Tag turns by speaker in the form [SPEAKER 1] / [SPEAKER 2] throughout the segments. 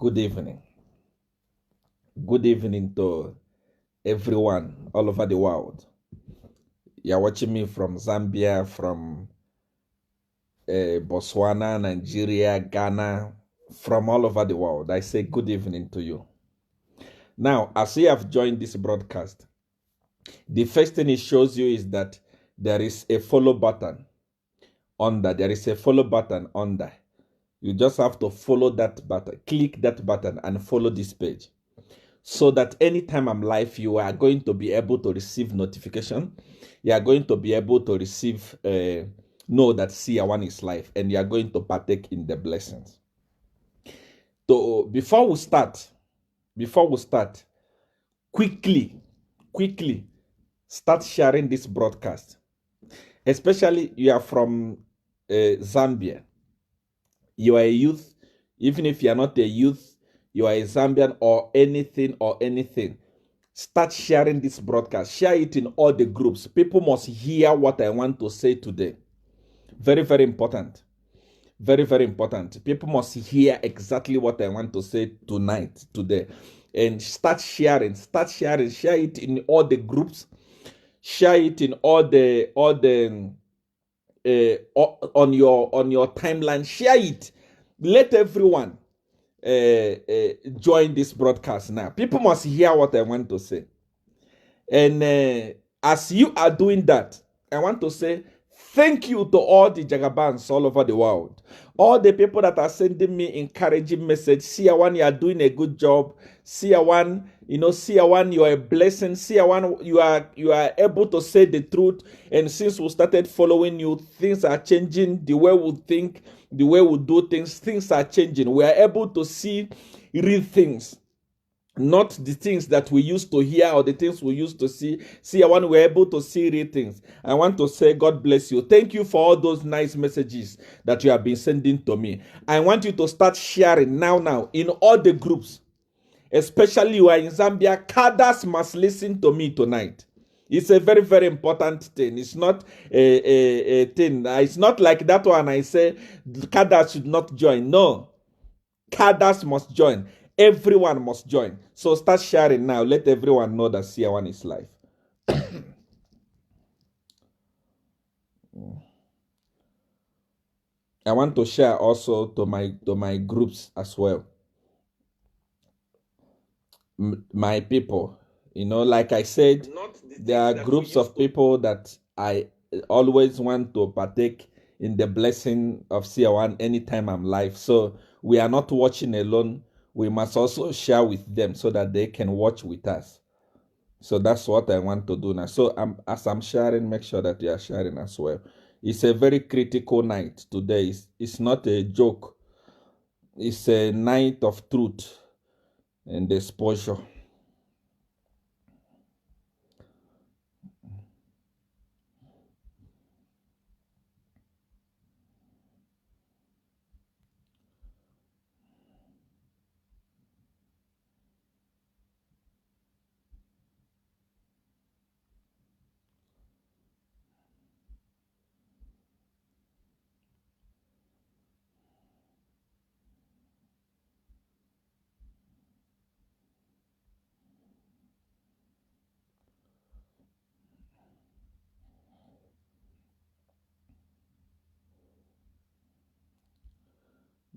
[SPEAKER 1] Good evening. Good evening to everyone all over the world. You're watching me from Zambia, from Botswana, Nigeria, Ghana, from all over the world. I say good evening to you. Now, as you have joined this broadcast, the first thing it shows you is that there is a follow button under. There is a follow button under. You just have to follow that button, click that button and follow this page. So that anytime I'm live, you are going to be able to receive notification. You are going to be able to receive, know that Seer1 is live, and you are going to partake in the blessings. So before we start, quickly start sharing this broadcast. Especially you are from Zambia. You are a youth. Even if you are not a youth, you are a Zambian or anything. Start sharing this broadcast. Share it in all the groups. People must hear what I want to say today. Very, very important. Very, very important. People must hear exactly what I want to say today. And start sharing. Share it in all the groups. Share it in all the on your timeline. Share it. Let everyone join this broadcast now. People must hear what I want to say. And as you are doing that, I want to say thank you to all the Jagabans all over the world. All the people that are sending me encouraging message. Seer1, you are doing a good job. Seer1, Seer1, you are a blessing. Seer1, you are able to say the truth. And since we started following you, things are changing. The way we think, the way we do things are changing. We are able to see real things. Not the things that we used to hear or the things we used to see. Seer1, we're able to see real things. I want to say God bless you. Thank you for all those nice messages that you have been sending to me. I want you to start sharing now in all the groups. Especially you are in Zambia. Kadas must listen to me tonight. It's a very, very important thing. It's not a thing. It's not like that one I say Kadas should not join. No. Kadas must join. Everyone must join. So start sharing now. Let everyone know that Seer1 is live. I want to share also to my groups as well. My people, like I said, there are groups of people that I always want to partake in the blessing of Seer1 anytime I'm live. So we are not watching alone. We must also share with them so that they can watch with us. So that's what I want to do now. So as I'm sharing, make sure that you are sharing as well. It's a very critical night today. It's not a joke. It's a night of truth and exposure.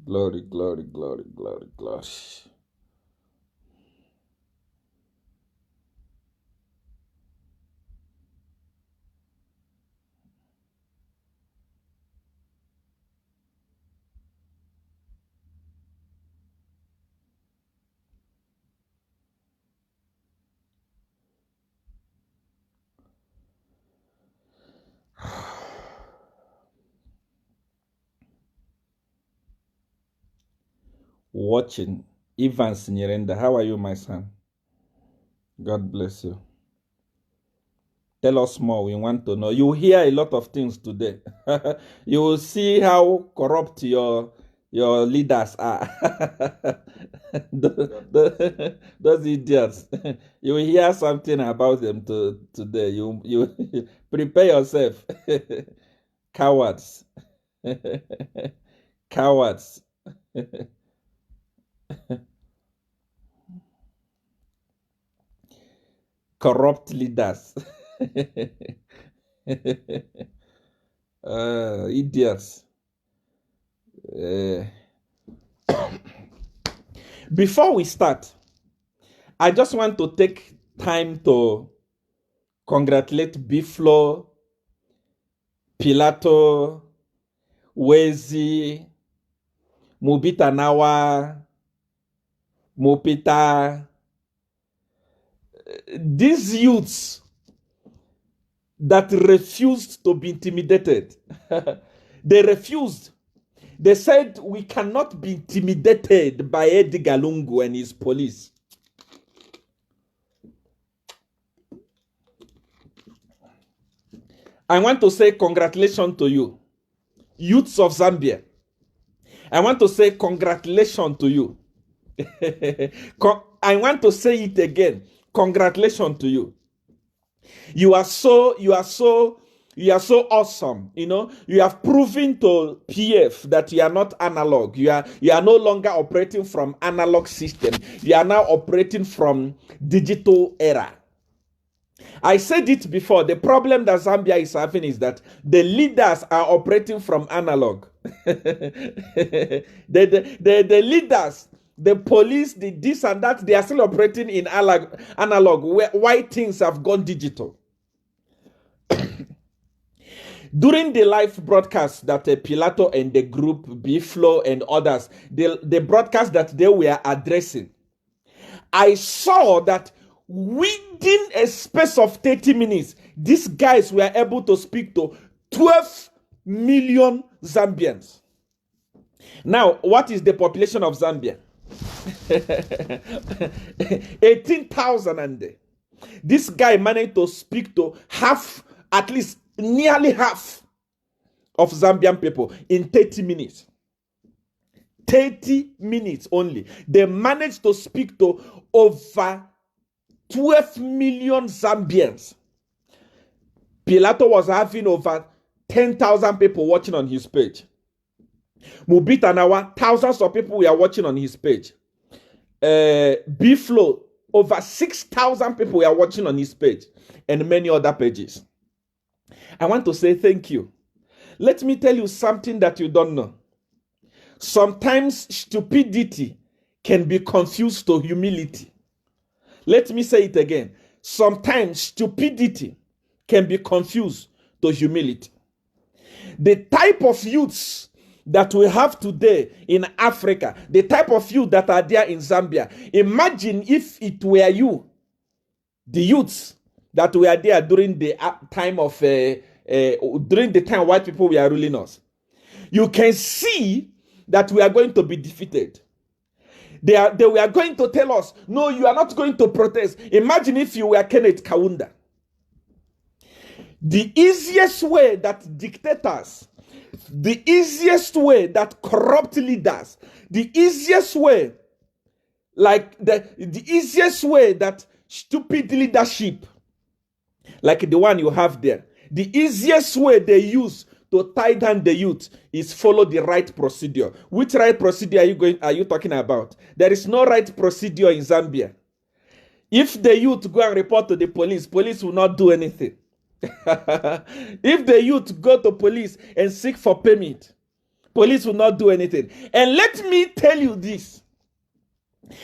[SPEAKER 1] Glory, glory, glory, glory, glory. Watching. Evans Nyerenda, how are you, my son? God bless you. Tell us more. We want to know. You will hear a lot of things today. You will see how corrupt your leaders are. Those idiots. You will hear something about them today. You prepare yourself. Cowards. Cowards. Corrupt leaders. Idiots. Before we start, I just want to take time to congratulate Biflo, Pilato, Wezi, Mubitanawa, Mupita. These youths that refused to be intimidated. They refused. They said we cannot be intimidated by Edgar Lungu and his police. I want to say congratulations to you, youths of Zambia. I want to say congratulations to you. I want to say it again. Congratulations to you. You are so awesome. You know, you have proven to PF that you are not analog. You are no longer operating from analog system. You are now operating from digital era. I said it before. The problem that Zambia is having is that the leaders are operating from analog. the leaders, the police, the this and that, they are still operating in analog why things have gone digital. During the live broadcast that Pilato and the group, Biflo and others, the broadcast that they were addressing, I saw that within a space of 30 minutes, these guys were able to speak to 12 million Zambians. Now, what is the population of Zambia? 18,000 and there. This guy managed to speak to half, at least nearly half of Zambian people in 30 minutes. 30 minutes only. They managed to speak to over 12 million Zambians. Pilato was having over 10,000 people watching on his page. Mubitanawa, thousands of people were watching on his page. Biflo, over 6,000 people were watching on his page, and many other pages. I want to say thank you. Let me tell you something that you don't know. Sometimes stupidity can be confused to humility. Let me say it again. Sometimes stupidity can be confused to humility. The type of youths that we have today in Africa, the type of youth that are there in Zambia, imagine if it were you, the youths that were there during the time of during the time white people were ruling us. You can see that we are going to be defeated. They were going to tell us, no, you are not going to protest. Imagine if you were Kenneth Kaunda. The easiest way that dictators, the easiest way that corrupt leaders, the easiest way, like the easiest way that stupid leadership, like the one you have there, the easiest way they use to tie down the youth is follow the right procedure. Which right procedure are you talking about? There is no right procedure in Zambia. If the youth go and report to the police, police will not do anything. If the youth go to police and seek for permit, police will not do anything. And let me tell you this.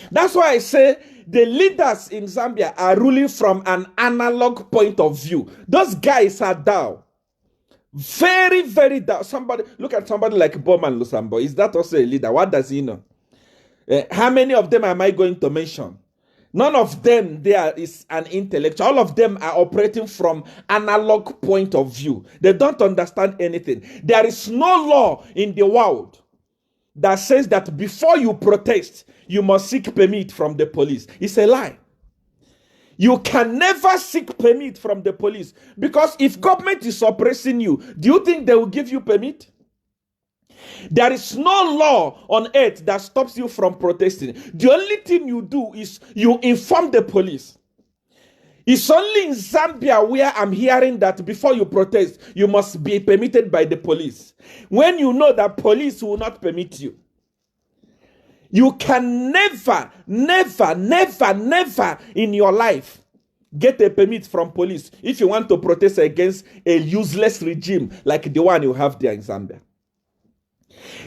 [SPEAKER 1] That's why I say the leaders in Zambia are ruling from an analog point of view. Those guys are down. Very, very down. Look at somebody like Bowman Lusambo. Is that also a leader? What does he know? How many of them am I going to mention? None of them there is an intellectual. All of them are operating from analog point of view. They don't understand anything. There is no law in the world that says that before you protest, you must seek permit from the police. It's a lie. You can never seek permit from the police, because if government is oppressing you, do you think they will give you permit? There is no law on earth that stops you from protesting. The only thing you do is you inform the police. It's only in Zambia where I'm hearing that before you protest, you must be permitted by the police. When you know that police will not permit you, you can never, never, never, never in your life get a permit from police if you want to protest against a useless regime like the one you have there in Zambia.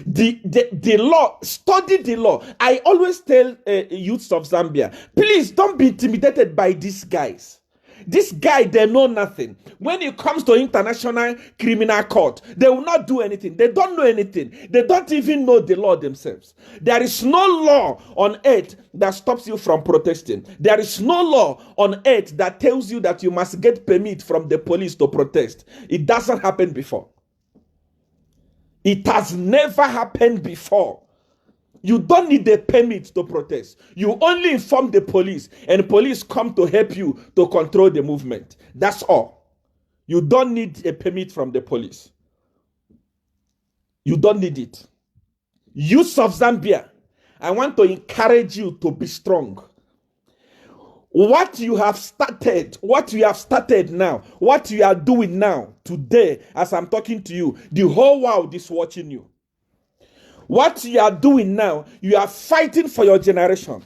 [SPEAKER 1] The law, study the law. I always tell youths of Zambia, please don't be intimidated by these guys. This guy, they know nothing. When it comes to international criminal court, they will not do anything. They don't know anything. They don't even know the law themselves. There is no law on earth that stops you from protesting. There is no law on earth that tells you that you must get permit from the police to protest. It doesn't happen before. It has never happened before. You don't need a permit to protest. You only inform the police, and police come to help you to control the movement. That's all. You don't need a permit from the police. You don't need it. Youth of Zambia, I want to encourage you to be strong. What you have started now, what you are doing now, today, as I'm talking to you, the whole world is watching you. What you are doing now, you are fighting for your generation.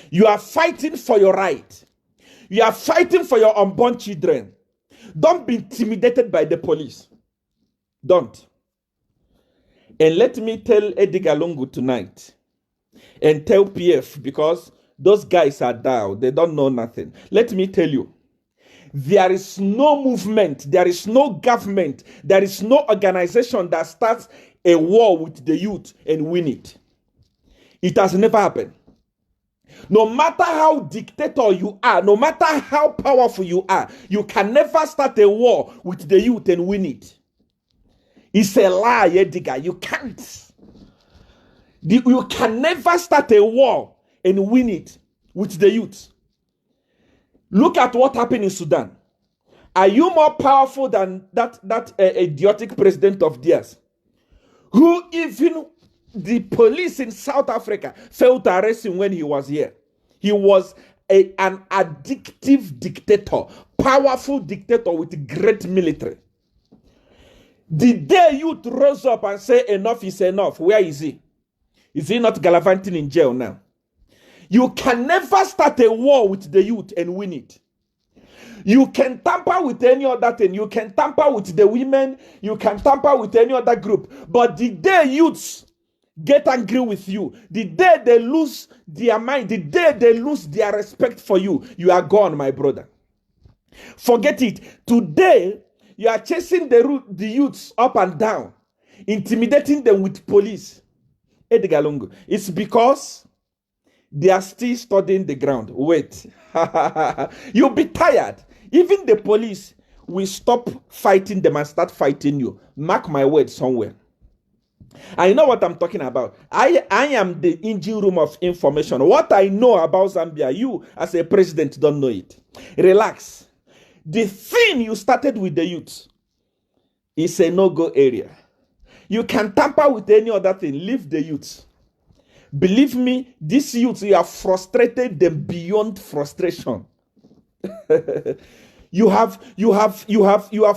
[SPEAKER 1] You are fighting for your right. You are fighting for your unborn children. Don't be intimidated by the police. Don't. And let me tell Edgar Lungu tonight, and tell PF, because those guys are down. They don't know nothing. Let me tell you, there is no movement, there is no government, there is no organization that starts a war with the youth and win it. It has never happened. No matter how dictator you are, no matter how powerful you are, you can never start a war with the youth and win it. It's a lie, Edgar. You can't. You can never start a war and win it with the youth. Look at what happened in Sudan. Are you more powerful than that idiotic president of theirs, who even the police in South Africa failed to arrest him when he was here? He was an addictive dictator, powerful dictator with great military. The day youth rose up and say enough is enough, where is he? Is he not gallivanting in jail now? You can never start a war with the youth and win it. You can tamper with any other thing. You can tamper with the women. You can tamper with any other group. But the day youths get angry with you, the day they lose their mind, the day they lose their respect for you, you are gone, my brother. Forget it. Today, you are chasing the youths up and down, intimidating them with police. Edgar Lungu. It's because they are still studying the ground. Wait. You'll be tired. Even the police will stop fighting them and start fighting you. Mark my word somewhere. I know what I'm talking about. I am the engine room of information. What I know about Zambia, you as a president don't know it. Relax. The thing you started with the youth is a no-go area. You can tamper with any other thing. Leave the youth. Believe me, these youths, you have frustrated them beyond frustration. You have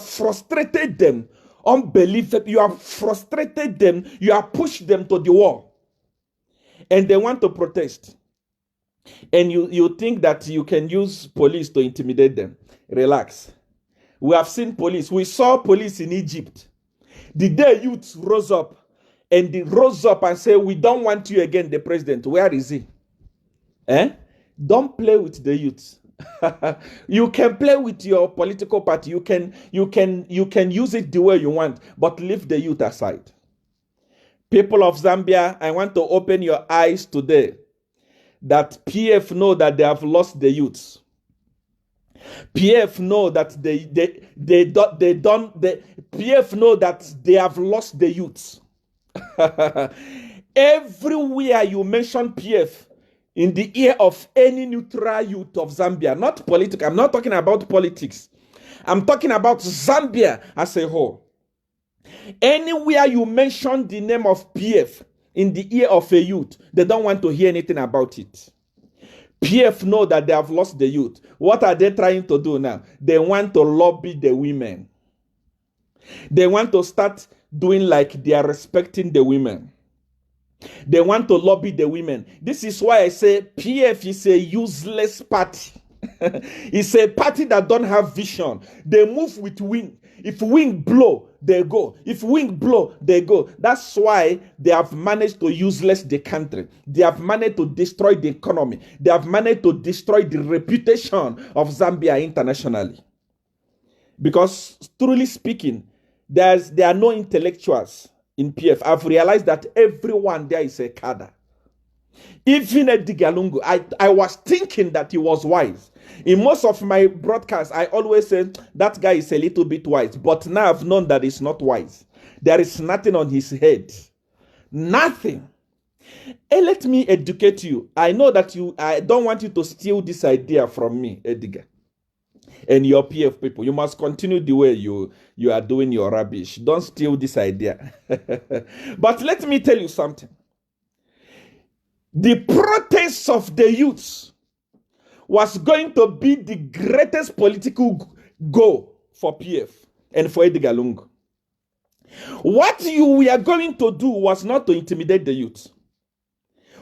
[SPEAKER 1] frustrated them. Unbelievable. You have frustrated them. You have pushed them to the wall. And they want to protest. And you think that you can use police to intimidate them. Relax. We have seen police. We saw police in Egypt. The day youths rose up, and they rose up and say, we don't want you again, the president. Where is he? Don't play with the youth. You can play with your political party. You can use it the way you want, but leave the youth aside. People of Zambia, I want to open your eyes today that PF know that they have lost the youths. PF know that PF know that they have lost the youths. Everywhere you mention PF in the ear of any neutral youth of Zambia, not political. I'm not talking about politics. I'm talking about Zambia as a whole. Anywhere you mention the name of PF in the ear of a youth, they don't want to hear anything about it. PF know that they have lost the youth. What are they trying to do now? They want to lobby the women. They want to start doing like they are respecting the women. They want to lobby the women. This is why I say PF is a useless party. It's a party that don't have vision. They move with wind. If wind blow, they go. If wind blow, they go. That's why they have managed to useless the country. They have managed to destroy the economy. They have managed to destroy the reputation of Zambia internationally. Because truly speaking, there are no intellectuals in PF. I've realized that everyone there is a cadre. Even Edgar Lungu, I was thinking that he was wise. In most of my broadcasts, I always say that guy is a little bit wise. But now I've known that he's not wise. There is nothing on his head. Nothing. Hey, let me educate you. I know that I don't want you to steal this idea from me, Edgar, and your PF people. You must continue the way you are doing your rubbish. Don't steal this idea. But let me tell you something. The protest of the youths was going to be the greatest political goal for PF and for Edgar Lungu. What you were going to do was not to intimidate the youth.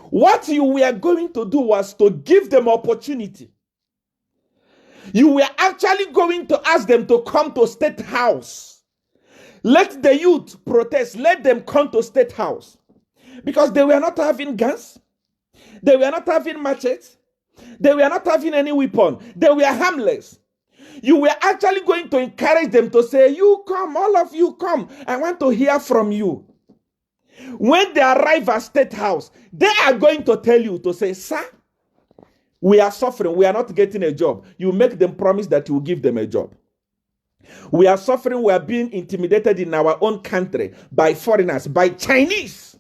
[SPEAKER 1] What you were going to do was to give them opportunity. You were actually going to ask them to come to State House. Let the youth protest. Let them come to State House. Because they were not having guns. They were not having machetes. They were not having any weapon. They were harmless. You were actually going to encourage them to say, you come, all of you come. I want to hear from you. When they arrive at State House, they are going to tell you to say, sir, we are suffering. We are not getting a job. You make them promise that you will give them a job. We are suffering. We are being intimidated in our own country by foreigners, by Chinese.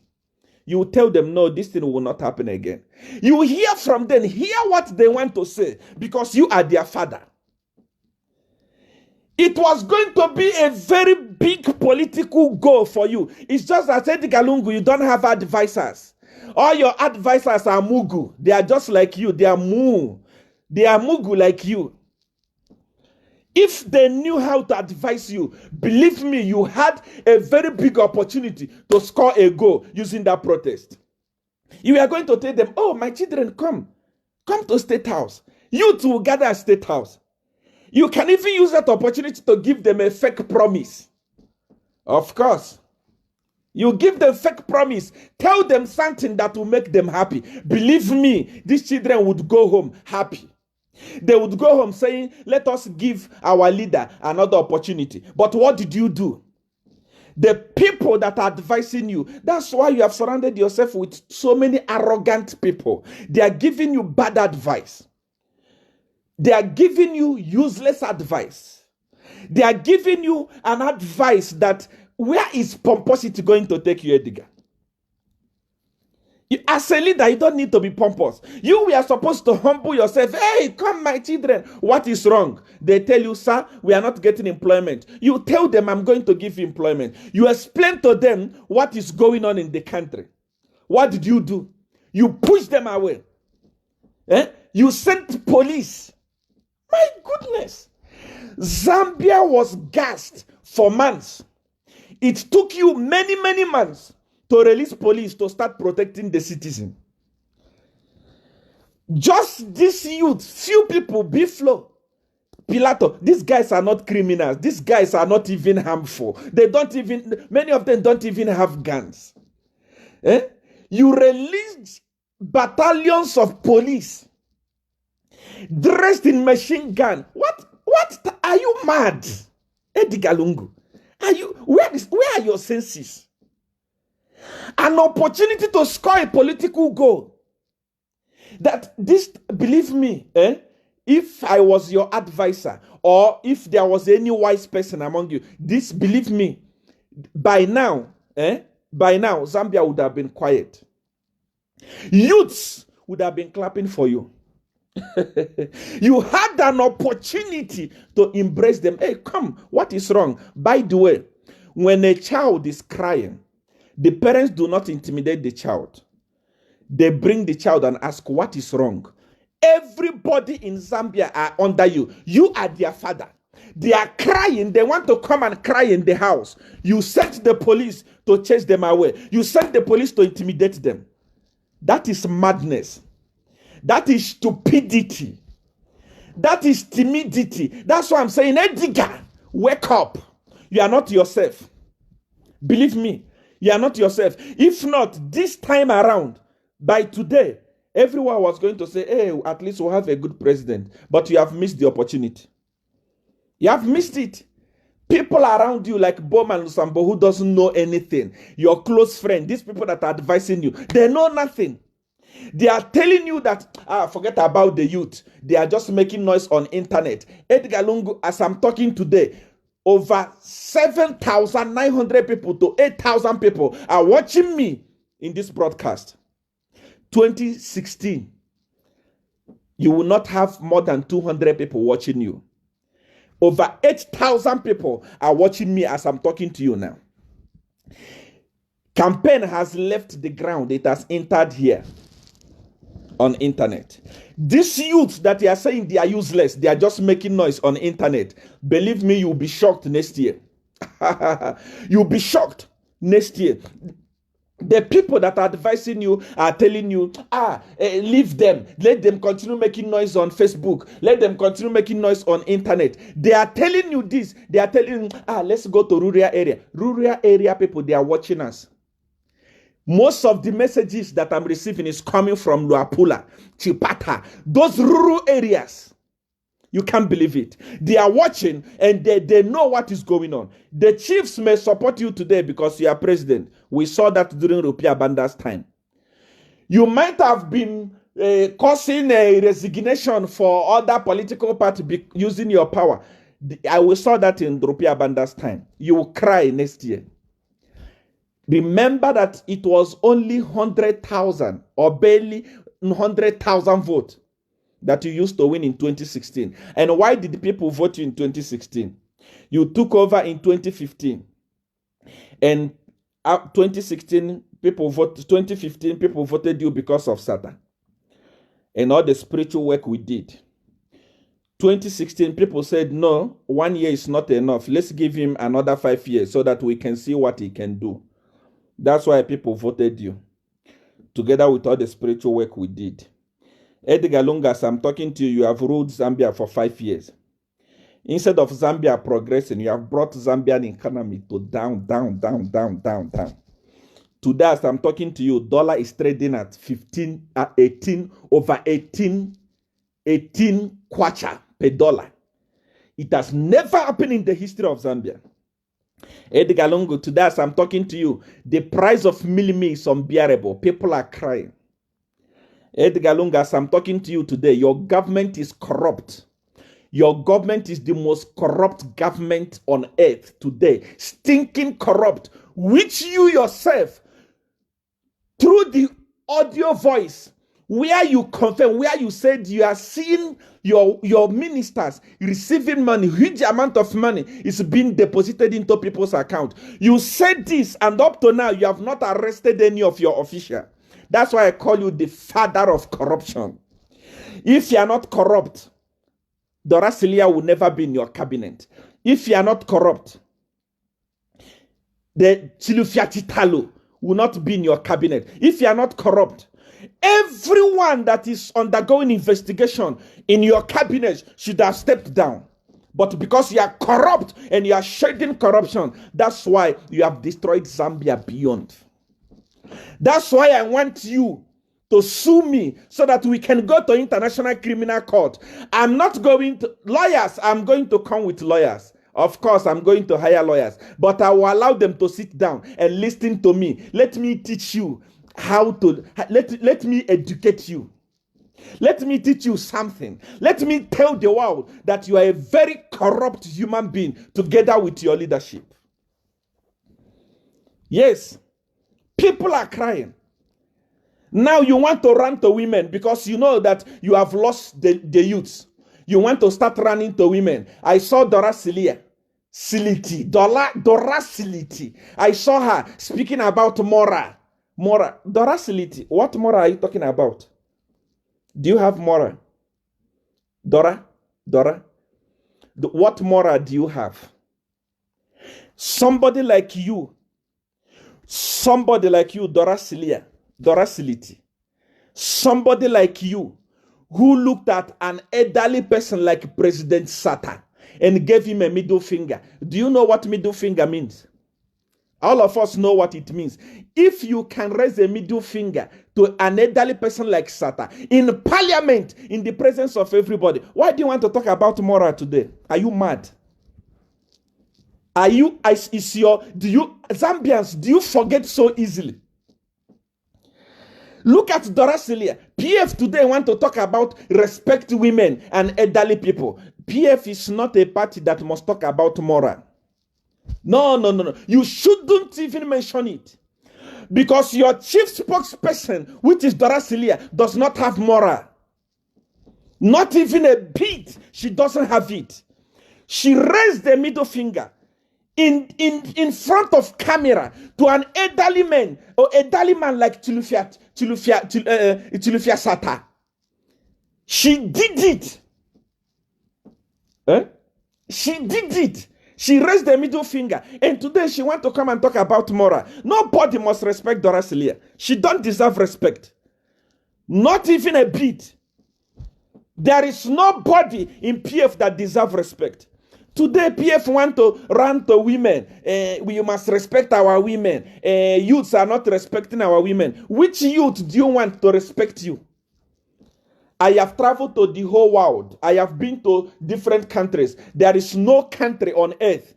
[SPEAKER 1] You tell them, no, this thing will not happen again. You hear from them, hear what they want to say, because you are their father. It was going to be a very big political goal for you. It's just that Edgar Lungu, you don't have advisors. All your advisors are Mugu. They are just like you. They are Mu. They are Mugu like you. If they knew how to advise you, believe me, you had a very big opportunity to score a goal using that protest. You are going to tell them, oh, my children, come to State House. You two will gather at State House. You can even use that opportunity to give them a fake promise. Of course. You give them fake promise. Tell them something that will make them happy. Believe me, these children would go home happy. They would go home saying, let us give our leader another opportunity. But what did you do? The people that are advising you, that's why you have surrounded yourself with so many arrogant people. They are giving you bad advice. They are giving you useless advice. They are giving you an advice that, where is pomposity going to take you, Edgar? As a leader, you don't need to be pompous. You were supposed to humble yourself. Hey, come, my children. What is wrong? They tell you, sir, we are not getting employment. You tell them, I'm going to give you employment. You explain to them what is going on in the country. What did you do? You push them away. You sent police. My goodness. Zambia was gassed for months. It took you many, many months to release police to start protecting the citizen. Just this youth, few people, Biflo, Pilato, these guys are not criminals. These guys are not even harmful. Many of them don't even have guns. You released battalions of police dressed in machine gun. What are you mad? Edgar Lungu, where are your senses? An opportunity to score a political goal. That this, believe me, if I was your advisor, or if there was any wise person among you, this, believe me, by now, Zambia would have been quiet. Youths would have been clapping for you. You had an opportunity to embrace them. Hey, come, what is wrong? By the way, when a child is crying, the parents do not intimidate the child. They bring the child and ask, what is wrong? Everybody in Zambia are under you. You are their father. They are crying. They want to come and cry in the house. You sent the police to chase them away. You sent the police to intimidate them. That is madness. That is stupidity. That is timidity. That's why I'm saying, Edgar, wake up. You are not yourself. Believe me, you are not yourself. If not, this time around, by today, everyone was going to say, hey, at least we'll have a good president. But you have missed the opportunity. You have missed it. People around you like Bowman Lusambo who doesn't know anything. Your close friend, these people that are advising you, they know nothing. They are telling you that, forget about the youth. They are just making noise on internet. Edgar Lungu, as I'm talking today, over 7,900 people to 8,000 people are watching me in this broadcast. 2016, you will not have more than 200 people watching you. Over 8,000 people are watching me as I'm talking to you now. Campaign has left the ground. It has entered here on internet. These youths that you are saying they are useless, they are just making noise on internet. Believe me, you'll be shocked next year. You'll be shocked next year. The people that are advising you are telling you, leave them. Let them continue making noise on Facebook. Let them continue making noise on internet. They are telling you this. They are telling you, let's go to rural area. Rural area people, they are watching us. Most of the messages that I'm receiving is coming from Luapula, Chipata, those rural areas. You can't believe it. They are watching and they know what is going on. The chiefs may support you today because you are president. We saw that during Rupia Banda's time. You might have been causing a resignation for other political parties using your power. We saw that in Rupia Banda's time. You will cry next year. Remember that it was only 100,000 or barely 100,000 votes that you used to win in 2016. And why did people vote you in 2016? You took over in 2015. And 2016, people voted, 2015, people voted you because of Satan and all the spiritual work we did. 2016, people said, no, 1 year is not enough. Let's give him another 5 years so that we can see what he can do. That's why people voted you, together with all the spiritual work we did. Edgar Lungas, I'm talking to you, you have ruled Zambia for 5 years. Instead of Zambia progressing, you have brought Zambian economy to down. Today, as I'm talking to you, dollar is trading at 18 kwacha per dollar. It has never happened in the history of Zambia. Edgar Lungu, today as I'm talking to you, the price of milimi is unbearable. People are crying. Edgar Lungu, as I'm talking to you today, your government is corrupt. Your government is the most corrupt government on earth today. Stinking corrupt, which you yourself, through the audio voice, where you confirm, where you said you are seeing your ministers receiving money, huge amount of money is being deposited into people's account. You said this, and up to now, you have not arrested any of your officials. That's why I call you the father of corruption. If you are not corrupt, Dorasilia will never be in your cabinet. If you are not corrupt, the Chilufiatitalo will not be in your cabinet. If you are not corrupt, everyone that is undergoing investigation in your cabinet should have stepped down. But because you are corrupt and you are shedding corruption, that's why you have destroyed Zambia beyond. That's why I want you to sue me so that we can go to International Criminal Court. I'm not going to lawyers. I'm going to come with lawyers. Of course, I'm going to hire lawyers, but I will allow them to sit down and listen to me. Let me teach you how to, let me educate you. Let me teach you something. Let me tell the world that you are a very corrupt human being together with your leadership. Yes, people are crying. Now you want to run to women because you know that you have lost the youths. You want to start running to women. I saw Dora Siliti. I saw her speaking about Mora. Dora Siliti. What Mora are you talking about? Do you have Mora? Dora? What Mora do you have? Somebody like you, Dora Siliti. Somebody like you who looked at an elderly person like President Sata and gave him a middle finger. Do you know what middle finger means? All of us know what it means. If you can raise a middle finger to an elderly person like Sata in parliament, in the presence of everybody, why do you want to talk about moral today? Are you mad? Zambians, do you forget so easily? Look at Dorasilia. PF today want to talk about respect women and elderly people. PF is not a party that must talk about moral. No. You shouldn't even mention it. Because your chief spokesperson, which is Dorasilia, does not have moral. Not even a bit. She doesn't have it. She raised the middle finger in front of camera to an elderly man or elderly man like Tilufia Sata. She did it. She did it. She raised the middle finger, and today she want to come and talk about moral. Nobody must respect Dorasilia. She don't deserve respect. Not even a bit. There is nobody in PF that deserve respect. Today, PF want to run to women. We must respect our women. Youths are not respecting our women. Which youth do you want to respect you? I have traveled to the whole world. I have been to different countries. There is no country on earth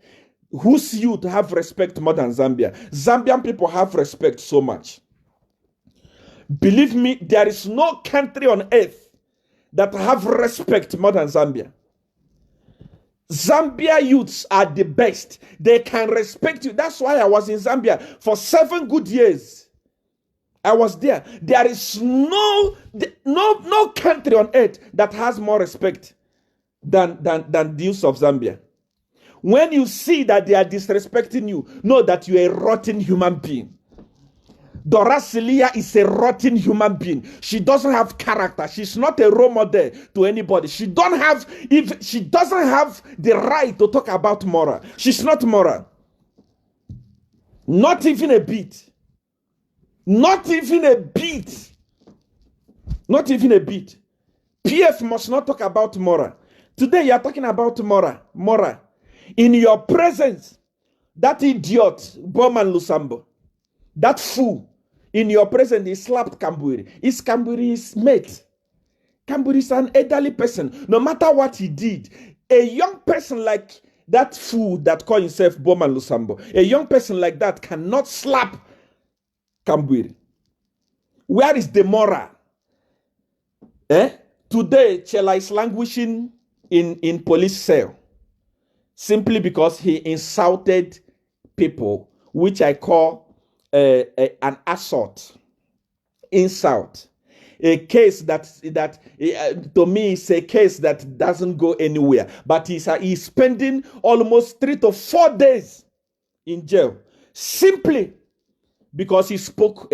[SPEAKER 1] whose youth have respect more than Zambia. Zambian people have respect so much. Believe me, there is no country on earth that have respect more than Zambia. Zambia youths are the best. They can respect you. That's why I was in Zambia for 7 good years. I was there. There is no country on earth that has more respect than the youths of Zambia. When you see that they are disrespecting you, know that you are a rotten human being. Dorasilia is a rotten human being. She doesn't have character. She's not a role model to anybody. She doesn't have the right to talk about moral. She's not moral. Not even a bit. Not even a bit. Not even a bit. PF must not talk about moral. Today you are talking about moral. Moral. In your presence, that idiot, Bowman Lusambo, that fool, in your presence, he slapped Kamburi. Is Kamburi's mate? Kamburi is an elderly person. No matter what he did, a young person like that fool that call himself Bowman Lusambo, a young person like that cannot slap Kamburi. Where is the moral? Today, Chela is languishing in police cell simply because he insulted people, which I call an assault, insult. A case that to me is a case that doesn't go anywhere. But he's spending almost 3 to 4 days in jail simply because he spoke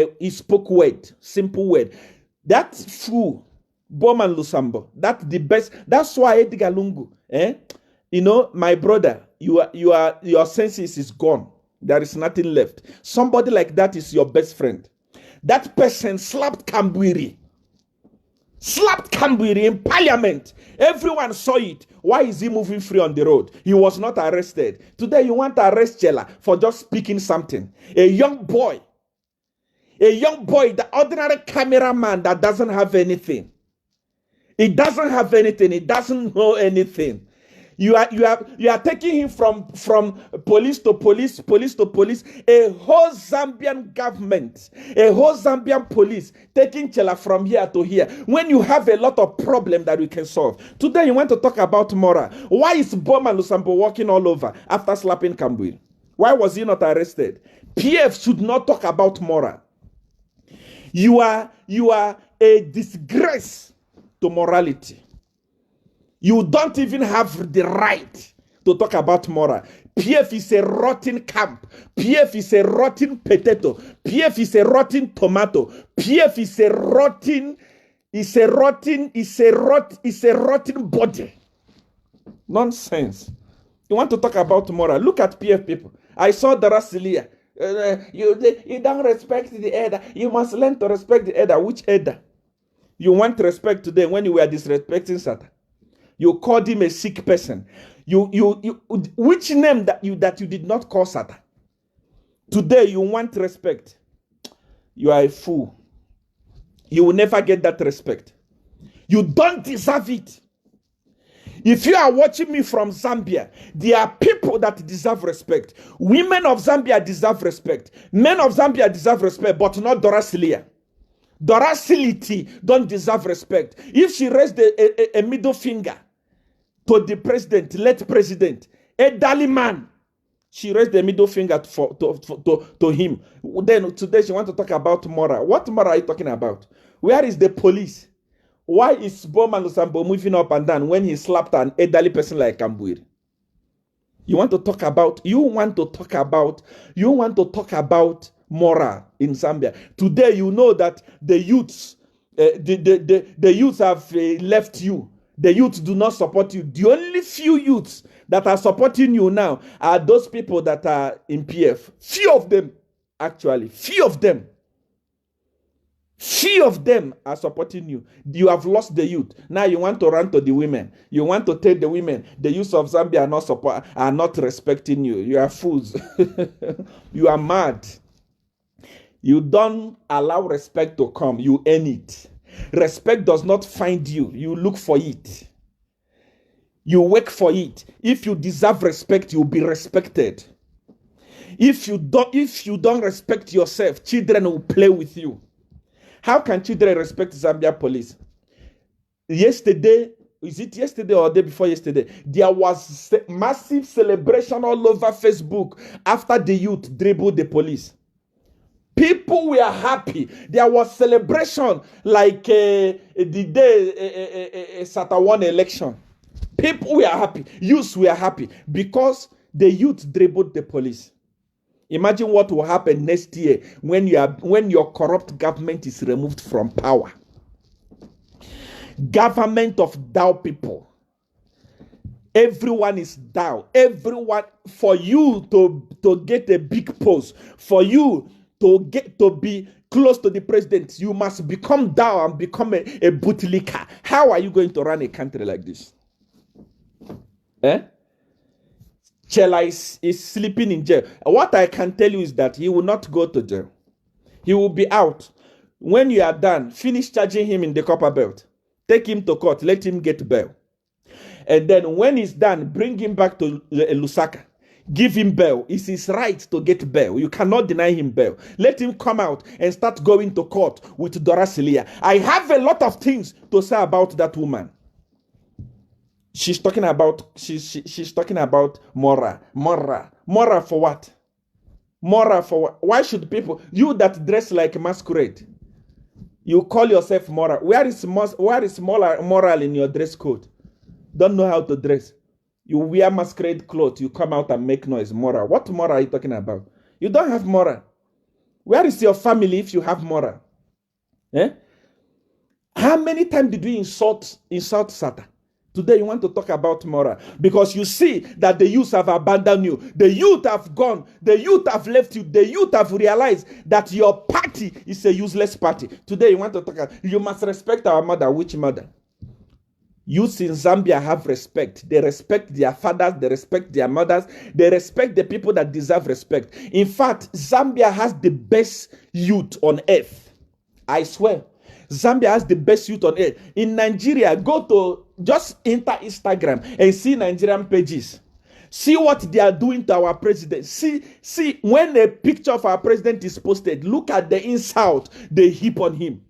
[SPEAKER 1] word, simple word. That fool, Bowman Lusambo, that's the best. That's why Edgar Lungu, you know, my brother, your senses is gone. There is nothing left. Somebody like that is your best friend. That person slapped Kamburi. Slapped Kamburi in parliament. Everyone saw it. Why is he moving free on the road? He was not arrested. Today you want to arrest Chela for just speaking something. A young boy, the ordinary cameraman that doesn't have anything. He doesn't have anything. He doesn't know anything. You are taking him from police to police. A whole Zambian government, a whole Zambian police taking Chela from here to here. When you have a lot of problems that we can solve. Today you want to talk about moral. Why is Bowman Lusambo walking all over after slapping Kambui? Why was he not arrested? PF should not talk about moral. You are a disgrace to morality. You don't even have the right to talk about moral. PF is a rotten camp. PF is a rotten potato. PF is a rotten tomato. PF is a rotten body. Nonsense. You want to talk about moral? Look at PF people. I saw the Rasilia. You don't respect the elder. You must learn to respect the elder. Which elder? You want respect today when you were disrespecting Satan. You called him a sick person. Which name that you did not call Satan? Today you want respect. You are a fool. You will never get that respect. You don't deserve it. If you are watching me from Zambia, there are people that deserve respect. Women of Zambia deserve respect. Men of Zambia deserve respect, but not Dorasilia. Dorasility don't deserve respect. If she raised a middle finger to the president, late president, a Dali man, she raised the middle finger to him. Then today she wants to talk about moral. What moral are you talking about? Where is the police? Why is Bowman Lusambo moving up and down when he slapped an elderly person like Kambuiri? You want to talk about moral in Zambia. Today you know that the youths, the youths have left you. The youths do not support you. The only few youths that are supporting you now are those people that are in PF. Few of them, actually. Few of them are supporting you. You have lost the youth. Now you want to run to the women. You want to tell the women the youth of Zambia are not respecting you. You are fools. You are mad. You don't allow respect to come. You earn it. Respect does not find you. You look for it. You work for it. If you deserve respect, you'll be respected. If you don't respect yourself, children will play with you. How can children respect Zambia police? Yesterday, is it yesterday or the day before yesterday? There was massive celebration all over Facebook after the youth dribbled the police. People were happy. There was celebration like the day Sata won election. People were happy. Youths were happy because the youth dribbled the police. Imagine what will happen next year when your corrupt government is removed from power. Government of thou people. Everyone is thou. Everyone, for you to get a big post, for you to be close to the president, you must become thou and become a bootlicker. How are you going to run a country like this? Chela is sleeping in jail. What I can tell you is that he will not go to jail. He will be out. When you are done, finish charging him in the copper belt. Take him to court. Let him get bail. And then when he's done, bring him back to Lusaka. Give him bail. It's his right to get bail. You cannot deny him bail. Let him come out and start going to court with Dorasilia. I have a lot of things to say about that woman. She's talking about Mora for what? Mora for what? Why should people, you that dress like masquerade, you call yourself Mora? Where is moral in your dress code? Don't know how to dress. You wear masquerade clothes, you come out and make noise. Moral. What moral are you talking about? You don't have moral. Where is your family if you have moral? How many times did we insult Satan? Today you want to talk about moral because you see that the youth have abandoned you. The youth have gone. The youth have left you. The youth have realized that your party is a useless party. Today you want to talk about, you must respect our mother. Which mother? Youths in Zambia have respect. They respect their fathers. They respect their mothers. They respect the people that deserve respect. In fact, Zambia has the best youth on earth. I swear. Zambia has the best youth on earth. In Nigeria, just enter Instagram and see Nigerian pages. See what they are doing to our president. See when a picture of our president is posted, look at the insult they heap on him.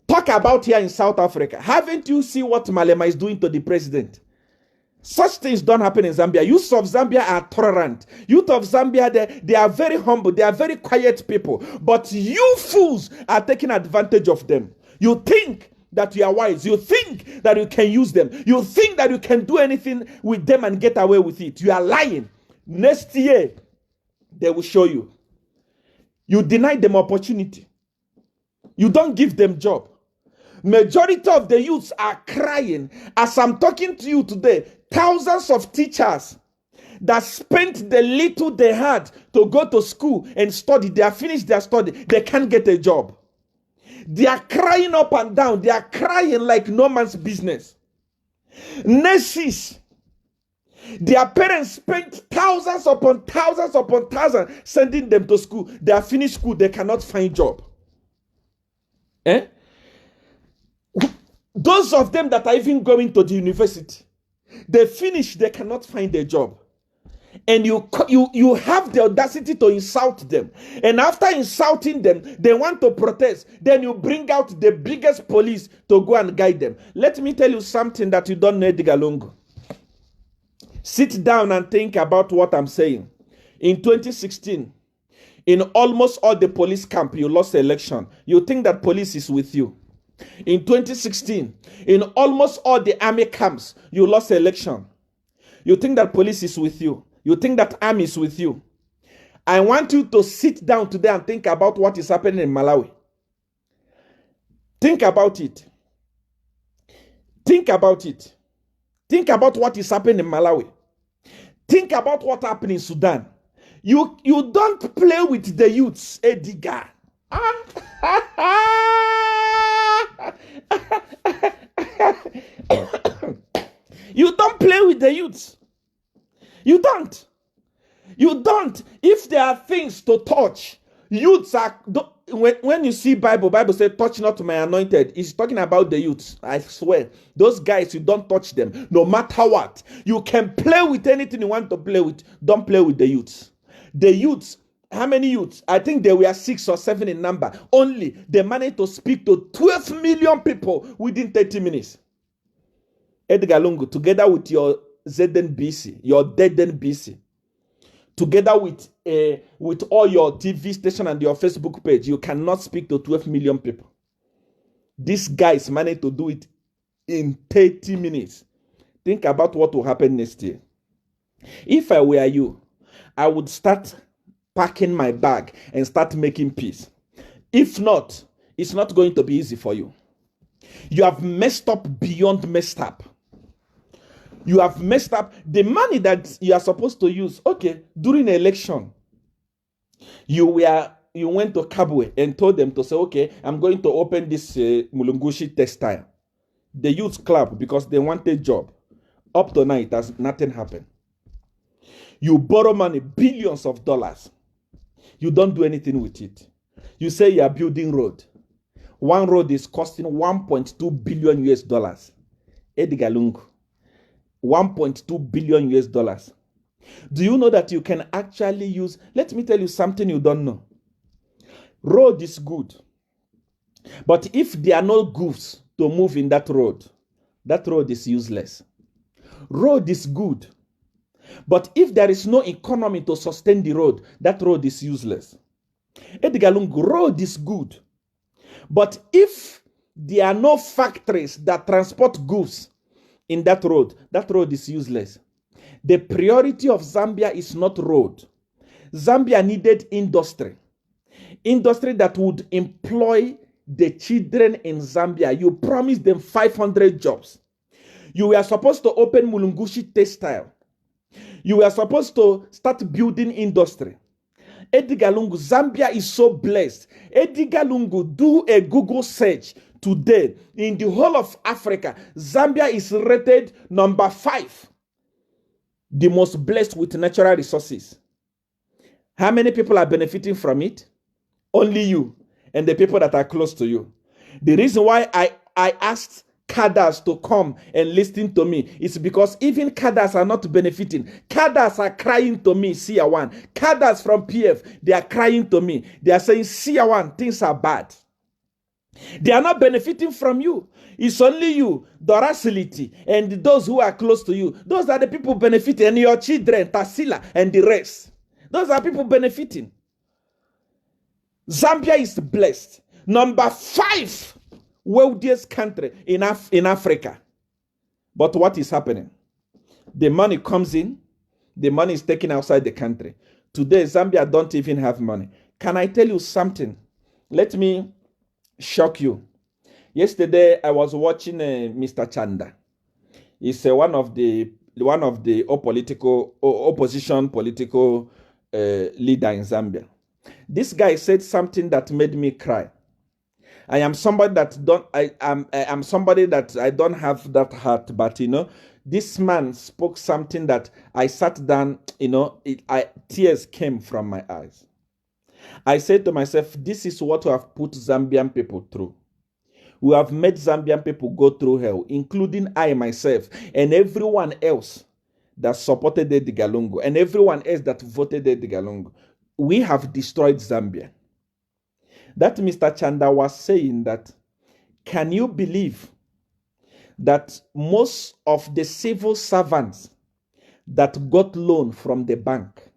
[SPEAKER 1] Talk about here in South Africa. Haven't you seen what Malema is doing to the president? Such things don't happen in Zambia. Youth of Zambia are tolerant. Youth of Zambia, they are very humble. They are very quiet people. But you fools are taking advantage of them. You think that you are wise. You think that you can use them. You think that you can do anything with them and get away with it. You are lying. Next year, they will show you. You deny them opportunity. You don't give them job. Majority of the youths are crying. As I'm talking to you today, thousands of teachers that spent the little they had to go to school and study, they have finished their study, they can't get a job. They are crying up and down. They are crying like no man's business. Nurses, their parents spent thousands upon thousands sending them to school. They are finished school, they cannot find job. Those of them that are even going to the university, they finish, they cannot find a job. And you have the audacity to insult them. And after insulting them, they want to protest. Then you bring out the biggest police to go and guide them. Let me tell you something that you don't know, Edgar Lungu. Sit down and think about what I'm saying. In 2016, in almost all the police camp, you lost the election. You think that police is with you. In 2016, in almost all the army camps, you lost the election. You think that police is with you. You think that army is with you. I want you to sit down today and think about what is happening in Malawi. Think about it. Think about it. Think about what is happening in Malawi. Think about what happened in Sudan. You don't play with the youths, Edgar. You don't play with the youths. You don't. You don't. If there are things to touch, youths are... When you see Bible says, touch not my anointed. It's talking about the youths. I swear. Those guys, you don't touch them. No matter what. You can play with anything you want to play with. Don't play with the youths. The youths, how many youths? I think there were 6 or 7 in number. Only they managed to speak to 12 million people within 30 minutes. Edgar Lungu, together with your ZNBC, your DNBC, together with all your TV station and your Facebook page, you cannot speak to 12 million people. These guys managed to do it in 30 minutes. Think about what will happen next year. If I were you, I would start packing my bag and start making peace. If not, it's not going to be easy for you. You have messed up beyond messed up. You have messed up the money that you are supposed to use. Okay, during the election, you went to Kabwe and told them to say, okay, I'm going to open this Mulungushi textile. The youth club, because they want a job. Up to now, nothing happened. You borrow money, billions of dollars. You don't do anything with it. You say you are building road. One road is costing 1.2 billion US dollars. Edgar Lungu. 1.2 billion US dollars. Do you know that you can actually use... Let me tell you something you don't know. Road is good. But if there are no goods to move in that road is useless. Road is good. But if there is no economy to sustain the road, that road is useless. Edgar Lungu, road is good. But if there are no factories that transport goods in that road is useless. The priority of Zambia is not road. Zambia needed industry. Industry that would employ the children in Zambia. You promised them 500 jobs. You were supposed to open Mulungushi textile. You were supposed to start building industry. Edgar Lungu, Zambia is so blessed. Edgar Lungu, do a Google search today. In the whole of Africa, Zambia is rated number 5. The most blessed with natural resources. How many people are benefiting from it? Only you and the people that are close to you. The reason why I asked cadres to come and listen to me is because even cadres are not benefiting. Cadres are crying to me, Seer1. Cadres from PF, they are crying to me. They are saying, Seer1, things are bad. They are not benefiting from you. It's only you, the docility, and those who are close to you. Those are the people benefiting, and your children, Tarsila, and the rest. Those are people benefiting. Zambia is blessed. Number 5 wealthiest country in Africa. But what is happening? The money comes in, the money is taken outside the country. Today, Zambia don't even have money. Can I tell you something? Let me shock you. Yesterday, I was watching Mr. Chanda. He's one of the opposition political leader in Zambia. This guy said something that made me cry. I am somebody that don't. I am somebody that I don't have that heart. But this man spoke something that I sat down. Tears came from my eyes. I said to myself, this is what we have put Zambian people through. We have made Zambian people go through hell, including I myself and everyone else that supported the Galungu and everyone else that voted the Galungu. We have destroyed Zambia. That Mr. Chanda was saying that, can you believe that most of the civil servants that got loan from the bank,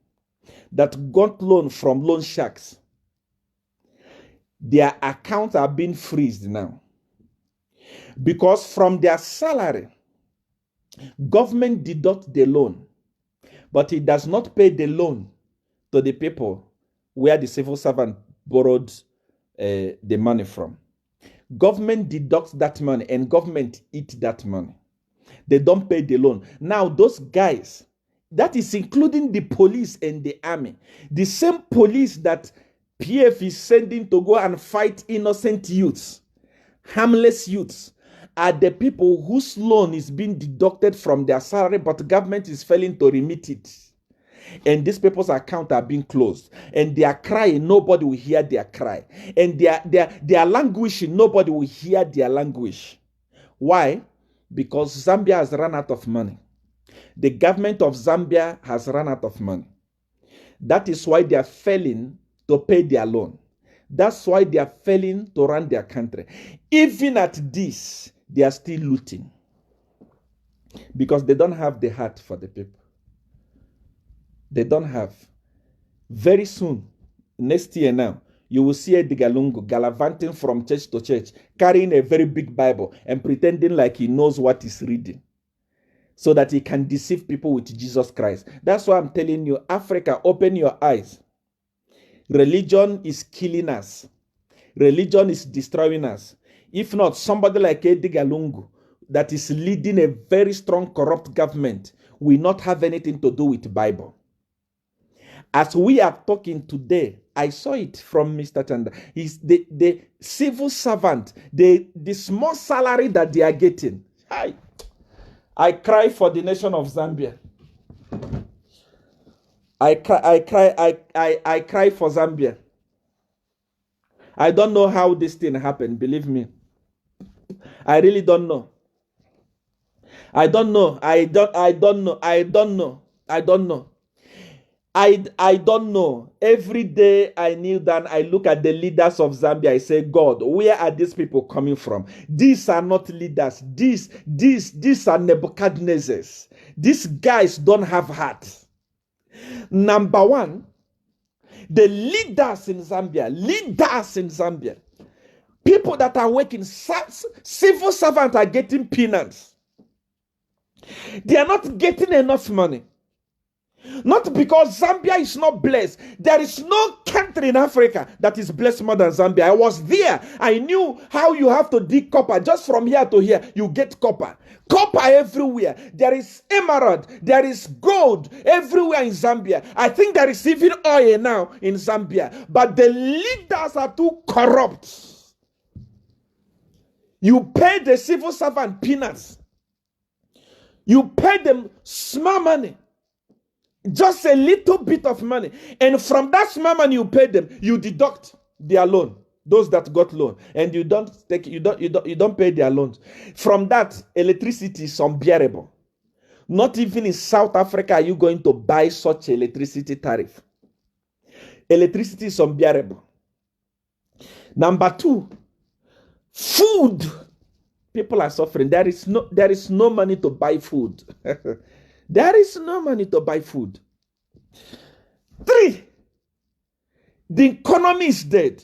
[SPEAKER 1] that got loan from loan sharks, their accounts are being freezed now? Because from their salary, government deducts the loan, but it does not pay the loan to the people where the civil servant borrowed the money from. Government deducts that money and government eat that money. They don't pay the loan. Now those guys, that is including the police and the army, the same police that PF is sending to go and fight innocent youths, harmless youths, are the people whose loan is being deducted from their salary, but government is failing to remit it. And these people's accounts are being closed. And they are crying, nobody will hear their cry. And they are languishing, nobody will hear their languish. Why? Because Zambia has run out of money. The government of Zambia has run out of money. That is why they are failing to pay their loan. That's why they are failing to run their country. Even at this, they are still looting. Because they don't have the heart for the people. They don't have. Very soon, next year now, you will see a Digalungu gallivanting from church to church, carrying a very big Bible and pretending like he knows what he's reading, so that he can deceive people with Jesus Christ. That's why I'm telling you, Africa, open your eyes. Religion is killing us. Religion is destroying us. If not, somebody like Edi Galungu that is leading a very strong corrupt government will not have anything to do with Bible. As we are talking today, I saw it from Mr. Chanda. He's the civil servant, the small salary that they are getting. I cry for the nation of Zambia. I cry for Zambia. I don't know how this thing happened, believe me. I really don't know. I don't know. I don't know. Every day I kneel down, I look at the leaders of Zambia. I say, God, where are these people coming from? These are not leaders. These are Nebuchadnezzars. These guys don't have heart. Number one, the leaders in Zambia, people that are working, civil servants are getting peanuts. They are not getting enough money. Not because Zambia is not blessed. There is no country in Africa that is blessed more than Zambia. I was there. I knew how you have to dig copper. Just from here to here, you get copper. Copper everywhere. There is emerald. There is gold everywhere in Zambia. I think there is even oil now in Zambia. But the leaders are too corrupt. You pay the civil servant peanuts. You pay them small money. Just a little bit of money. And from that small money you pay them, you deduct their loan. Those that got loan. And you don't pay their loans. From that, electricity is unbearable. Not even in South Africa are you going to buy such electricity tariff. Electricity is unbearable. Number two, food. People are suffering. There is no money to buy food. There is no money to buy food. 3, the economy is dead.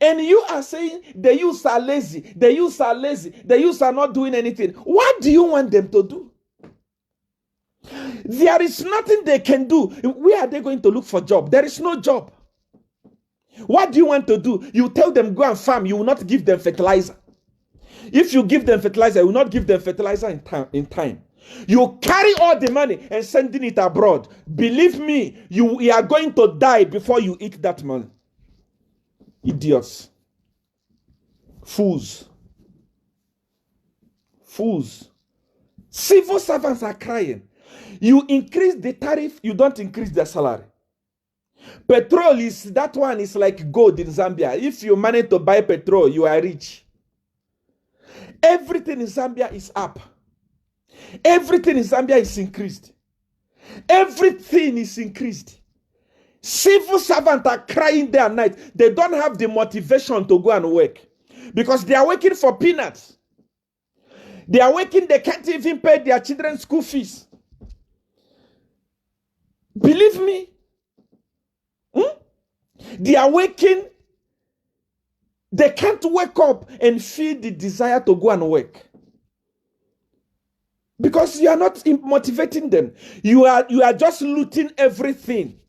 [SPEAKER 1] And you are saying the youths are lazy. The youths are lazy. The youths are not doing anything. What do you want them to do? There is nothing they can do. Where are they going to look for job? There is no job. What do you want to do? You tell them go and farm. You will not give them fertilizer. If you give them fertilizer, you will not give them fertilizer in time. You carry all the money and sending it abroad. Believe me, you are going to die before you eat that money. Idiots. Fools. Fools. Civil servants are crying. You increase the tariff, you don't increase their salary. Petrol that one is like gold in Zambia. If you manage to buy petrol, you are rich. Everything in Zambia is up. Everything in Zambia is increased. Everything is increased. Civil servants are crying day and night. They don't have the motivation to go and work because they are working for peanuts. They are working, they can't even pay their children's school fees. Believe me. They are working. They can't wake up and feel the desire to go and work. Because you are not motivating them. You are just looting everything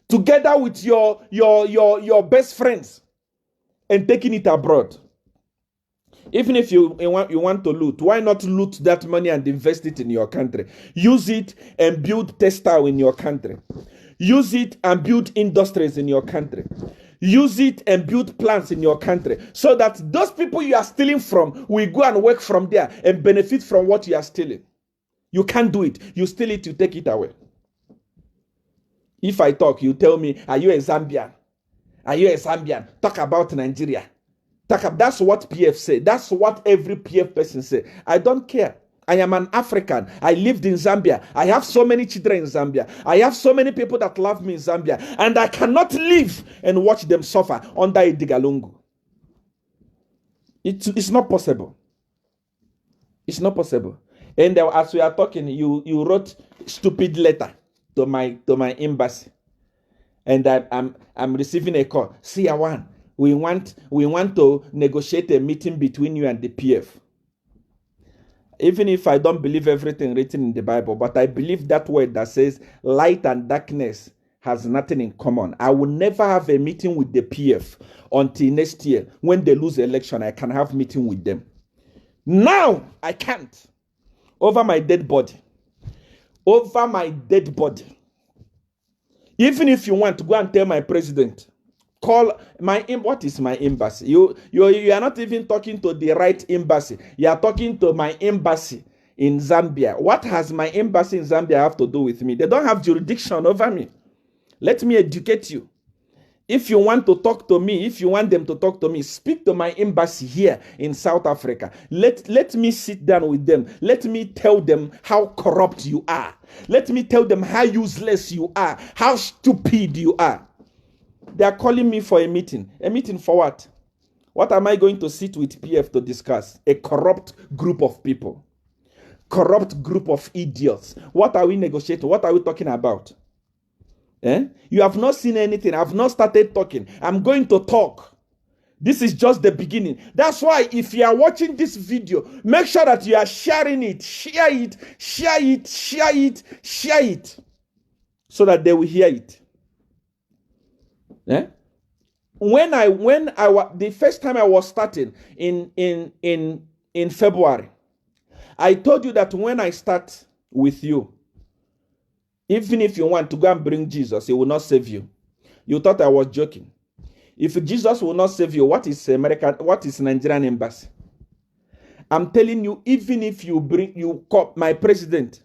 [SPEAKER 1] together with your best friends and taking it abroad. Even if you want to loot, why not loot that money and invest it in your country? Use it and build textile in your country. Use it and build industries in your country. Use it and build plants in your country so that those people you are stealing from will go and work from there and benefit from what you are stealing. You can't do it. You steal it, you take it away. If I talk, you tell me, are you a Zambian? Are you a Zambian? Talk about Nigeria. That's what PF say. That's what every PF person say. I don't care. I am an African. I lived in Zambia. I have so many children in Zambia. I have so many people that love me in Zambia. And I cannot live and watch them suffer under a Digalungu. It's not possible. It's not possible. And as we are talking, you wrote stupid letter to my embassy. And I'm receiving a call. Seer1, we want to negotiate a meeting between you and the PF. Even if I don't believe everything written in the Bible, but I believe that word that says light and darkness has nothing in common. I will never have a meeting with the PF until next year. When they lose the election, I can have meeting with them. Now, I can't. Over my dead body. Over my dead body. Even if you want to go and tell my president, call what is my embassy? You are not even talking to the right embassy. You are talking to my embassy in Zambia. What has my embassy in Zambia have to do with me? They don't have jurisdiction over me. Let me educate you. If you want to talk to me, if you want them to talk to me, speak to my embassy here in South Africa. Let me sit down with them. Let me tell them how corrupt you are. Let me tell them how useless you are, how stupid you are. They are calling me for a meeting. A meeting for what? What am I going to sit with PF to discuss? A corrupt group of people. Corrupt group of idiots. What are we negotiating? What are we talking about? You have not seen anything. I've not started talking. I'm going to talk. This is just the beginning. That's why if you are watching this video, make sure that you are sharing it. Share it. Share it. Share it. Share it. So that they will hear it. When the first time I was starting in February, I told you that when I start with you, even if you want to go and bring Jesus, he will not save you. You thought I was joking. If Jesus will not save you, what is Nigerian embassy? I'm telling you, even if you call my President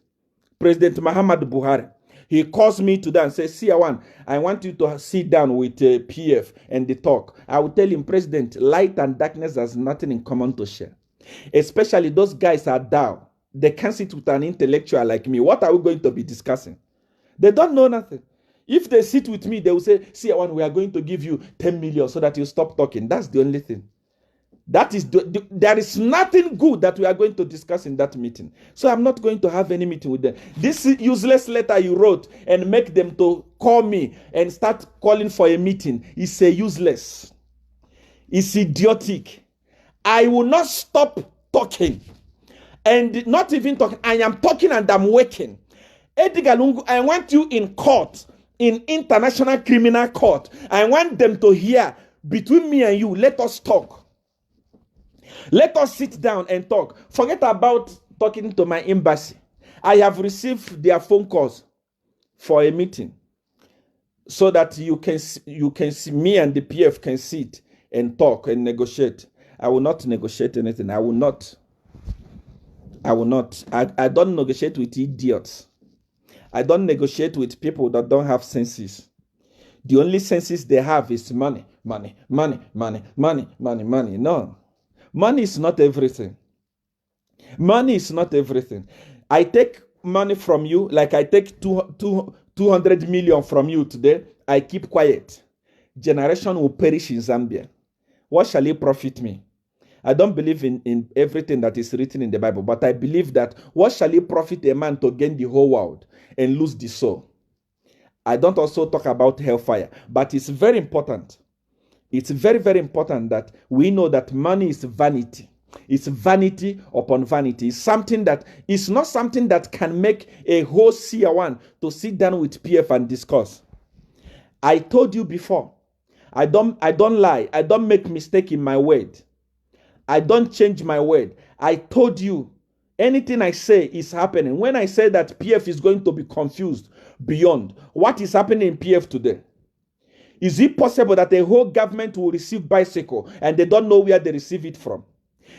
[SPEAKER 1] Muhammad Buhari, he calls me today and says, Seer1, I want you to sit down with PF and the talk. I will tell him, President, light and darkness has nothing in common to share. Especially those guys are down. They can't sit with an intellectual like me. What are we going to be discussing? They don't know nothing. If they sit with me, they will say, Seer1, we are going to give you 10 million so that you stop talking. That's the only thing. There is nothing good that we are going to discuss in that meeting. So I'm not going to have any meeting with them. This useless letter you wrote and make them to call me and start calling for a meeting is useless. It's idiotic. I will not stop talking. And not even talking. I am talking and I'm working. Edgar Lungu, I want you in court, in international criminal court. I want them to hear between me and you. Let us talk. Let us sit down and talk. Forget about talking to my embassy. I have received their phone calls for a meeting so that you can see me and the PF can sit and talk and negotiate. I will not negotiate anything. I will not. I don't negotiate with idiots. I don't negotiate with people that don't have senses. The only senses they have is money, money, money, money, money, money, money. No. Money is not everything. Money is not everything. I take money from you, like I take 200 million from you today. I keep quiet. Generation will perish in Zambia. What shall it profit me? I don't believe in everything that is written in the Bible, but I believe that what shall it profit a man to gain the whole world and lose the soul? I don't also talk about hellfire, but it's very important. It's very, very important that we know that money is vanity. It's vanity upon vanity. It's something that is not something that can make a whole Seer1 to sit down with PF and discuss. I told you before, I don't lie. I don't make mistake in my word. I don't change my word. I told you, anything I say is happening. When I say that PF is going to be confused beyond, what is happening in PF today? Is it possible that a whole government will receive bicycle and they don't know where they receive it from?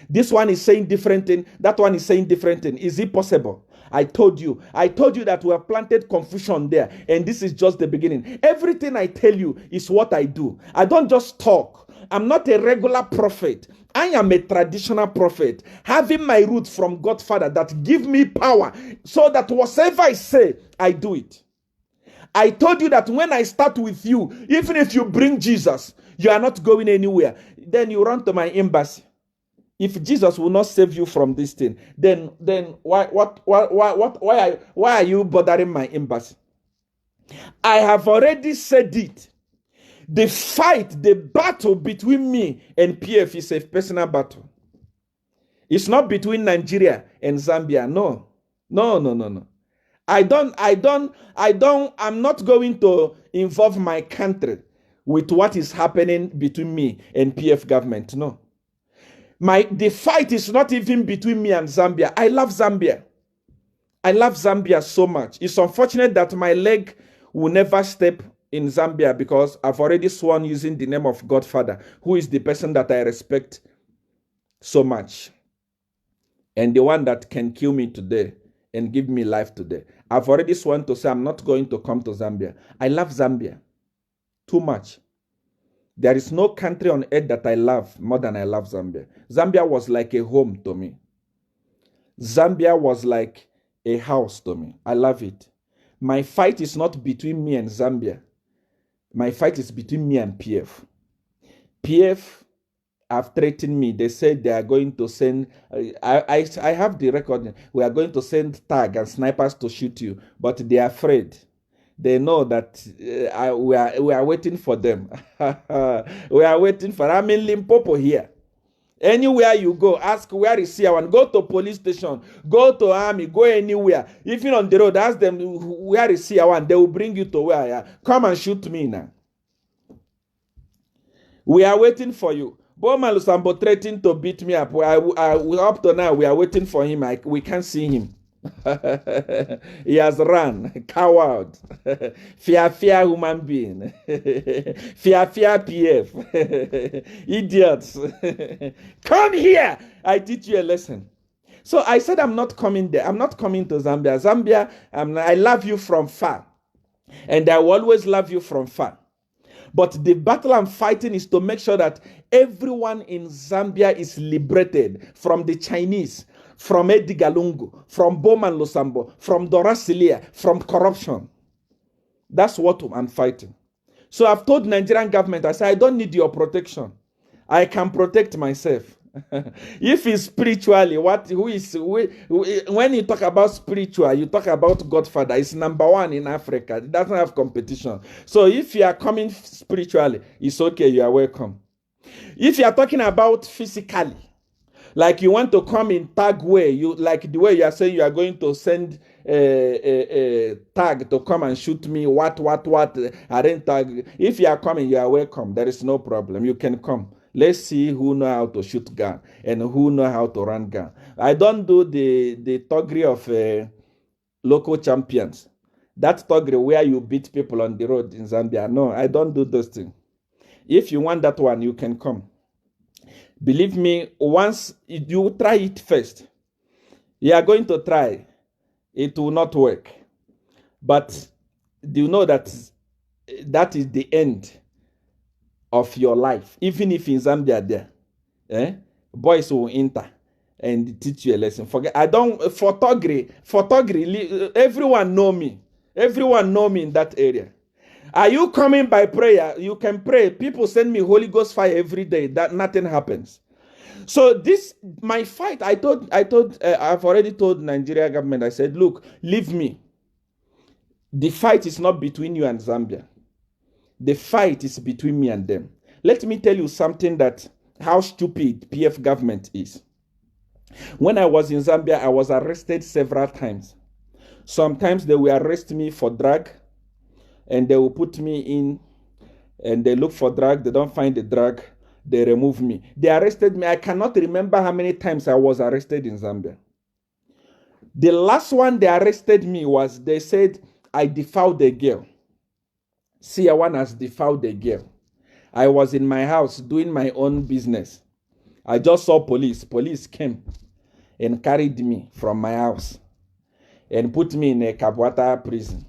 [SPEAKER 1] This one is saying different thing, that one is saying different thing. Is it possible? I told you that we have planted confusion there, and this is just the beginning. Everything I tell you is what I do. I don't just talk. I'm not a regular prophet. I am a traditional prophet, having my roots from Godfather that give me power so that whatever I say, I do it. I told you that when I start with you, even if you bring Jesus, you are not going anywhere. Then you run to my embassy. If Jesus will not save you from this thing, then why are you bothering my embassy? I have already said it. The fight, the battle between me and PF is a personal battle. It's not between Nigeria and Zambia. No. I'm not going to involve my country with what is happening between me and PF government. No. The fight is not even between me and Zambia. I love Zambia. I love Zambia so much. It's unfortunate that my leg will never step in Zambia because I've already sworn using the name of Godfather, who is the person that I respect so much, and the one that can kill me today and give me life today. I've already sworn to say I'm not going to come to Zambia. I love Zambia too much. There is no country on earth that I love more than I love Zambia. Zambia was like a home to me. Zambia was like a house to me. I love it. My fight is not between me and Zambia. My fight is between me and PF. PF have threatened me. They said they are going to send, I have the record, we are going to send tag and snipers to shoot you, but they are afraid. They know that we are waiting for them. We are waiting for, I'm in Limpopo here. Anywhere you go, ask where is Seer1. Go to police station, go to army, go anywhere. Even on the road, ask them where is Seer1. They will bring you to where I am. Come and shoot me now. We are waiting for you. Boma Lusambo threatened to beat me up. Up to now, we are waiting for him. We can't see him. He has run. Coward. Fear human being. Fear PF. Idiots. Come here. I teach you a lesson. So I said I'm not coming there. I'm not coming to Zambia. Zambia, I love you from far. And I will always love you from far. But the battle I'm fighting is to make sure that everyone in Zambia is liberated from the Chinese, from Edgar Lungu, from Bowman Lusambo, from Dorasilia, from corruption. That's what I'm fighting. So I've told Nigerian government, I said, I don't need your protection. I can protect myself. If it's spiritually, when you talk about spiritual, you talk about Godfather. It's #1 in Africa. It doesn't have competition. So if you are coming spiritually, it's okay. You are welcome. If you are talking about physically, like you want to come in tag way, like the way you are saying you are going to send a tag to come and shoot me, what, arrange tag. If you are coming, you are welcome. There is no problem. You can come. Let's see who know how to shoot gun and who know how to run gun. I don't do the toggery of local champions. That toggery where you beat people on the road in Zambia. No, I don't do those things. If you want that one, you can come. Believe me, once you try it first, you are going to try. It will not work. But do you know that that is the end of your life? Even if in Zambia there, boys will enter and teach you a lesson. Forget, I don't, photography, everyone know me. Everyone know me in that area. Are you coming by prayer? You can pray. People send me Holy Ghost fire every day. That nothing happens. So this, my fight, I've already told Nigeria government, I said, look, leave me. The fight is not between you and Zambia. The fight is between me and them. Let me tell you something that, how stupid PF government is. When I was in Zambia, I was arrested several times. Sometimes they will arrest me for drug, and they will put me in, and they look for drug, they don't find the drug, they remove me. They arrested me. I cannot remember how many times I was arrested in Zambia. The last one they arrested me was, they said, I defiled a girl. Seer1 has defiled a girl. I was in my house doing my own business. I just saw police. Police came and carried me from my house and put me in a Kabwata prison.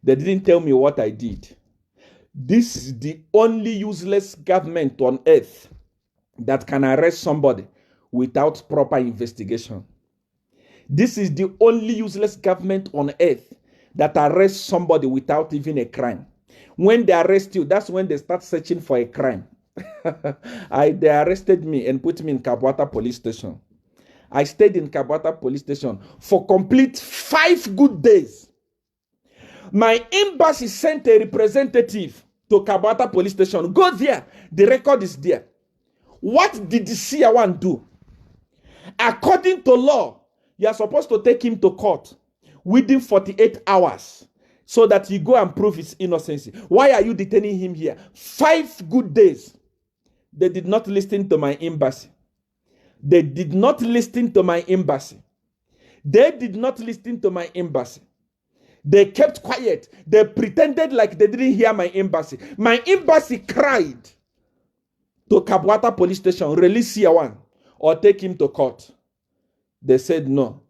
[SPEAKER 1] They didn't tell me what I did. This is the only useless government on earth that can arrest somebody without proper investigation. This is the only useless government on earth that arrests somebody without even a crime. When they arrest you, that's when they start searching for a crime. They arrested me and put me in Kabwata police station. I stayed in Kabwata police station for complete 5 good days. My embassy sent a representative to Kabwata police station. Go there. The record is there. What did the Seer1 do? According to law, you are supposed to take him to court within 48 hours so that you go and prove his innocence. Why are you detaining him here? 5 good days. They did not listen to my embassy. They did not listen to my embassy. They did not listen to my embassy. They kept quiet. They pretended like they didn't hear my embassy. My embassy cried to Kabwata police station, release Seer1 or take him to court. They said no.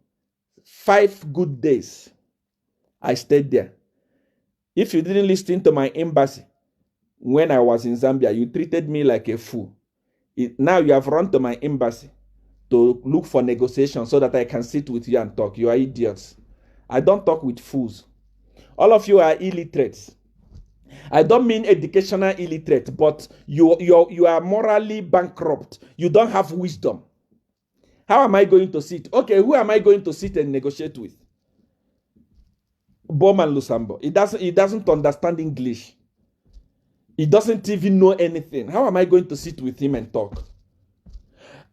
[SPEAKER 1] 5 good days. I stayed there. If you didn't listen to my embassy when I was in Zambia, you treated me like a fool. Now you have run to my embassy to look for negotiation so that I can sit with you and talk. You are idiots. I don't talk with fools. All of you are illiterates. I don't mean educational illiterate, but you are morally bankrupt. You don't have wisdom. How am I going to sit? Okay, who am I going to sit and negotiate with? Bowman Lusambo. He doesn't understand English. He doesn't even know anything. How am I going to sit with him and talk?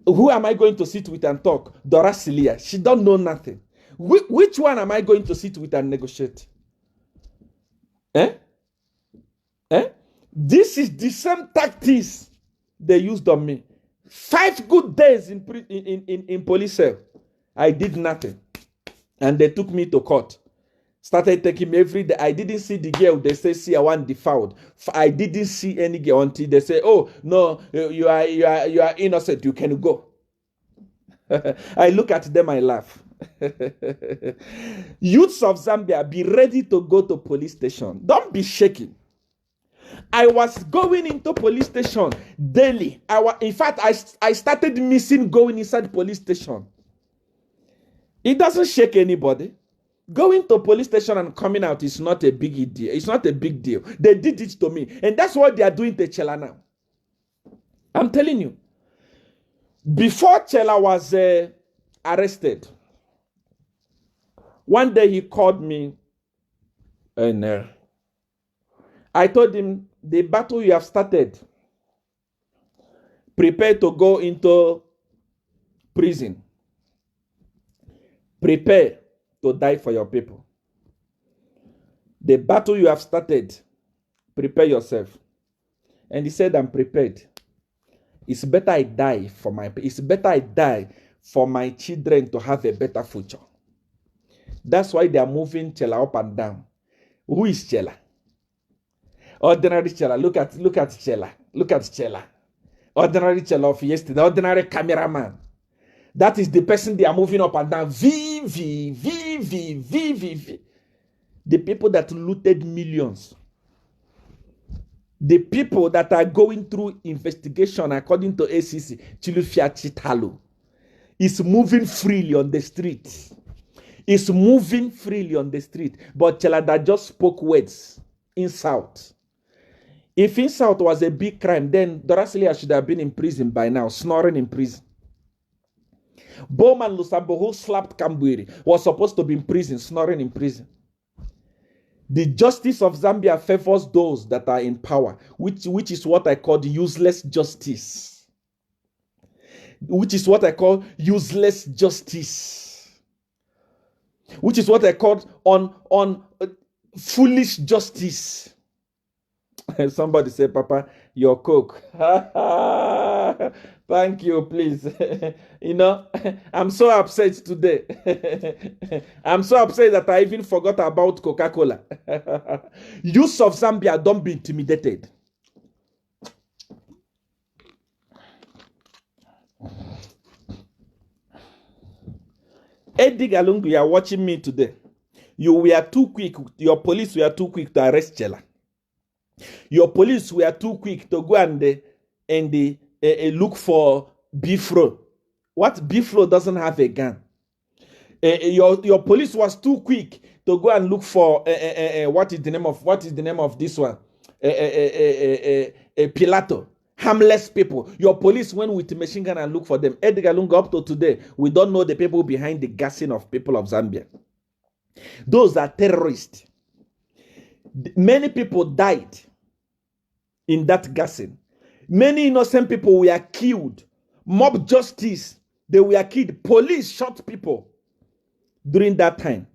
[SPEAKER 1] Who am I going to sit with and talk? Dora Silia. She don't know nothing. Which one am I going to sit with and negotiate? This is the same tactics they used on me. 5 good days in police cell. I did nothing. And they took me to court. Started taking me every day. I didn't see the girl. They say Seer1 defiled. I didn't see any girl until they say, oh, no, you are innocent. You can go. I look at them, I laugh. Youths of Zambia, be ready to go to police station. Don't be shaking. I was going into police station daily. In fact, I started missing going inside police station. It doesn't shake anybody. Going to police station and coming out is not a big deal. It's not a big deal. They did it to me. And that's what they are doing to Chela now. I'm telling you. Before Chela was arrested, one day he called me and I told him, the battle you have started, prepare to go into prison. Prepare to die for your people. The battle you have started, prepare yourself. And he said, I'm prepared. It's better I die for my children to have a better future. That's why they are moving Chela up and down. Who is Chela? Ordinary Chela. Look at Chela. Look at Chela. Ordinary jollof yesterday, ordinary cameraman. That is the person they are moving up and down. V. The people that looted millions. The people that are going through investigation according to ACC, Chilufia Chitalo, is moving freely on the street. Is moving freely on the street. But Chelada just spoke words. Insult. If insult was a big crime, then Dorasilia should have been in prison by now, snoring in prison. Bowman Lusambo, who slapped Kambwiri, was supposed to be in prison, snoring in prison. The justice of Zambia favors those that are in power, which is what I call useless justice. Which is what I call useless justice. Which is what I call on foolish justice. Somebody say, Papa, your coke. Thank you, please. You know, I'm so upset today. I'm so upset that I even forgot about Coca-Cola. Youth of Zambia, don't be intimidated. Eddie Galungu, you are watching me today. You were too quick. Your police were too quick to arrest Chela. Your police were too quick to go and look for Bifro. What Bifro doesn't have a gun? Your police was too quick to go and look for what is the name of this one? Pilato. Harmless people. Your police went with machine gun and look for them. Edgar Lunga, up to today, we don't know the people behind the gassing of people of Zambia. Those are terrorists. Many people died in that gassing. Many innocent people were killed. Mob justice, they were killed. Police shot people during that time.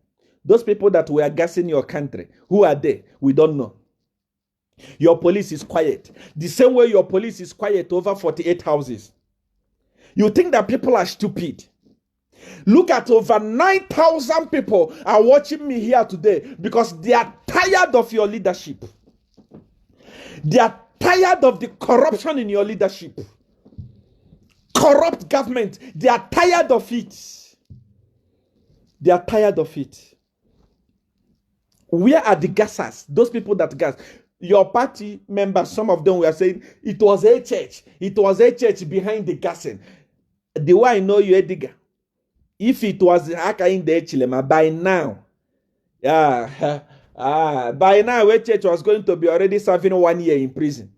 [SPEAKER 1] Those people that were gassing your country, who are they? We don't know. Your police is quiet. The same way your police is quiet over 48 houses. You think that people are stupid? Look at over 9,000 people are watching me here today because they are tired of your leadership. They are tired of the corruption in your leadership. Corrupt government. They are tired of it. They are tired of it. Where are the gassers? Those people that gas. Your party members, some of them were saying, it was a church. It was a church behind the gassing. The way I know you, Edgar, if it was Akain de Chilema, by now, by now, where church was going to be already serving 1 year in prison.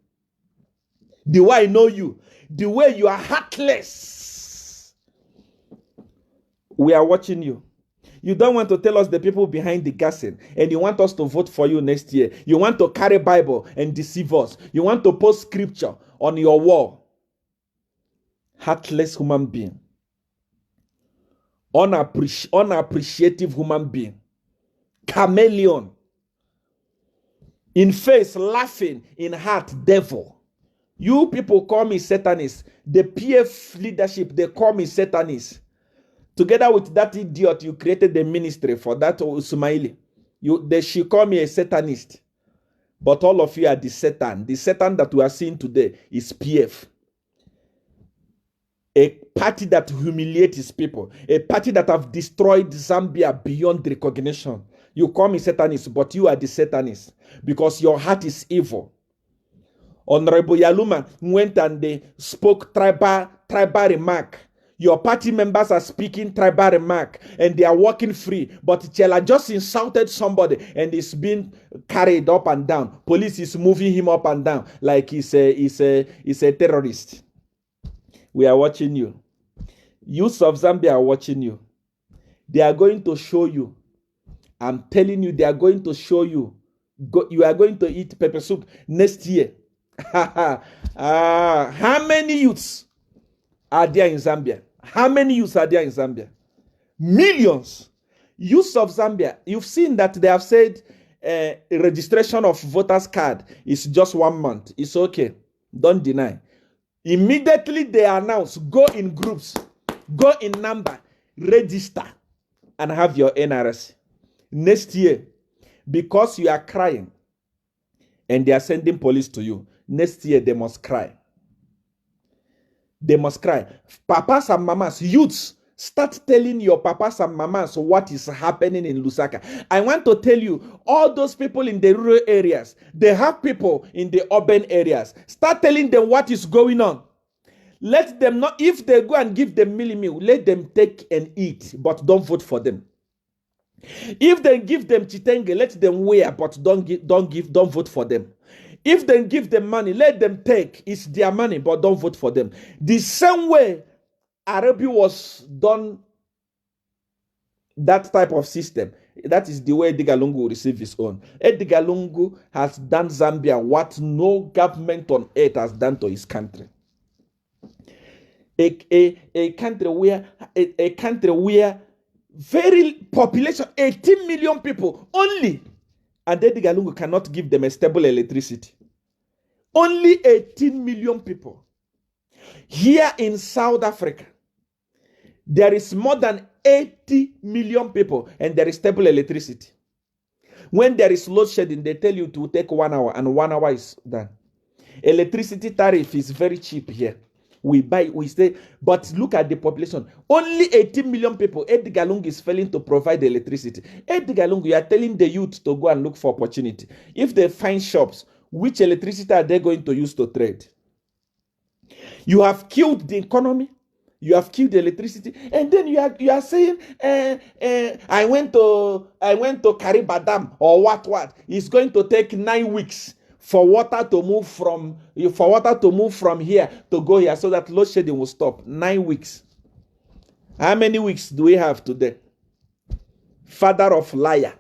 [SPEAKER 1] The way I know you, the way you are heartless, we are watching you. You don't want to tell us the people behind the gassing, and you want us to vote for you next year. You want to carry Bible and deceive us. You want to post scripture on your wall. Heartless human being. Unappreciative human being. Chameleon. In face, laughing. In heart, devil. You people call me Satanist. The PF leadership, they call me Satanist. Together with that idiot, you created the ministry for that Usmaili. She call me a Satanist. But all of you are the Satan. The Satan that we are seeing today is PF. A party that humiliates its people. A party that have destroyed Zambia beyond recognition. You call me Satanist, but you are the Satanist. Because your heart is evil. Honorable Yaluma went and they spoke tribal remark. Your party members are speaking tribal remark and they are walking free. But Chela just insulted somebody and is being carried up and down. Police is moving him up and down like he's a terrorist. We are watching you. Youths of Zambia are watching you. They are going to show you. I'm telling you, they are going to show you. You are going to eat pepper soup next year. How many youths are there in Zambia? How many youths are there in Zambia? Millions. Youths of Zambia. You've seen that they have said registration of voters card is just 1 month. It's okay. Don't deny. Immediately they announce, go in groups, go in number, register, and have your NRS. Next year, because you are crying and they are sending police to you, next year they must cry. They must cry. Papas and mamas, youths, start telling your papas and mamas what is happening in Lusaka. I want to tell you, all those people in the rural areas, they have people in the urban areas. Start telling them what is going on. Let them not, if they go and give them meal, let them take and eat, but don't vote for them. If they give them chitenge, let them wear, but don't vote for them. If they give them money, let them take. It's their money, but don't vote for them. The same way Arabia was done, that type of system. That is the way Edgar Lungu will receive his own. Edgar Lungu has done Zambia what no government on earth has done to his country. A country where very population, 18 million people only, and Edgar Lungu cannot give them a stable electricity. Only 18 million people. Here in South Africa, there is more than 80 million people and there is stable electricity. When there is load shedding, they tell you to take 1 hour and 1 hour is done. Electricity tariff is very cheap here. We stay, but look at the population. Only 18 million people. Edgar Lungu is failing to provide electricity. Edgar Lungu, you are telling the youth to go and look for opportunity. If they find shops, which electricity are they going to use to trade? You have killed the economy. You have killed the electricity, and then you are saying, I went to Kariba Dam or what? It's going to take 9 weeks for water to move from here to go here, so that load shedding will stop. 9 weeks. How many weeks do we have today? Father of liar,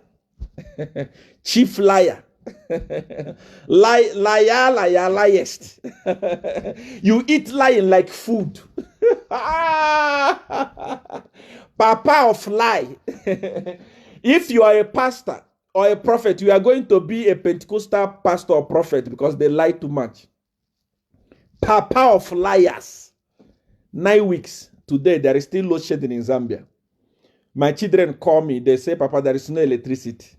[SPEAKER 1] chief liar. Liest. You eat lying like food. Papa of lie. If you are a pastor or a prophet, you are going to be a Pentecostal pastor or prophet because they lie too much. Papa of liars. 9 weeks. Today, there is still load shedding in Zambia. My children call me. They say, Papa, there is no electricity.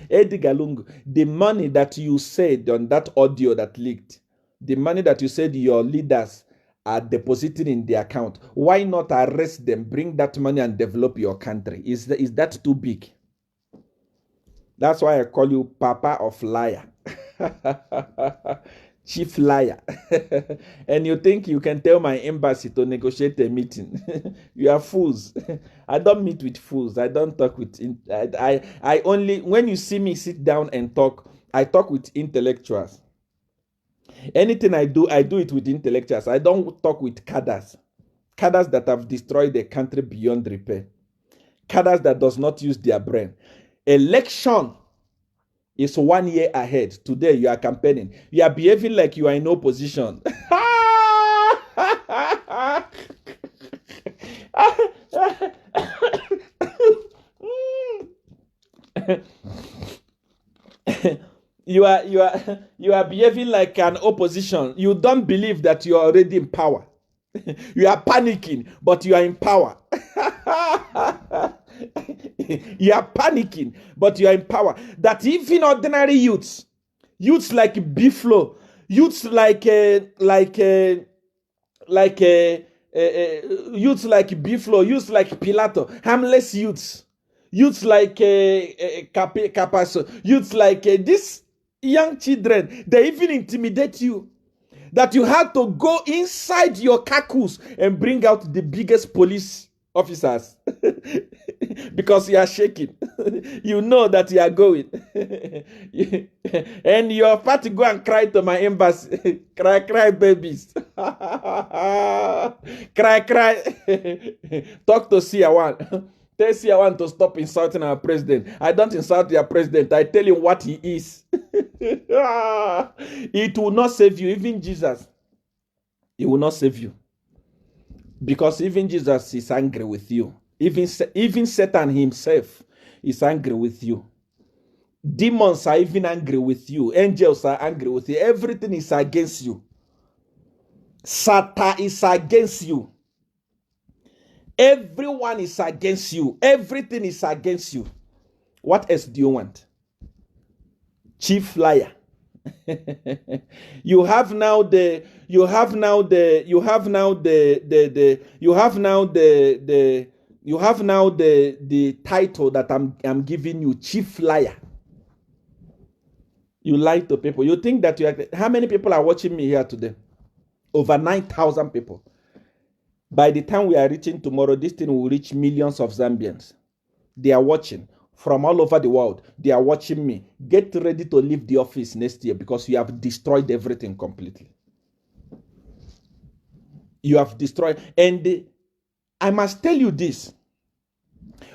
[SPEAKER 1] Edgar Lungu, the money that you said on that audio that leaked, the money that you said your leaders are depositing in the account, why not arrest them, bring that money and develop your country? Is that too big? That's why I call you Papa of Liar. Chief liar. And you think you can tell my embassy to negotiate a meeting? You are fools. I don't meet with fools. I don't talk with I only, when you see me sit down and talk, I talk with intellectuals. Anything I do it with intellectuals. I don't talk with cadres. Cadres that have destroyed the country beyond repair. Cadres that does not use their brain. Election is 1 year ahead. Today you are campaigning. You are behaving like you are in opposition. You are behaving like an opposition. You don't believe that you are already in power. You are panicking, but you are in power. You are panicking, but you are in power. That even ordinary youths like Biflo, youths like youths like Biflo, youths like Pilato, harmless youths like Capasso, youths like these young children, they even intimidate you. That you had to go inside your caucus and bring out the biggest police officers because you are shaking. You know that you are going. And your party go and cry to my embassy. Cry, babies. Cry. Talk to Seer1. Tell Seer1 to stop insulting our president. I don't insult your president. I tell him what he is. It will not save you. Even Jesus, it will not save you. Because even Jesus is angry with you. Even Satan himself is angry with you. Demons are even angry with you. Angels are angry with you. Everything is against you. Satan is against you. Everyone is against you. Everything is against you. What else do you want? Chief liar. You have now the you have now the you have now the you have now the you have now the title that I'm giving you, chief liar. You lie to people. You think that you are. How many people are watching me here today? Over 9,000 people. By the time we are reaching tomorrow, this thing will reach millions of Zambians. They are watching from all over the world. They are watching me. Get ready to leave the office next year because you have destroyed everything completely. You have destroyed. And I must tell you this.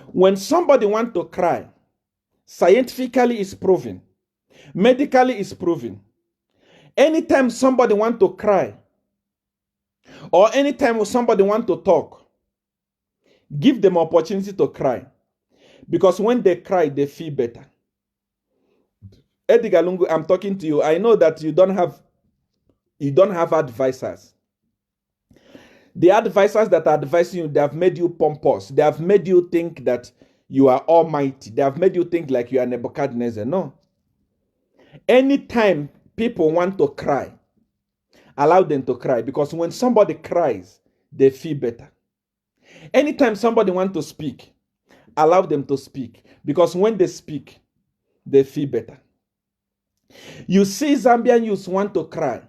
[SPEAKER 1] When somebody wants to cry, scientifically is proven. Medically is proven. Anytime somebody wants to cry, or anytime somebody wants to talk, give them opportunity to cry. Because when they cry, they feel better. Edgar Lungu, I'm talking to you. I know that you don't have advisors. The advisors that are advising you, they have made you pompous. They have made you think that you are almighty. They have made you think like you are Nebuchadnezzar. No. Anytime people want to cry, allow them to cry. Because when somebody cries, they feel better. Anytime somebody wants to speak, allow them to speak. Because when they speak, they feel better. You see Zambian youths want to cry.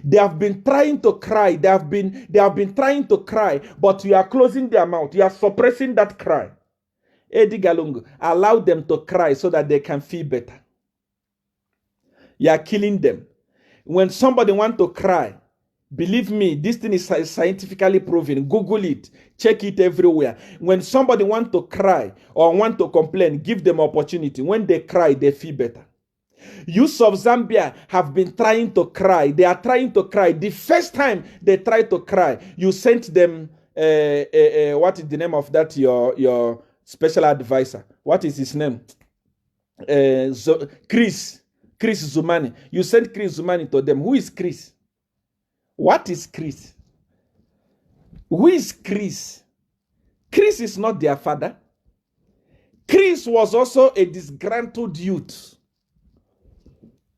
[SPEAKER 1] They have been trying to cry. They have been trying to cry, but you are closing their mouth. You are suppressing that cry. Eddie Galungu, allow them to cry so that they can feel better. You are killing them. When somebody wants to cry, believe me, this thing is scientifically proven. Google it. Check it everywhere. When somebody wants to cry or want to complain, give them opportunity. When they cry, they feel better. Youths of Zambia have been trying to cry. They are trying to cry. The first time they tried to cry, you sent them, what is the name of that, your special advisor? What is his name? Chris Zumani. You sent Chris Zumani to them. Who is Chris? What is Chris? Who is Chris? Chris is not their father. Chris was also a disgruntled youth.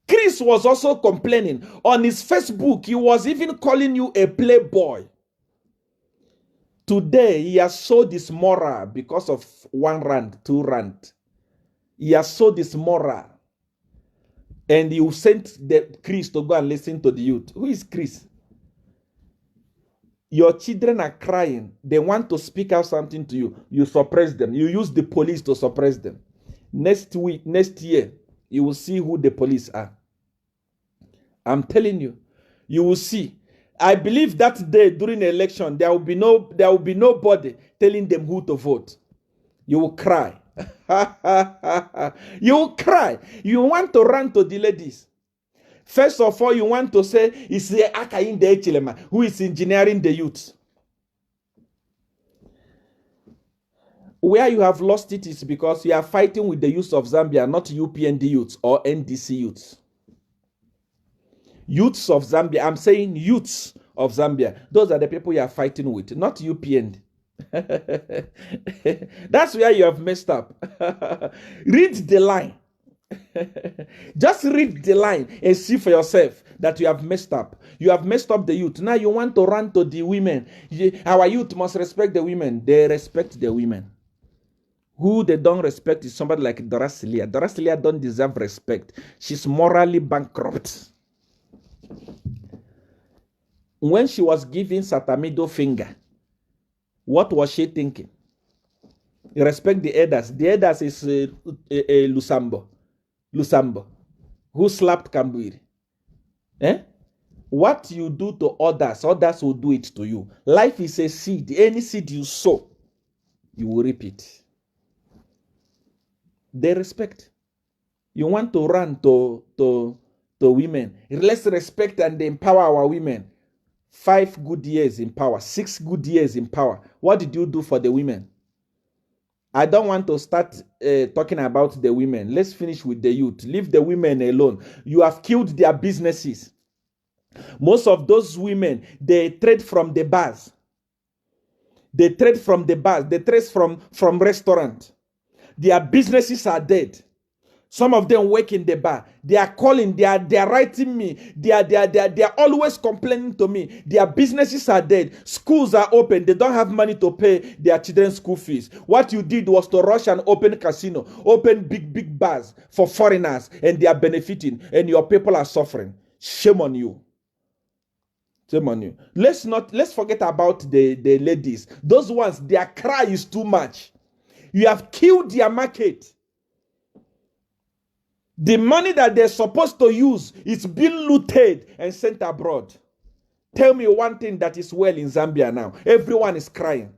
[SPEAKER 1] Chris was also complaining. On his Facebook, he was even calling you a playboy. Today, he has sowed this moral because of 1 rand, 2 rand. He has sowed this moral. And you sent Chris to go and listen to the youth. Who is Chris? Your children are crying. They want to speak out something to you. You suppress them. You use the police to suppress them. Next year, you will see who the police are. I'm telling you, you will see. I believe that day during the election, there will be nobody telling them who to vote. You will cry. You will cry. You want to run to the ladies. First of all, you want to say, it's the Akainde Echilema who is engineering the youth. Where you have lost it is because you are fighting with the youth of Zambia, not UPND youths or NDC youths. Youths of Zambia, I'm saying youths of Zambia. Those are the people you are fighting with, not UPND. That's where you have messed up. Read the line. Just read the line and see for yourself that you have messed up. You have messed up the youth. Now you want to run to the women. Our youth must respect the women. They respect the women. Who they don't respect is somebody like Dorasilia. Dorasilia don't deserve respect. She's morally bankrupt. When she was giving Satamido finger, what was she thinking? Respect the elders. The elders is Lusambo, who slapped Kambwiri. What you do to others, others will do it to you. Life is a seed. Any seed you sow, you will reap it. They respect. You want to run to women. Let's respect and empower our women. 5 good years in power, 6 good years in power. What did you do for the women? I don't want to start talking about the women. Let's finish with the youth. Leave the women alone. You have killed their businesses. Most of those women, they trade from the bars. They trade from the bars. They trade from restaurants. Their businesses are dead. Some of them work in the bar. They are calling, they are writing me. They are always complaining to me. Their businesses are dead. Schools are open. They don't have money to pay their children's school fees. What you did was to rush and open casino, open big bars for foreigners, and they are benefiting, and your people are suffering. Shame on you. Shame on you. Let's forget about the ladies. Those ones, their cry is too much. You have killed their market. The money that they're supposed to use is being looted and sent abroad. Tell me one thing that is well in Zambia now. Everyone is crying.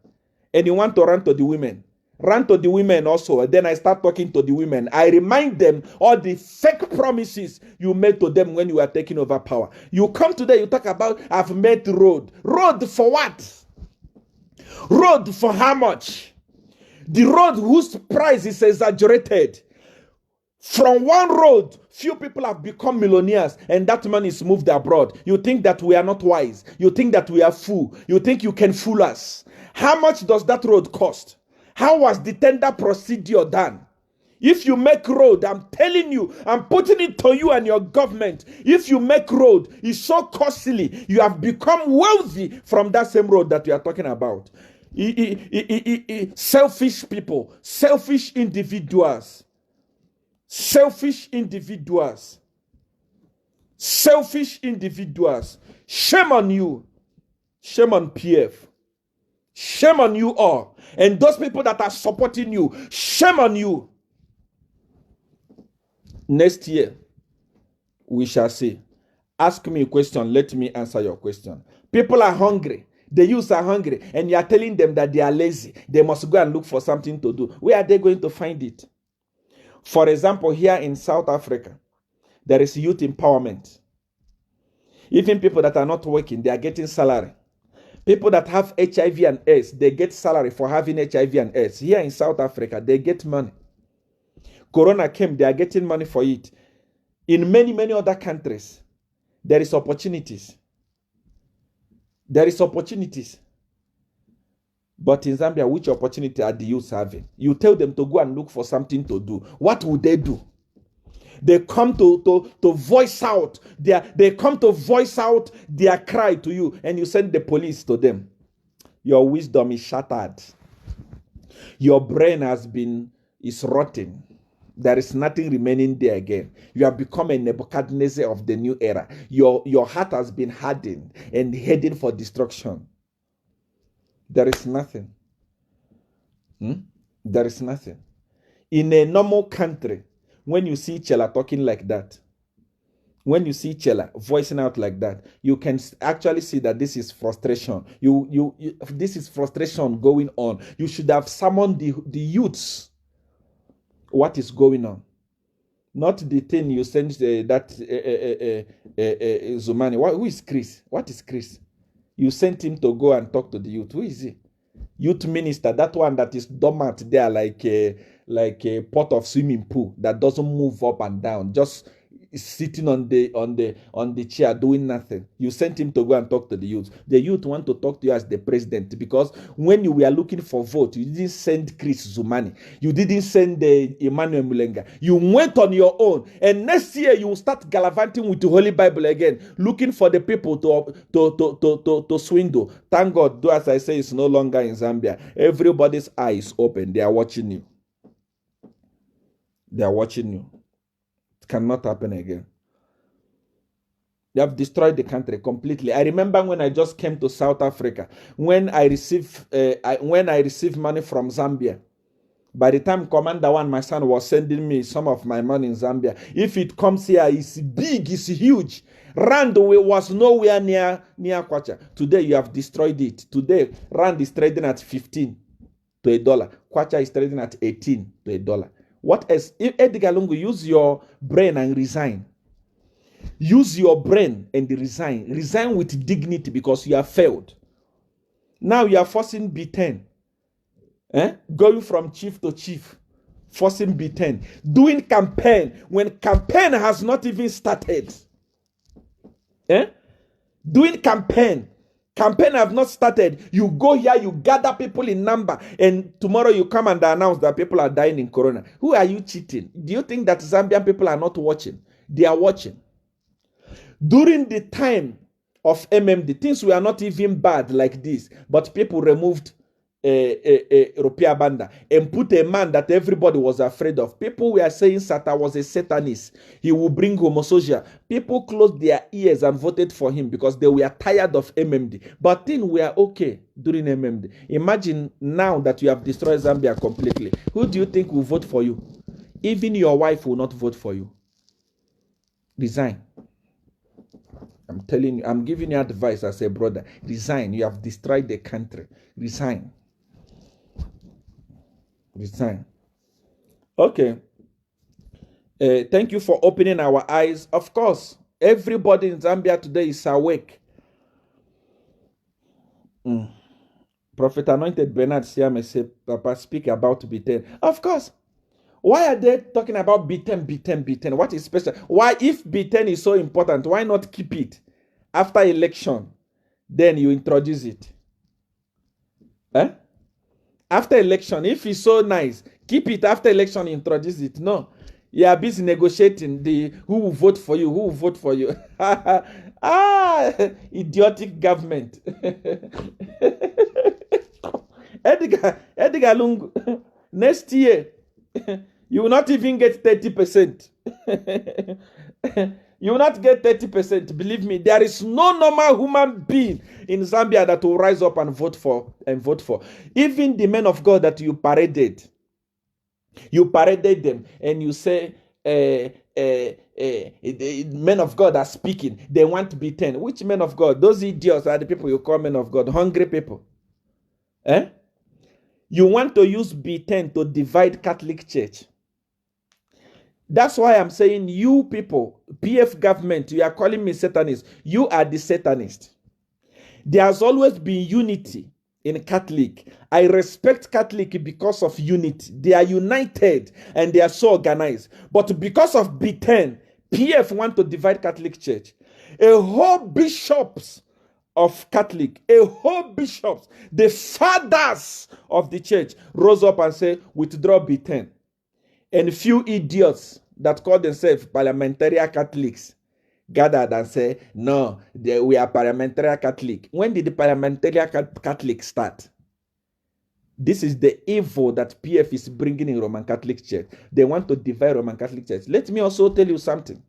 [SPEAKER 1] And you want to run to the women. Run to the women also. And then I start talking to the women. I remind them all the fake promises you made to them when you were taking over power. You come today, you talk about, I've made road. Road for what? Road for how much? The road whose price is exaggerated. From one road, few people have become millionaires, and that money is moved abroad. You think that we are not wise. You think that we are fool. You think you can fool us. How much does that road cost? How was the tender procedure done? If you make road, I'm telling you, I'm putting it to you and your government. If you make road, it's so costly. You have become wealthy from that same road that we are talking about. Selfish people, selfish individuals. Selfish individuals. Selfish individuals. Shame on you. Shame on PF. Shame on you all. And those people that are supporting you, shame on you. Next year, we shall see. Ask me a question, let me answer your question. People are hungry. The youths are hungry. And you are telling them that they are lazy. They must go and look for something to do. Where are they going to find it? For example, here in South Africa, there is youth empowerment. Even people that are not working, they are getting salary. People that have HIV and AIDS, they get salary for having HIV and AIDS. Here in South Africa, they get money. Corona came, they are getting money for it. In many other countries, there is opportunities. There is opportunities. But in Zambia, which opportunity are the youth having? You tell them to go and look for something to do. What would they do? They come to voice out. They come to voice out their cry to you, and you send the police to them. Your wisdom is shattered. Your brain is rotting. There is nothing remaining there again. You have become a Nebuchadnezzar of the new era. Your heart has been hardened and heading for destruction. There is nothing. There is nothing. In a normal country, when you see Chela talking like that, when you see Chela voicing out like that, you can actually see that this is frustration. This is frustration going on. You should have summoned the youths. What is going on? Not the thing you send Zumani. Who is Chris? What is Chris? You sent him to go and talk to the youth. Who is he? Youth minister, that one that is dormant there like a pot of swimming pool that doesn't move up and down, just sitting on the chair doing nothing. You sent him to go and talk to the youth. The youth want to talk to you as the president, because when you were looking for vote, you didn't send Chris Zumani. You didn't send Emmanuel Mulenga. You went on your own. And next year you will start gallivanting with the Holy Bible again, looking for the people to swindle. Thank God, do as I say, it's no longer in Zambia. Everybody's eyes open. They are watching you. They are watching you. Cannot happen again. They have destroyed the country completely. I remember when I just came to South Africa, when I received money from Zambia. By the time Commander One, my son, was sending me some of my money in Zambia, if it comes here, it's big, it's huge. Rand was nowhere near Kwacha. Today you have destroyed it. Today Rand is trading at 15 to $1. Kwacha is trading at 18 to $1. What else? If Edgar Lungu, use your brain and resign. Use your brain and resign. Resign with dignity, because you have failed. Now you are forcing B10. Going from chief to chief. Forcing B10. Doing campaign when campaign has not even started. Doing campaign. Campaign have not started. You go here, you gather people in number, and tomorrow you come and announce that people are dying in corona. Who are you cheating? Do you think that Zambian people are not watching? They are watching. During the time of MMD, things were not even bad like this, but people removed Rupia Banda and put a man that everybody was afraid of. People were saying Sata was a Satanist. He will bring homosexual. People closed their ears and voted for him because they were tired of MMD. But things were okay during MMD. Imagine now that you have destroyed Zambia completely. Who do you think will vote for you? Even your wife will not vote for you. Resign. I'm telling you, I'm giving you advice as a brother. Resign. You have destroyed the country. Resign. Resign. Okay. Thank you for opening our eyes. Of course, everybody in Zambia today is awake. Prophet Anointed Bernard Siame said, Papa, speak about B10. Of course. Why are they talking about B10, B10, B10? What is special? Why, if B10 is so important, why not keep it after election? Then you introduce it. Eh? After election, if it's so nice, keep it after election, introduce it. No. You are busy negotiating the who will vote for you, who will vote for you. Idiotic government. Edgar Lungu, next year, you will not even get 30%. You will not get 30%. Believe me, there is no normal human being in Zambia that will rise up and vote for. Even the men of God that you paraded them, and you say, men of God are speaking. They want to be 10. Which men of God? Those idiots are the people you call men of God. Hungry people. Eh? You want to use B10 to divide Catholic Church. That's why I'm saying you people, PF government, you are calling me Satanist. You are the Satanist. There has always been unity in Catholic. I respect Catholic because of unity. They are united and they are so organized. But because of B10, PF want to divide Catholic Church. A whole bishops of Catholic, a whole bishops, the fathers of the church rose up and said, withdraw B10. And few idiots that call themselves parliamentary Catholics gathered and say, no, we are parliamentary Catholic. When did the parliamentary Catholic start? This is the evil that PF is bringing in Roman Catholic Church. They want to divide Roman Catholic Church. Let me also tell you something.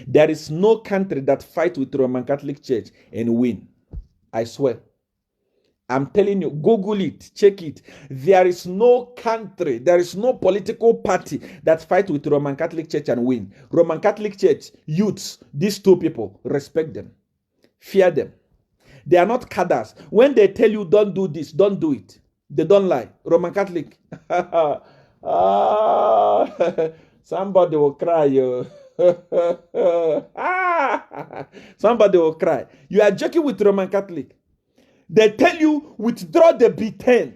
[SPEAKER 1] There is no country that fights with Roman Catholic Church and win. I swear. I'm telling you, Google it, check it. There is no country, there is no political party that fights with Roman Catholic Church and win. Roman Catholic Church, youths, these two people, respect them. Fear them. They are not cadres. When they tell you don't do this, don't do it. They don't lie. Roman Catholic. Somebody will cry. Somebody will cry. You are joking with Roman Catholic. They tell you withdraw the B10.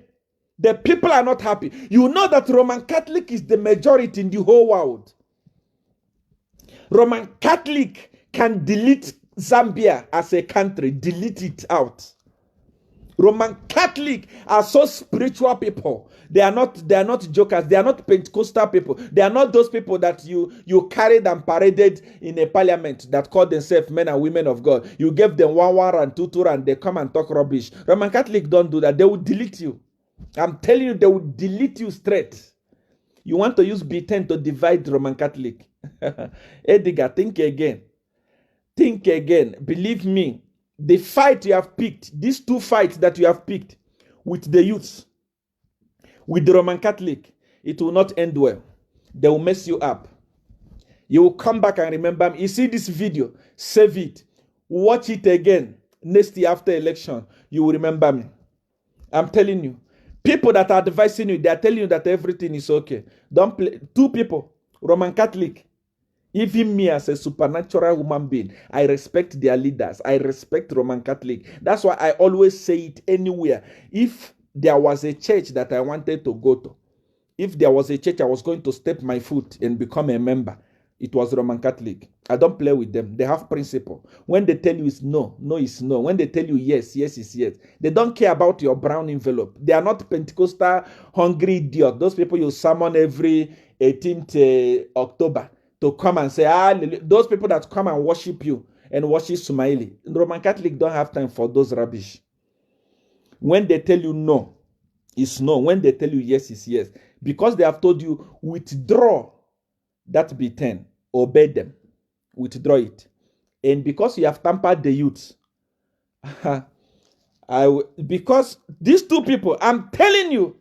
[SPEAKER 1] The people are not happy. You know that Roman Catholic is the majority in the whole world. Roman Catholic can delete Zambia as a country, delete it out. Roman Catholic are so spiritual people. They are not jokers. They are not Pentecostal people. They are not those people that you carried and paraded in a parliament that called themselves men and women of God. You gave them 1 and 2 and they come and talk rubbish. Roman Catholic don't do that. They will delete you. I'm telling you, they will delete you straight. You want to use B10 to divide Roman Catholic. Edgar, think again. Think again. Believe me. The fight you have picked, these two fights that you have picked with the youths, with the Roman Catholic, it will not end well. They will mess you up. You will come back and remember me. You see this video, save it, watch it again. Next year after election, you will remember me. I'm telling you. People that are advising you, they are telling you that everything is okay. Don't play. Two people, Roman Catholic. Even me as a supernatural human being, I respect their leaders. I respect Roman Catholic. That's why I always say it anywhere. If there was a church that I wanted to go to, if there was a church I was going to step my foot and become a member, it was Roman Catholic. I don't play with them. They have principle. When they tell you it's no, no is no. When they tell you yes, yes is yes. They don't care about your brown envelope. They are not Pentecostal hungry idiot. Those people you summon every 18th October to come and say, those people that come and worship you and worship Sumaili. Roman Catholic don't have time for those rubbish. When they tell you no, it's no. When they tell you yes, it's yes. Because they have told you, withdraw that B10. Obey them. Withdraw it. And because you have tampered the youth, because these two people, I'm telling you,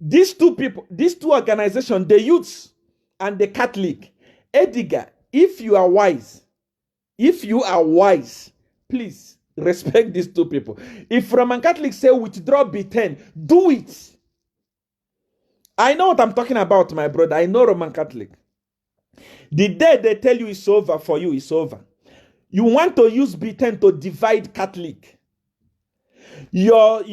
[SPEAKER 1] these two people, these two organizations, the youths and the Catholic, Edgar, if you are wise, please respect these two people. If Roman Catholics say withdraw B10, do it. I know what I'm talking about, my brother. I know Roman Catholic. The day they tell you it's over for you, it's over. You want to use B10 to divide Catholic. Those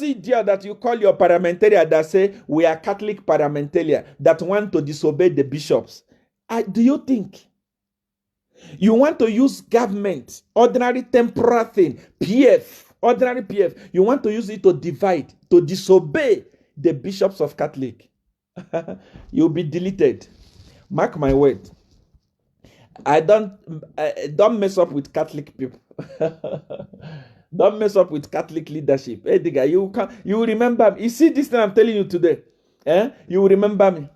[SPEAKER 1] idiots that you call your parliamentarian that say we are Catholic parliamentarian that want to disobey the bishops. Do you think you want to use government, ordinary temporal thing, PF, ordinary PF, you want to use it to divide, to disobey the bishops of Catholic? You'll be deleted. Mark my word. Don't mess up with Catholic people. Don't mess up with Catholic leadership. Hey, the guy, you remember me. You see this thing I'm telling you today? You remember me.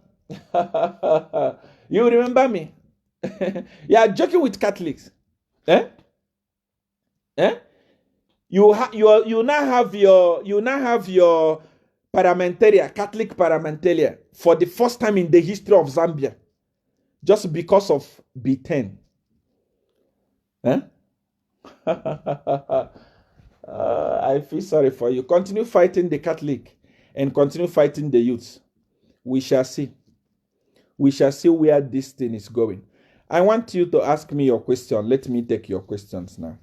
[SPEAKER 1] You remember me. You are joking with Catholics. You now have your parliamentarian, Catholic parliamentarian, for the first time in the history of Zambia, just because of B10. I feel sorry for you. Continue fighting the Catholic and continue fighting the youths. We shall see. We shall see where this thing is going. I want you to ask me your question. Let me take your questions now.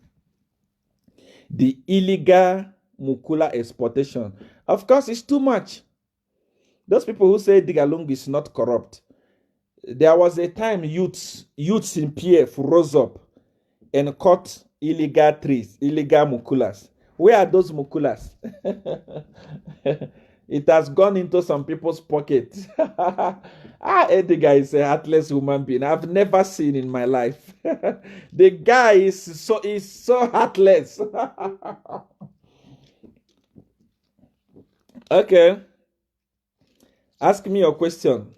[SPEAKER 1] The illegal Mukula exportation. Of course, it's too much. Those people who say Digalung is not corrupt. There was a time youths in PF rose up and caught illegal trees, illegal Mukulas. Where are those Mukulas? It has gone into some people's pockets. The guy is a heartless human being I've never seen in my life. The guy is so heartless. Okay. Ask me your question.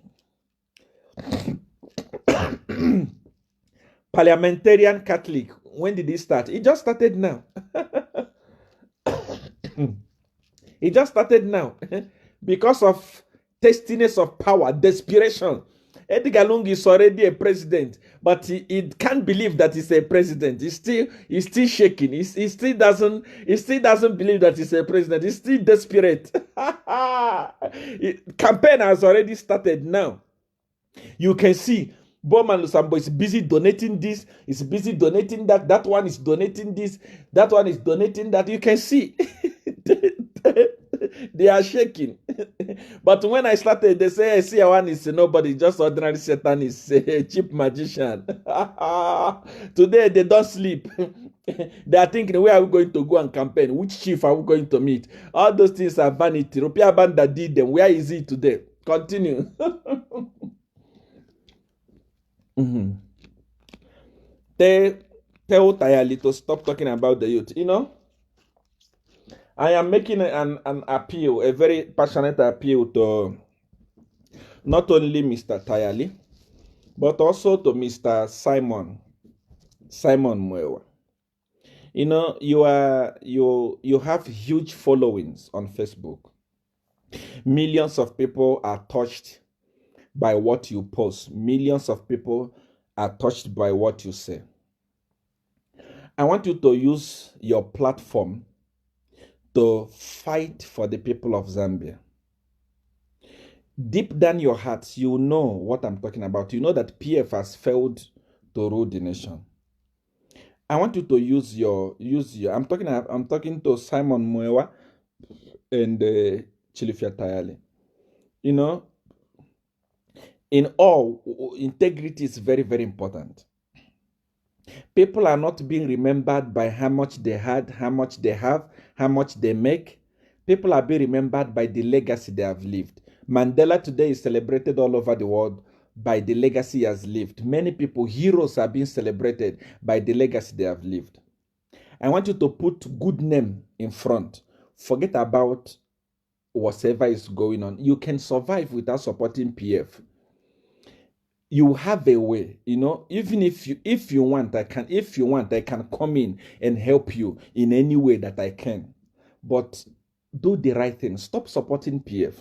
[SPEAKER 1] Parliamentarian Catholic. When did it start? It just started now. It just started now. Because of testiness of power, desperation. Edgar Lungu is already a president, but he can't believe that he's a president. He's still shaking. He still doesn't believe that he's a president. He's still desperate. Campaign has already started now. You can see Bowman Lusambo is busy donating this, is busy donating that. That one is donating this, that one is donating that. You can see they are shaking. But when I started, they say Seer1 is nobody, just ordinary Satan, is a cheap magician. Today they don't sleep. They are thinking, where are we going to go and campaign? Which chief are we going to meet? All those things are vanity. Rupia Banda did them. Where is he today? Continue. Tell Tayali to stop talking about the youth. You know, I am making an appeal, a very passionate appeal to not only Mr. Tayali, but also to Mr. Simon Mwewa. You know, you have huge followings on Facebook. Millions of people are touched by what you post. Millions of people are touched by what you say. I want you to use your platform to fight for the people of Zambia. Deep down your hearts, you know what I'm talking about. You know that PF has failed to rule the nation. I want you to use your. I'm talking to Simon Mwewa and Chilifia Tayali. You know, In all, integrity is very, very important. People are not being remembered by how much they had, how much they have, how much they make. People are being remembered by the legacy they have lived. Mandela today is celebrated all over the world by the legacy he has lived. Many people, heroes, are being celebrated by the legacy they have lived. I want you to put good name in front. Forget about whatever is going on. You can survive without supporting PF. You have a way, even if you want, I can come in and help you in any way that I can. But do the right thing. Stop supporting PF.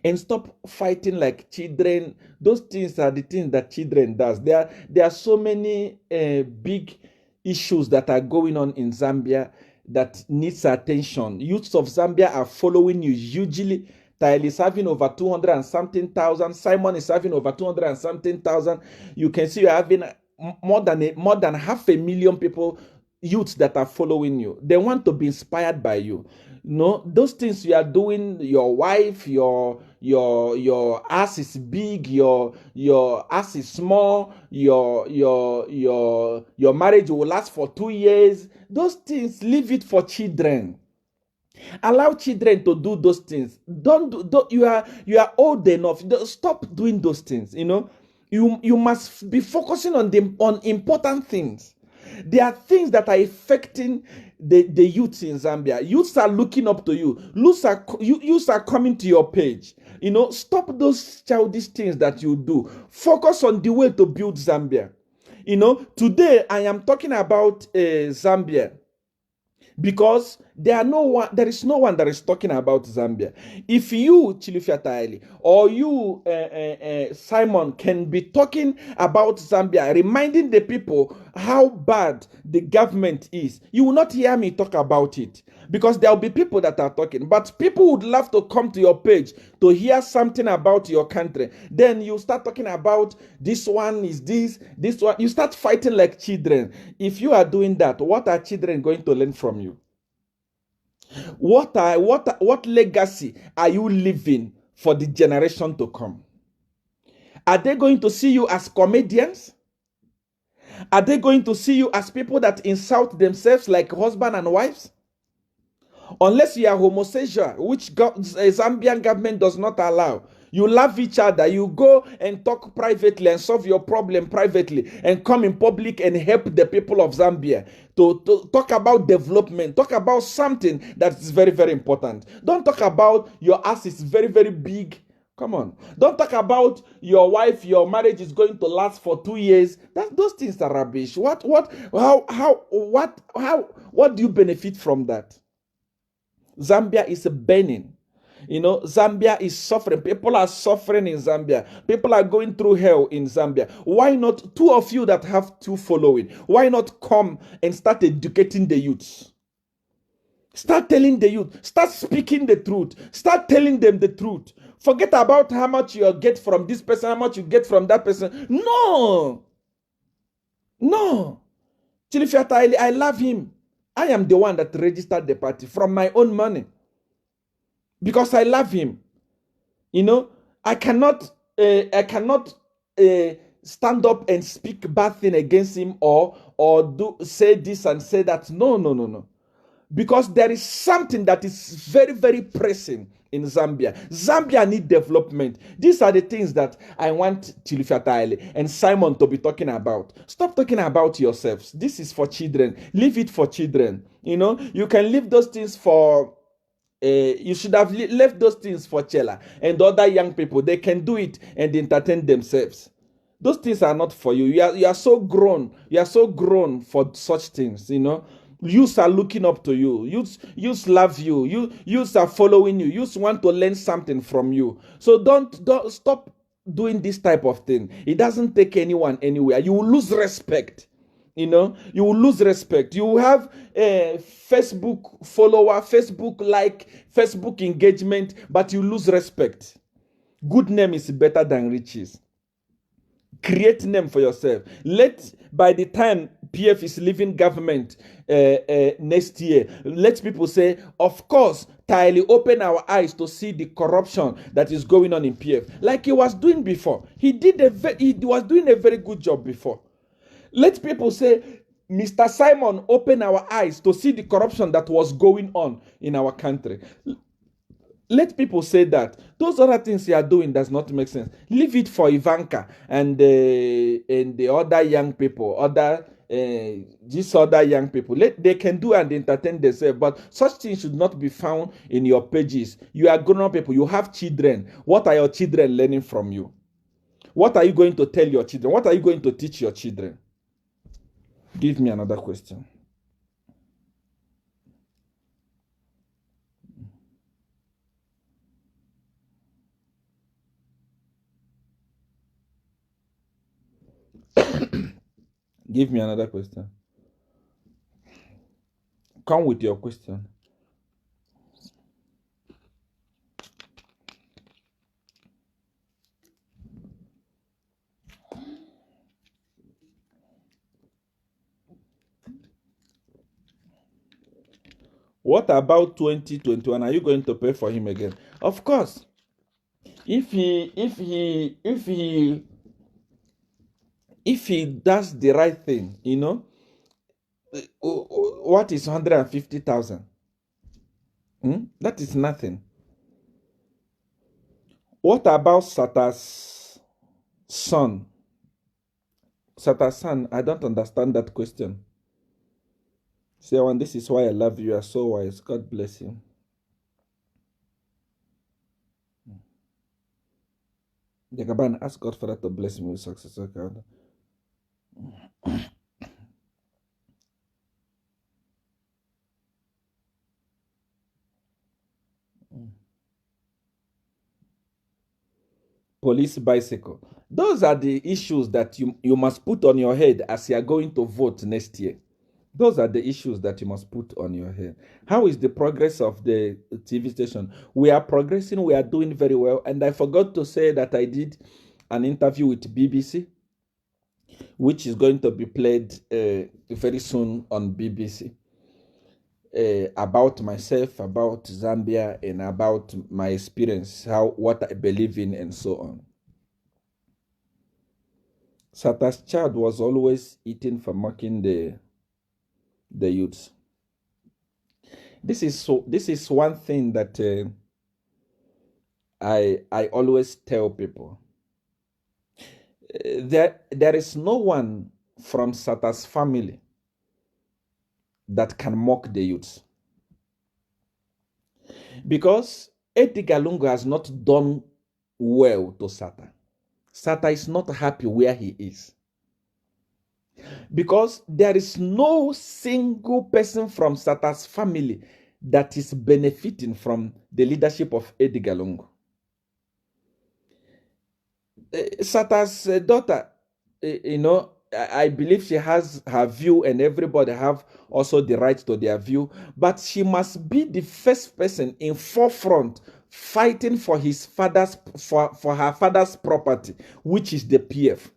[SPEAKER 1] And stop fighting like children. Those things are the things that children does. There are so many big issues that are going on in Zambia that needs attention. Youths of Zambia are following you hugely. Tyler is having over 200 and something thousand. Simon is having over 200 and something thousand. You can see you're having more than 500,000 people, youths that are following you. They want to be inspired by you. Those things you are doing, your wife, your ass is big, your ass is small, your marriage will last for 2 years. Those things, leave it for children. Allow children to do those things. You are old enough. Stop doing those things. You must be focusing on important things. There are things that are affecting the youth in Zambia. Youths are looking up to you. Youths are coming to your page. Stop those childish things that you do. Focus on the way to build Zambia. Today I am talking about Zambia because there is no one that is talking about Zambia. If you, Chilufya Taili, or you, Simon, can be talking about Zambia, reminding the people how bad the government is, you will not hear me talk about it. Because there will be people that are talking. But people would love to come to your page to hear something about your country. Then you start talking about this one is this one. You start fighting like children. If you are doing that, what are children going to learn from you? What legacy are you leaving for the generation to come? Are they going to see you as comedians? Are they going to see you as people that insult themselves like husband and wives? Unless you are homosexual, which Zambian government does not allow. You love each other. You go and talk privately and solve your problem privately and come in public and help the people of Zambia to talk about development. Talk about something that is very, very important. Don't talk about your ass is very, very big. Come on. Don't talk about your wife, your marriage is going to last for 2 years. Those things are rubbish. What do you benefit from that? Zambia is burning. Zambia is suffering. People are suffering in Zambia. People are going through hell in Zambia. Why not, two of you that have two following, why not come and start educating the youths? Start telling the youth. Start speaking the truth. Start telling them the truth. Forget about how much you get from this person, how much you get from that person. No. Chilufya Taili, I love him. I am the one that registered the party from my own money. Because I love him. I cannot stand up and speak bad thing against him or say this and say that. No. Because there is something that is very, very pressing in Zambia. Zambia needs development. These are the things that I want Chilufya Taili and Simon to be talking about. Stop talking about yourselves. This is for children. Leave it for children. You can leave those things for... you should have left those things for Chela and other young people. They can do it and entertain themselves. Those things are not for you. You are so grown. You are so grown for such things, Youths are looking up to you. Youths love you. Youths are following you. Youths want to learn something from you. So don't stop doing this type of thing. It doesn't take anyone anywhere. You will lose respect. You will lose respect. You will have a Facebook follower, Facebook like, Facebook engagement, but you lose respect. Good name is better than riches. Create name for yourself. By the time PF is leaving government next year. Let people say, of course, Tyler open our eyes to see the corruption that is going on in PF, like he was doing before. He was doing a very good job before. Let people say, Mr. Simon open our eyes to see the corruption that was going on in our country. Let people say that. Those other things you are doing does not make sense. Leave it for Ivanka and the other young people, these other young people. They can do and entertain themselves, but such things should not be found in your pages. You are grown-up people. You have children. What are your children learning from you? What are you going to tell your children? What are you going to teach your children? Give me another question. Give me another question. Come with your question. What about 2021? Are you going to pay for him again? Of course. If he does the right thing, you know, what is 150,000? That is nothing. What about Sata's son? Sata's son, I don't understand that question. Seer1, this is why I love you. You are so wise. God bless you. Jagaban, ask God for that to bless me with success. Okay. Police bicycle. Those are the issues that you must put on your head as you are going to vote next year. Those are the issues that you must put on your head. How is the progress of the TV station? We are progressing. We are doing very well. And I forgot to say that I did an interview with BBC, which is going to be played very soon on BBC, about myself, about Zambia, and about my experience, what I believe in, and so on. Sata's child was always eating for mocking the youths. This is one thing that I always tell people. There is no one from Sata's family that can mock the youths, because Edgar Lungu has not done well to Sata. Sata is not happy where he is, because there is no single person from Sata's family that is benefiting from the leadership of Edgar Lungu. Sata's daughter, you know, I believe she has her view, and everybody have also the right to their view, but she must be the first person in forefront fighting for his father's for her father's property, which is the PF.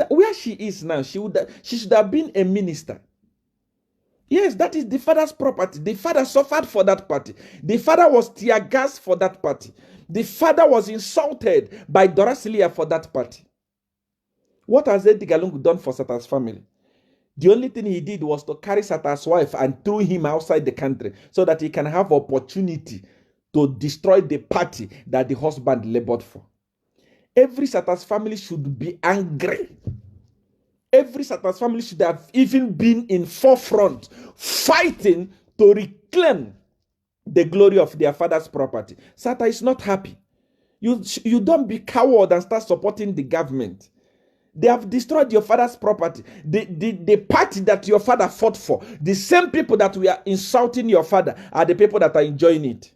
[SPEAKER 1] Where she is now, she should have been a minister. Yes, that is the father's property. The father suffered for that party. The father was tear gas for that party. The father was insulted by Dorasilia for that party. What has Edgar Lungu done for Sata's family? The only thing he did was to carry Sata's wife and throw him outside the country so that he can have opportunity to destroy the party that the husband labored for. Every Sata's family should be angry. Every Sata's family should have even been in forefront fighting to reclaim the glory of their father's property. Sata is not happy. You don't be coward and start supporting the government. They have destroyed your father's property. The party that your father fought for, the same people that we are insulting your father are the people that are enjoying it.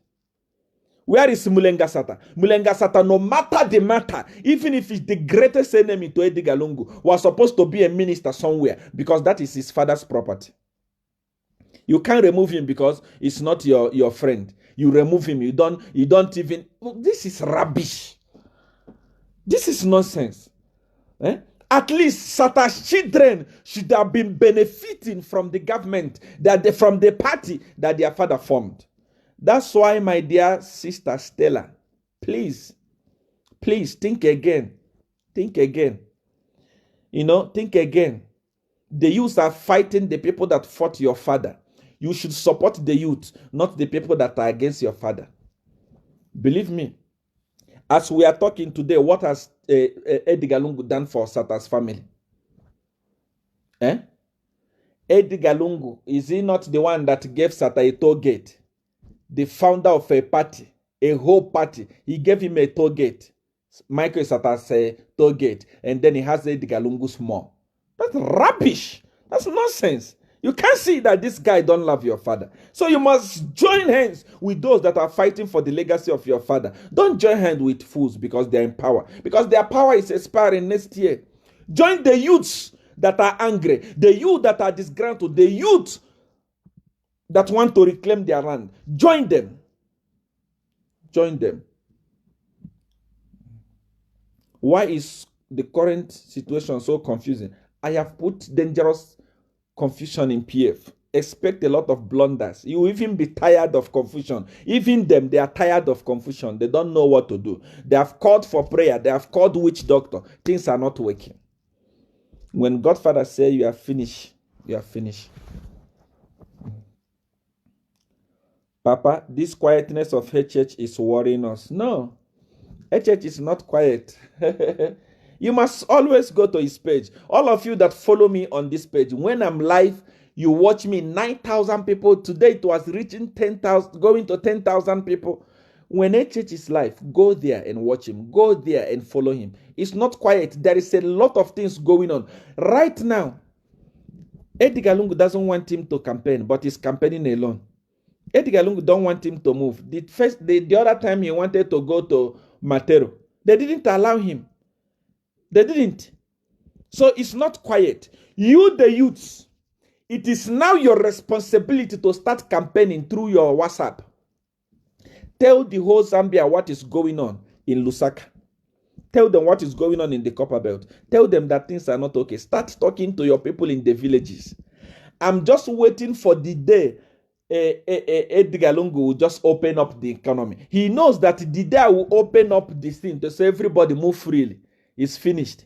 [SPEAKER 1] Where is Mulenga Sata? Mulenga Sata, no matter the matter, even if it's the greatest enemy to Edgar Lungu, was supposed to be a minister somewhere because that is his father's property. You can't remove him because it's not your friend. You remove him. You don't even. This is rubbish. This is nonsense. At least Sata's children should have been benefiting from the government, from the party that their father formed. That's why, my dear sister Stella, please think again. Think again. Think again. The youths are fighting the people that fought your father. You should support the youth, not the people that are against your father. Believe me. As we are talking today, what has Edgar Lungu done for Sata's family? Edgar Lungu, is he not the one that gave Sata a toll gate? The founder of a party, a whole party. He gave him a toll gate. Michael Sata's toll gate. And then he has Edgar Lungu's more. That's rubbish. That's nonsense. You can't see that this guy don't love your father. So you must join hands with those that are fighting for the legacy of your father. Don't join hands with fools because they're in power. Because their power is expiring next year. Join the youths that are angry. The youth that are disgruntled. The youth that want to reclaim their land. Join them. Join them. Why is the current situation so confusing? I have put dangerous confusion in PF. Expect a lot of blunders. You will even be tired of confusion. Even them, they are tired of confusion. They don't know what to do. They have called for prayer. They have called witch doctor. Things are not working. When Godfather says you are finished, you are finished. Papa, this quietness of HH is worrying us. No, HH is not quiet. You must always go to his page. All of you that follow me on this page, when I'm live, you watch me, 9,000 people. Today it was reaching 10,000, going to 10,000 people. When HH is live, go there and watch him. Go there and follow him. It's not quiet. There is a lot of things going on. Right now, Edgar Lungu doesn't want him to campaign, but he's campaigning alone. Edgar Lungu don't want him to move. The other time he wanted to go to Matero, they didn't allow him. They didn't. So it's not quiet. You, the youths, it is now your responsibility to start campaigning through your WhatsApp. Tell the whole Zambia what is going on in Lusaka. Tell them what is going on in the Copper Belt. Tell them that things are not okay. Start talking to your people in the villages. I'm just waiting for the day Edgar Lungu will just open up the economy. He knows that the day I will open up this thing to say everybody move freely, it's finished.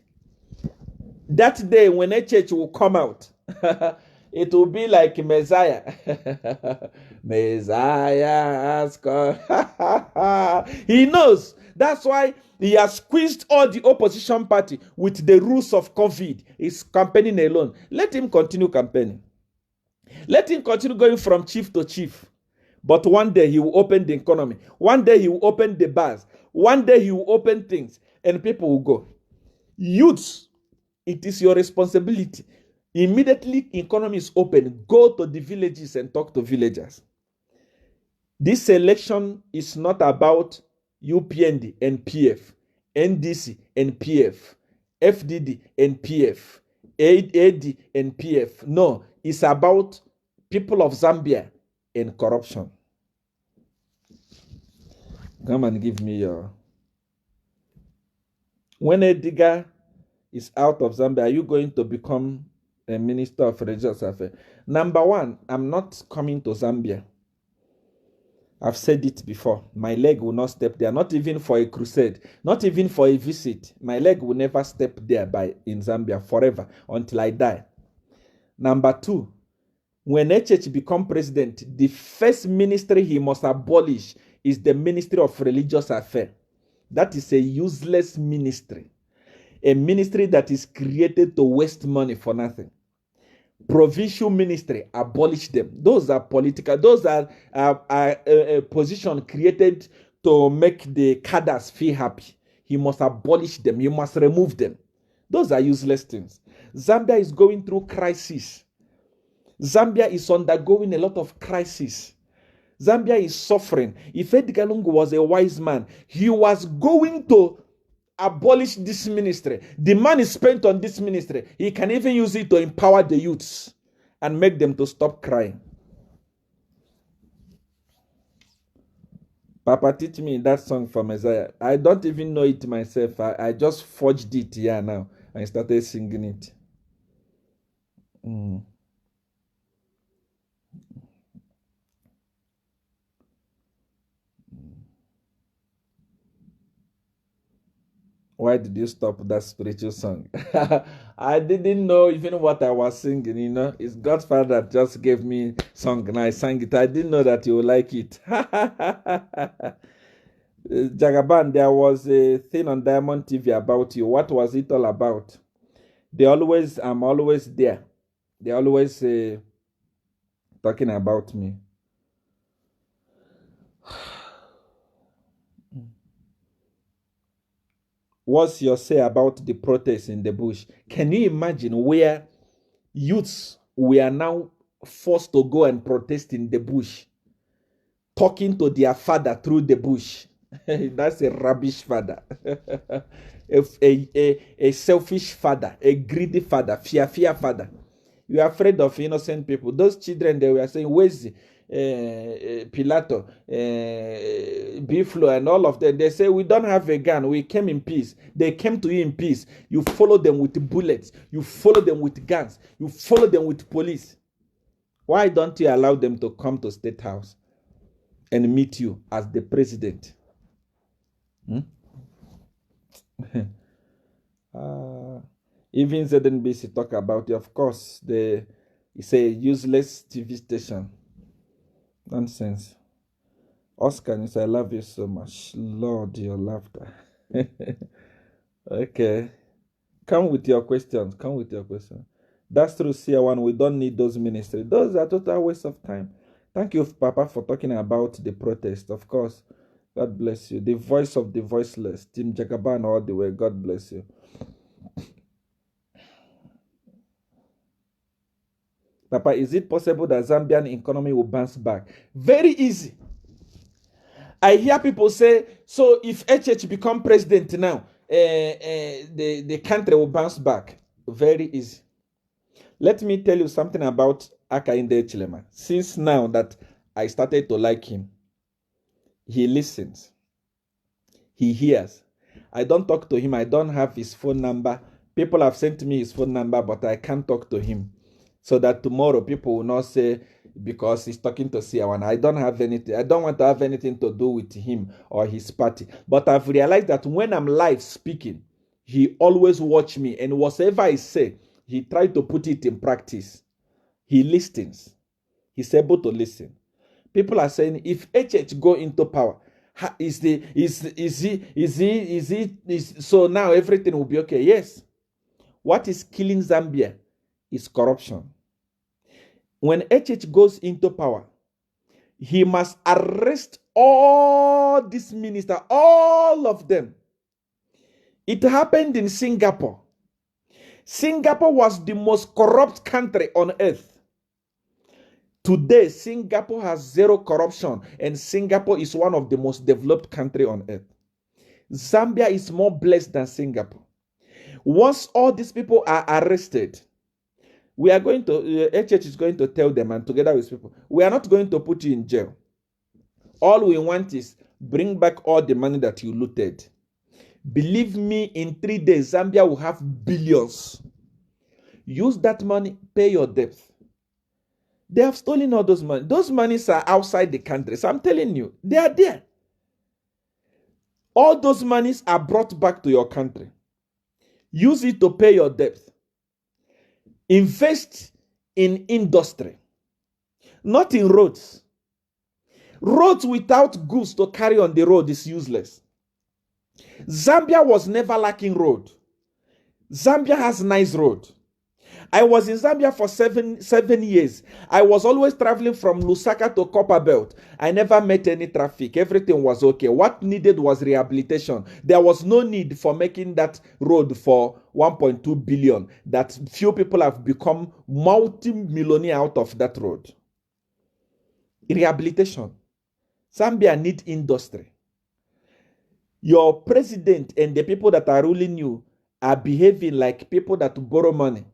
[SPEAKER 1] That day when HH will come out, it will be like Messiah. Messiah has come. He knows. That's why he has squeezed all the opposition party with the rules of COVID. He's campaigning alone. Let him continue campaigning. Let him continue going from chief to chief. But one day he will open the economy. One day he will open the bars. One day he will open things. And people will go. Youths, it is your responsibility. Immediately economy is open, go to the villages and talk to villagers. This election is not about UPND and PF, NDC and PF, FDD and PF, AD and PF. No, it's about people of Zambia and corruption. Come and give me your... When Edgar is out of Zambia, are you going to become a minister of religious affairs? Number one, I'm not coming to Zambia. I've said it before. My leg will not step there, not even for a crusade, not even for a visit. My leg will never step there in Zambia forever until I die. Number two, when HH become president, the first ministry he must abolish is the Ministry of Religious Affairs. That is a useless ministry. A ministry that is created to waste money for nothing. Provincial ministry, abolish them. Those are political. Those are a position created to make the cadres feel happy. He must abolish them. He must remove them. Those are useless things. Zambia is going through crisis. Zambia is undergoing a lot of crisis. Zambia is suffering. If Edgar Lungu was a wise man, he was going to abolish this ministry. The money spent on this ministry, he can even use it to empower the youths and make them to stop crying. Papa, teach me that song for Messiah. I don't even know it myself. I just forged it here now. and started singing it. Why did you stop that spiritual song? I didn't know even what I was singing, you know. It's God's Father that just gave me song and I sang it. I didn't know that you would like it. Jagaban, there was a thing on Diamond TV about you. What was it all about? I'm always there. They always talking about me. What's your say about the protests in the bush? Can you imagine where youths were now forced to go and protest in the bush, talking to their father through the bush? That's a rubbish father. a selfish father, a greedy father, fear father. You are afraid of innocent people. Those children, they were saying, where's Pilato, Biflo, and all of them? They say, we don't have a gun. We came in peace. They came to you in peace. You follow them with bullets. You follow them with guns. You follow them with police. Why don't you allow them to come to State House and meet you as the president? Even ZNBC talk about it. Of course, it's a useless TV station. Nonsense. Oscar, you say, I love you so much. Lord, your laughter. Okay. Come with your questions. That's true, Seer1. We don't need those ministries. Those are total waste of time. Thank you, Papa, for talking about the protest. Of course. God bless you. The voice of the voiceless. Team Jagaban all the way. God bless you. Papa, is it possible that Zambian economy will bounce back? Very easy. I hear people say, so if HH become president now, the country will bounce back. Very easy. Let me tell you something about Akainde Chilema. Since now that I started to like him, he listens. He hears. I don't talk to him. I don't have his phone number. People have sent me his phone number, but I can't talk to him. So that tomorrow people will not say, because he's talking to Seer1. I don't want to have anything to do with him or his party. But I've realized that when I'm live speaking, he always watch me. And whatever I say, he tried to put it in practice. He listens. He's able to listen. People are saying, if HH go into power, so now everything will be okay? Yes. What is killing Zambia is corruption. When HH goes into power, he must arrest all these ministers, all of them. It happened in Singapore. Singapore was the most corrupt country on earth. Today, Singapore has zero corruption, and Singapore is one of the most developed countries on earth. Zambia is more blessed than Singapore. Once all these people are arrested, we are going to, HH is going to tell them, and together with people, we are not going to put you in jail. All we want is bring back all the money that you looted. Believe me, in 3 days, Zambia will have billions. Use that money, pay your debt. They have stolen all those money. Those monies are outside the country. So I'm telling you, they are there. All those monies are brought back to your country. Use it to pay your debt. Invest in industry, not in roads. Roads without goods to carry on the road is useless. Zambia was never lacking road. Zambia has nice road. I was in Zambia for seven years. I was always traveling from Lusaka to Copperbelt. I never met any traffic. Everything was okay. What needed was rehabilitation. There was no need for making that road for 1.2 billion. That few people have become multi-millionaire out of that road. Rehabilitation. Zambia need industry. Your president and the people that are ruling you are behaving like people that borrow money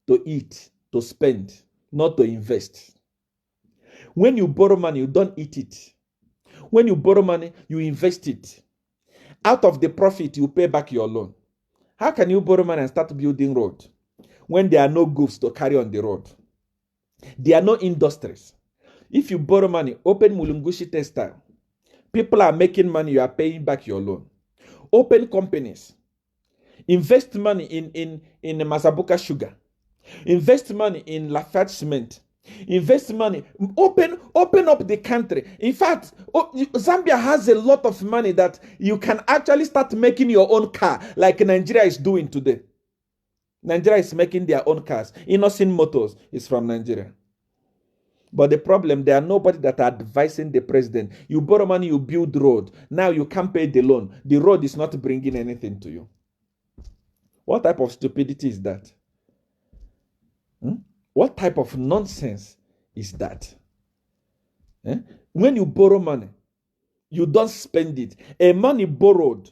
[SPEAKER 1] to eat, to spend, not to invest. When you borrow money, you don't eat it. When you borrow money, you invest it. Out of the profit, you pay back your loan. How can you borrow money and start building road when there are no goods to carry on the road? There are no industries. If you borrow money, open Mulungushi textile. People are making money, you are paying back your loan. Open companies. Invest money in Mazabuka Sugar. Invest money in Lafayette Cement. Invest money. Open up the country. In fact, Zambia has a lot of money that you can actually start making your own car, like Nigeria is doing today. Nigeria is making their own cars. Innocent Motors is from Nigeria. But the problem, there are nobody that are advising the president. You borrow money, you build road. Now you can't pay the loan. The road is not bringing anything to you. What type of stupidity is that? What type of nonsense is that? When you borrow money, you don't spend it. A money borrowed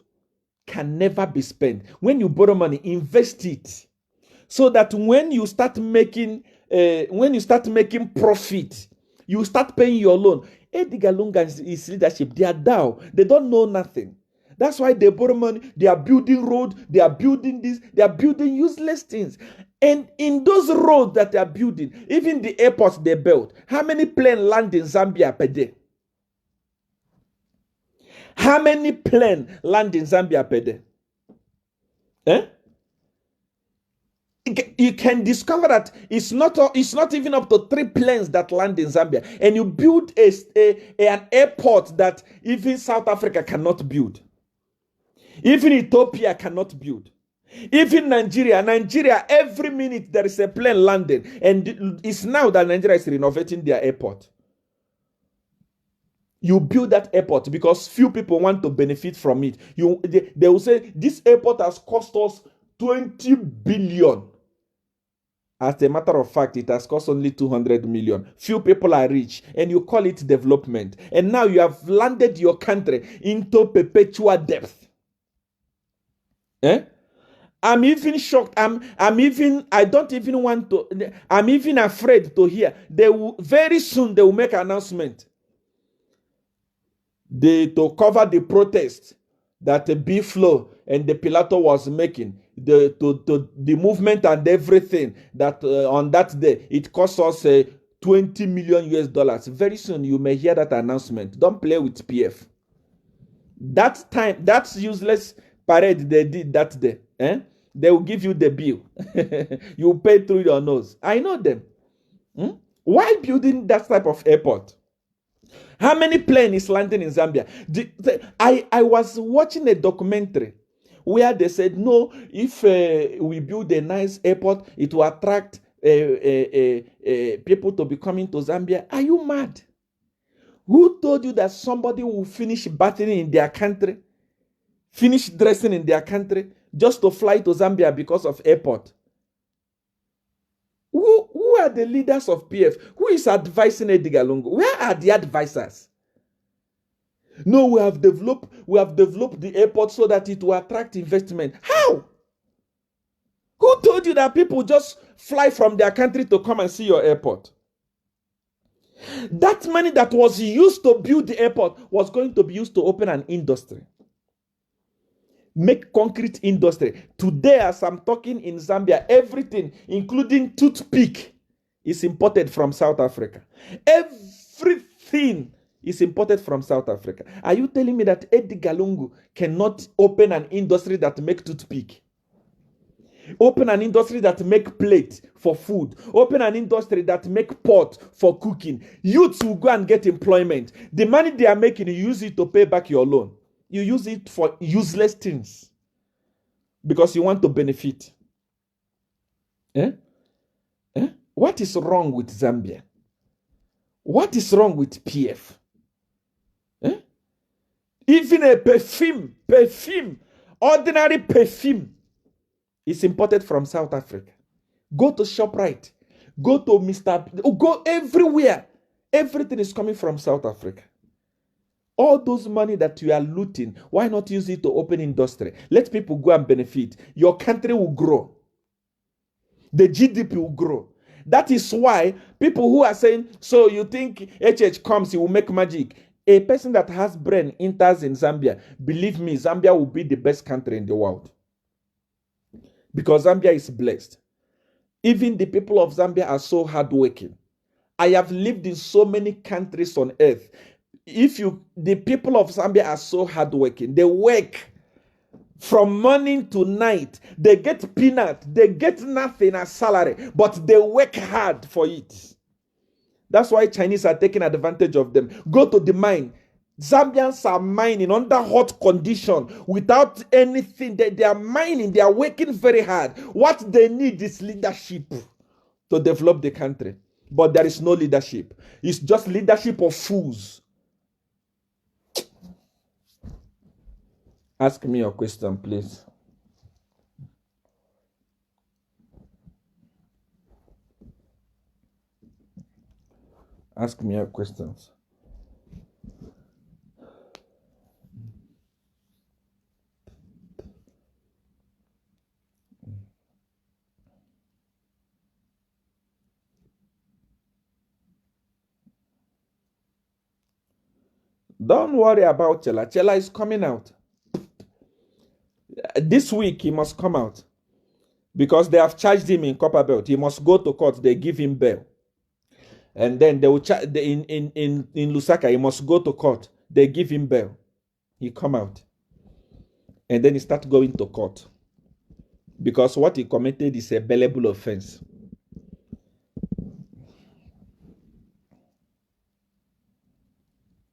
[SPEAKER 1] can never be spent. When you borrow money, invest it so that when you start making profit, you start paying your loan. Edgar Lunga and his leadership, they are down. They don't know nothing. That's why they borrow money. They are building road. They are building this. They are building useless things. And in those roads that they are building, even the airports they built, how many planes land in Zambia per day? How many planes land in Zambia per day? You can discover that it's not even up to 3 planes that land in Zambia, and you build an airport that even South Africa cannot build, even Ethiopia cannot build, even Nigeria. Every minute there is a plane landing, and it's now that Nigeria is renovating their airport. You build that airport because few people want to benefit from it. They will say this airport has cost us 20 billion. As a matter of fact, it has cost only 200 million. Few people are rich, and you call it development. And now you have landed your country into perpetual depth. I'm even shocked. I'm even afraid to hear. Very soon they will make an announcement. To cover the protest that the B-Flow and the Pilato was making, the movement and everything, that on that day it cost us 20 million US dollars. Very soon you may hear that announcement. Don't play with PF. That's useless parade they did that day. They will give you the bill. You pay through your nose. I know them. Why building that type of airport? How many planes is landing in Zambia? I was watching a documentary where they said, no, if we build a nice airport, it will attract people to be coming to Zambia. Are you mad? Who told you that somebody will finish bathing in their country, finish dressing in their country, just to fly to Zambia because of airport? Who are the leaders of PF? Who is advising Edgar Lungu? Where are the advisors? No, we have developed the airport so that it will attract investment. How? Who told you that people just fly from their country to come and see your airport? That money that was used to build the airport was going to be used to open an industry. Make concrete industry. Today, as I'm talking in Zambia, everything, including toothpick, is imported from South Africa. Everything is imported from South Africa. Are you telling me that Edgar Lungu cannot open an industry that make toothpick? Open an industry that make plate for food. Open an industry that make pot for cooking. Youths will go and get employment. The money they are making, you use it to pay back your loan. You use it for useless things because you want to benefit. What is wrong with Zambia? What is wrong with PF? Even a perfume, ordinary perfume is imported from South Africa. Go to ShopRite. Go to go everywhere. Everything is coming from South Africa. All those money that you are looting, why not use it to open industry? Let people go and benefit. Your country will grow. The GDP will grow. That is why people who are saying, so you think HH comes, he will make magic. A person that has brain enters in Zambia. Believe me, Zambia will be the best country in the world. because Zambia is blessed. Even the people of Zambia are so hardworking. I have lived in so many countries on earth. The people of Zambia are so hardworking. They work from morning to night. They get peanut. They get nothing as salary, but they work hard for it. That's why Chinese are taking advantage of them. Go to the mine. Zambians are mining under hot condition without anything. They are mining. They are working very hard. What they need is leadership to develop the country. But there is no leadership. It's just leadership of fools. Ask me your question, please. Ask me your questions. Don't worry about Chela. Chela is coming out. This week he must come out. Because they have charged him in Copperbelt. He must go to court. They give him bail. And then they will charge in Lusaka. He must go to court. They give him bail. He come out. And then he start going to court. Because what he committed is a bailable offense.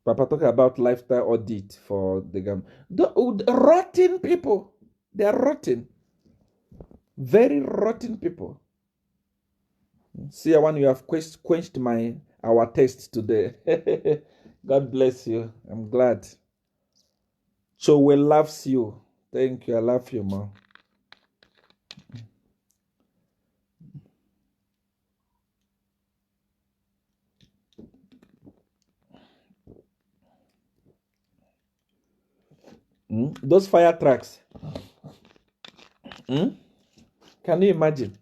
[SPEAKER 1] Papa talking about lifestyle audit for the government. The rotten people. They are rotten. Very rotten people. Seer1, you have quenched our taste today. God bless you. I'm glad. Chowe loves you. Thank you. I love you, Mom. Those fire trucks. Can you imagine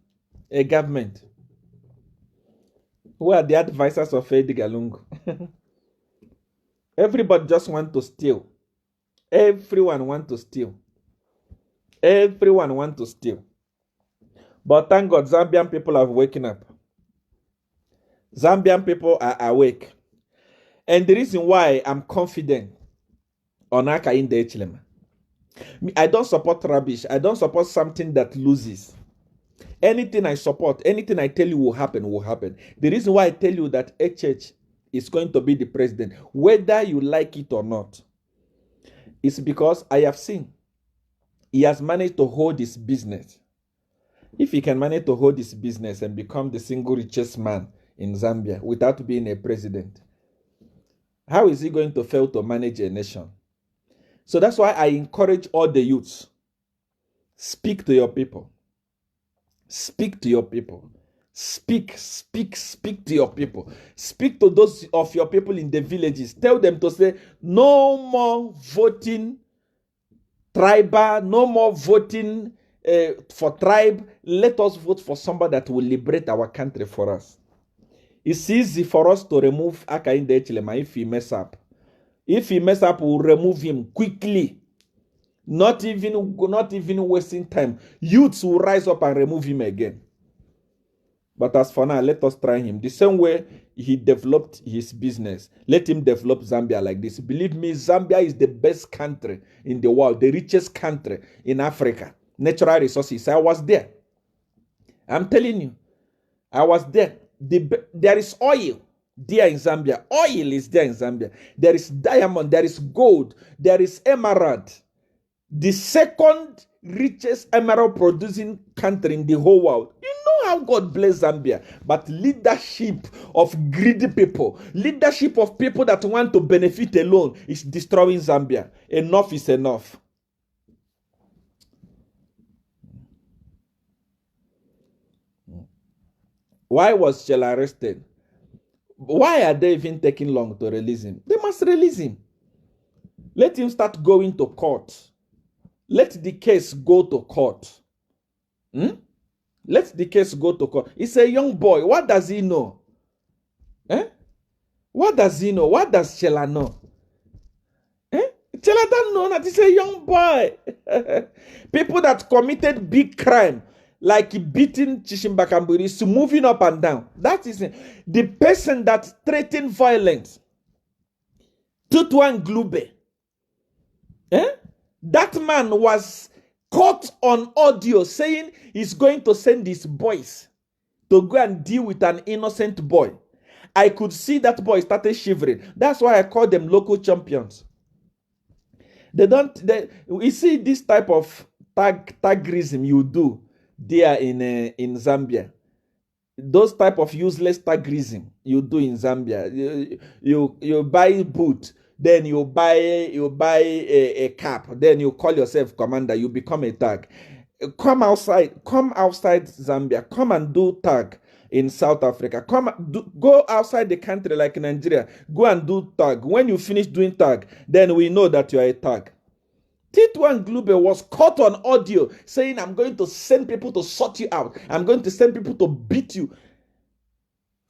[SPEAKER 1] a government who are the advisors of Edgar Lungu? Everybody just want to steal. Everyone want to steal. Everyone want to steal. But thank God, Zambian people have waken up. Zambian people are awake. And the reason why I'm confident on Aka in the Echilema. I don't support rubbish. I don't support something that loses. Anything I support, anything I tell you will happen, will happen. The reason why I tell you that HH is going to be the president, whether you like it or not, is because I have seen he has managed to hold his business. If he can manage to hold his business and become the single richest man in Zambia without being a president, how is he going to fail to manage a nation? So that's why I encourage all the youths. Speak to your people. Speak to your people. Speak to your people. Speak to those of your people in the villages. Tell them to say, no more voting tribal, no more voting for tribe. Let us vote for somebody that will liberate our country for us. It's easy for us to remove Akainde Echilema if he mess up. If he mess up, we'll remove him quickly. Not even wasting time. Youths will rise up and remove him again. But as for now, let us try him. The same way he developed his business. Let him develop Zambia like this. Believe me, Zambia is the best country in the world. The richest country in Africa. Natural resources. I was there. I'm telling you. I was there. There is oil there in Zambia. Oil is there in Zambia. There is diamond. There is gold. There is emerald. The second richest emerald producing country in the whole world. You know how God bless Zambia. But leadership of greedy people, leadership of people that want to benefit alone is destroying Zambia. Enough is enough. Why was Shella arrested? Why are they even taking long to release him? They must release him. Let him start going to court. Let the case go to court. Let the case go to court. He's a young boy. What does he know? What does he know? What does Shella know? Chela don't know that he's a young boy. People that committed big crime, like beating Chishimbakamburi, is moving up and down. That is the person that threatened violence. Tutuan Glube. That man was caught on audio saying he's going to send his boys to go and deal with an innocent boy. I could see that boy started shivering. That's why I call them local champions. We see this type of tagrism you do there in Zambia. Those type of useless tagrism you do in Zambia. You buy boot, then you buy a cap, then you call yourself commander, you become a tag. Come outside Zambia, come and do tag in South Africa. Go outside the country like Nigeria, go and do tag. When you finish doing tag, then we know that you are a tag. Tituan Glube was caught on audio saying, I'm going to send people to sort you out. I'm going to send people to beat you.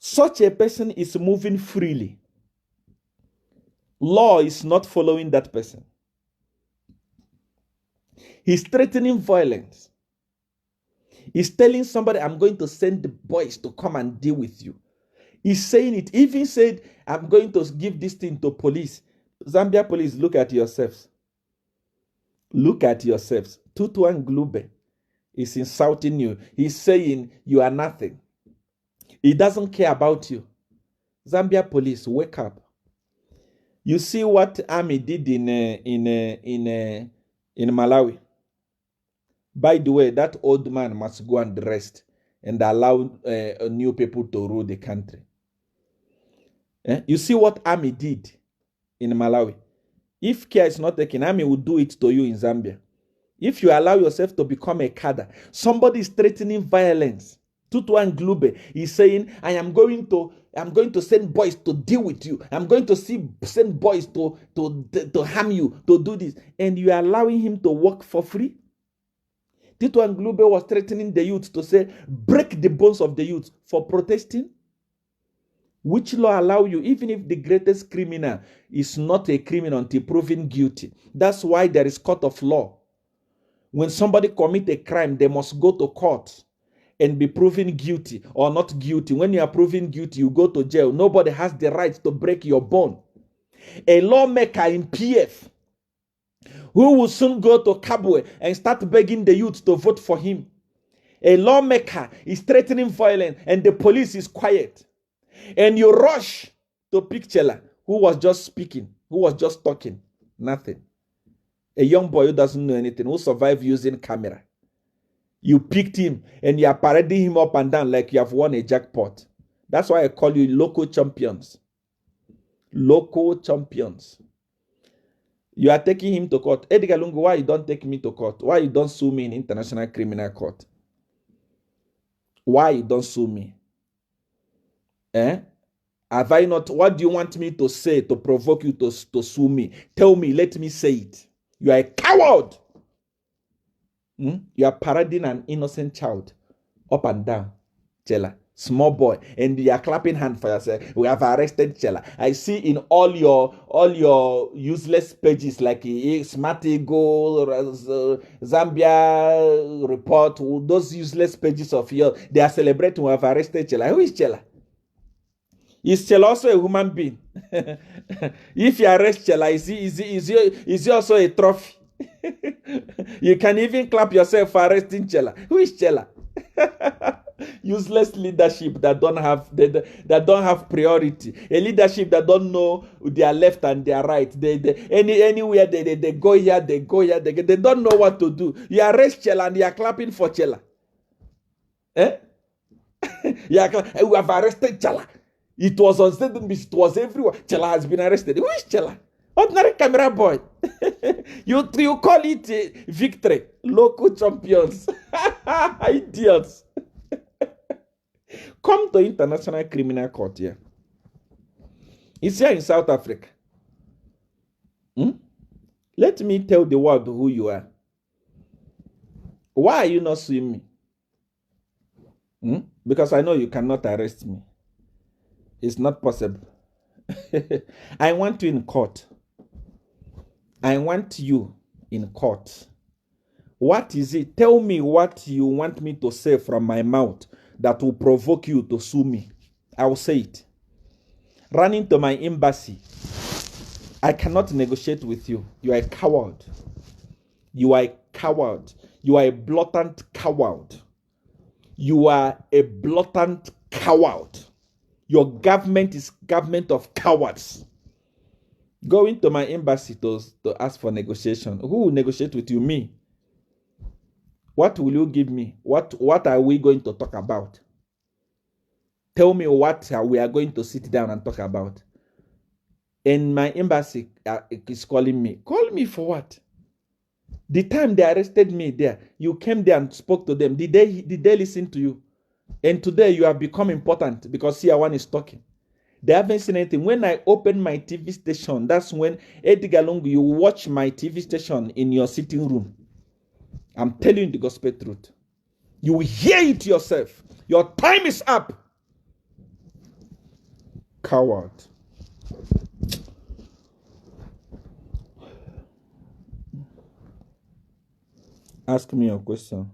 [SPEAKER 1] Such a person is moving freely. Law is not following that person. He's threatening violence. He's telling somebody, I'm going to send the boys to come and deal with you. He's saying it. Even said, I'm going to give this thing to police. Zambia police, look at yourselves. Look at yourselves. Tutuan Glube is insulting you. He's saying you are nothing. He doesn't care about you. Zambia police, wake up. You see what army did in Malawi. By the way, that old man must go and rest and allow new people to rule the country. You see what army did in Malawi. If care is not taken, army will do it to you in Zambia. If you allow yourself to become a cadre, somebody is threatening violence. Tutuan Glube is saying, I'm going to send boys to deal with you. I'm going to send boys to harm you, to do this. And you are allowing him to work for free? Tutuan Glube was threatening the youth to say, break the bones of the youth for protesting. Which law allow you, even if the greatest criminal is not a criminal until proven guilty? That's why there is court of law. When somebody commits a crime, they must go to court and be proven guilty or not guilty. When you are proven guilty, you go to jail. Nobody has the right to break your bone. A lawmaker in PF who will soon go to Kabwe and start begging the youth to vote for him. A lawmaker is threatening violence and the police is quiet. And you rush to pick Chela, who was just speaking, who was just talking. Nothing. A young boy who doesn't know anything, who survived using camera. You picked him and you are parading him up and down like you have won a jackpot. That's why I call you local champions. Local champions. You are taking him to court. Edgar Lungu, why you don't take me to court? Why you don't sue me in International Criminal Court? Why you don't sue me? Have I not? What do you want me to say to provoke you to sue me? Tell me, let me say it. You are a coward. You are parading an innocent child up and down, Chela, small boy, and you are clapping hand for yourself. We have arrested Chela. I see in all your useless pages like Smart Eagle, Zambia Report, those useless pages of yours, they are celebrating we have arrested Chela. Who is Chela? Is Chela also a human being? If you arrest Chela, is he also a trophy? You can even clap yourself for arresting Chela. Who is Chela? Useless leadership that don't have priority. A leadership that don't know their left and their right. Anywhere they go here, they don't know what to do. You arrest Chela and you are clapping for Chela. We have arrested Chela. It was on sudden, it was everywhere. Chela has been arrested. Who is Chela? Ordinary camera boy. You call it victory. Local champions. Idiots. Come to International Criminal Court here. It's here in South Africa. Let me tell the world who you are. Why are you not suing me? Because I know you cannot arrest me. It's not possible. I want you in court. I want you in court. What is it? Tell me what you want me to say from my mouth that will provoke you to sue me. I will say it. Running to my embassy. I cannot negotiate with you. You are a coward. You are a coward. You are a blatant coward. You are a blatant coward. Your government is government of cowards. Going to my embassy to ask for negotiation. Who will negotiate with you? Me. What will you give me? What are we going to talk about? Tell me what we are going to sit down and talk about. And my embassy is calling me. Call me for what? The time they arrested me there, you came there and spoke to them. Did they listen to you? And today you have become important because Seer1 is talking. They haven't seen anything. When I open my TV station, that's when Edgar Lungu, you watch my TV station in your sitting room. I'm telling you the gospel truth. You will hear it yourself. Your time is up. Coward. Ask me a question.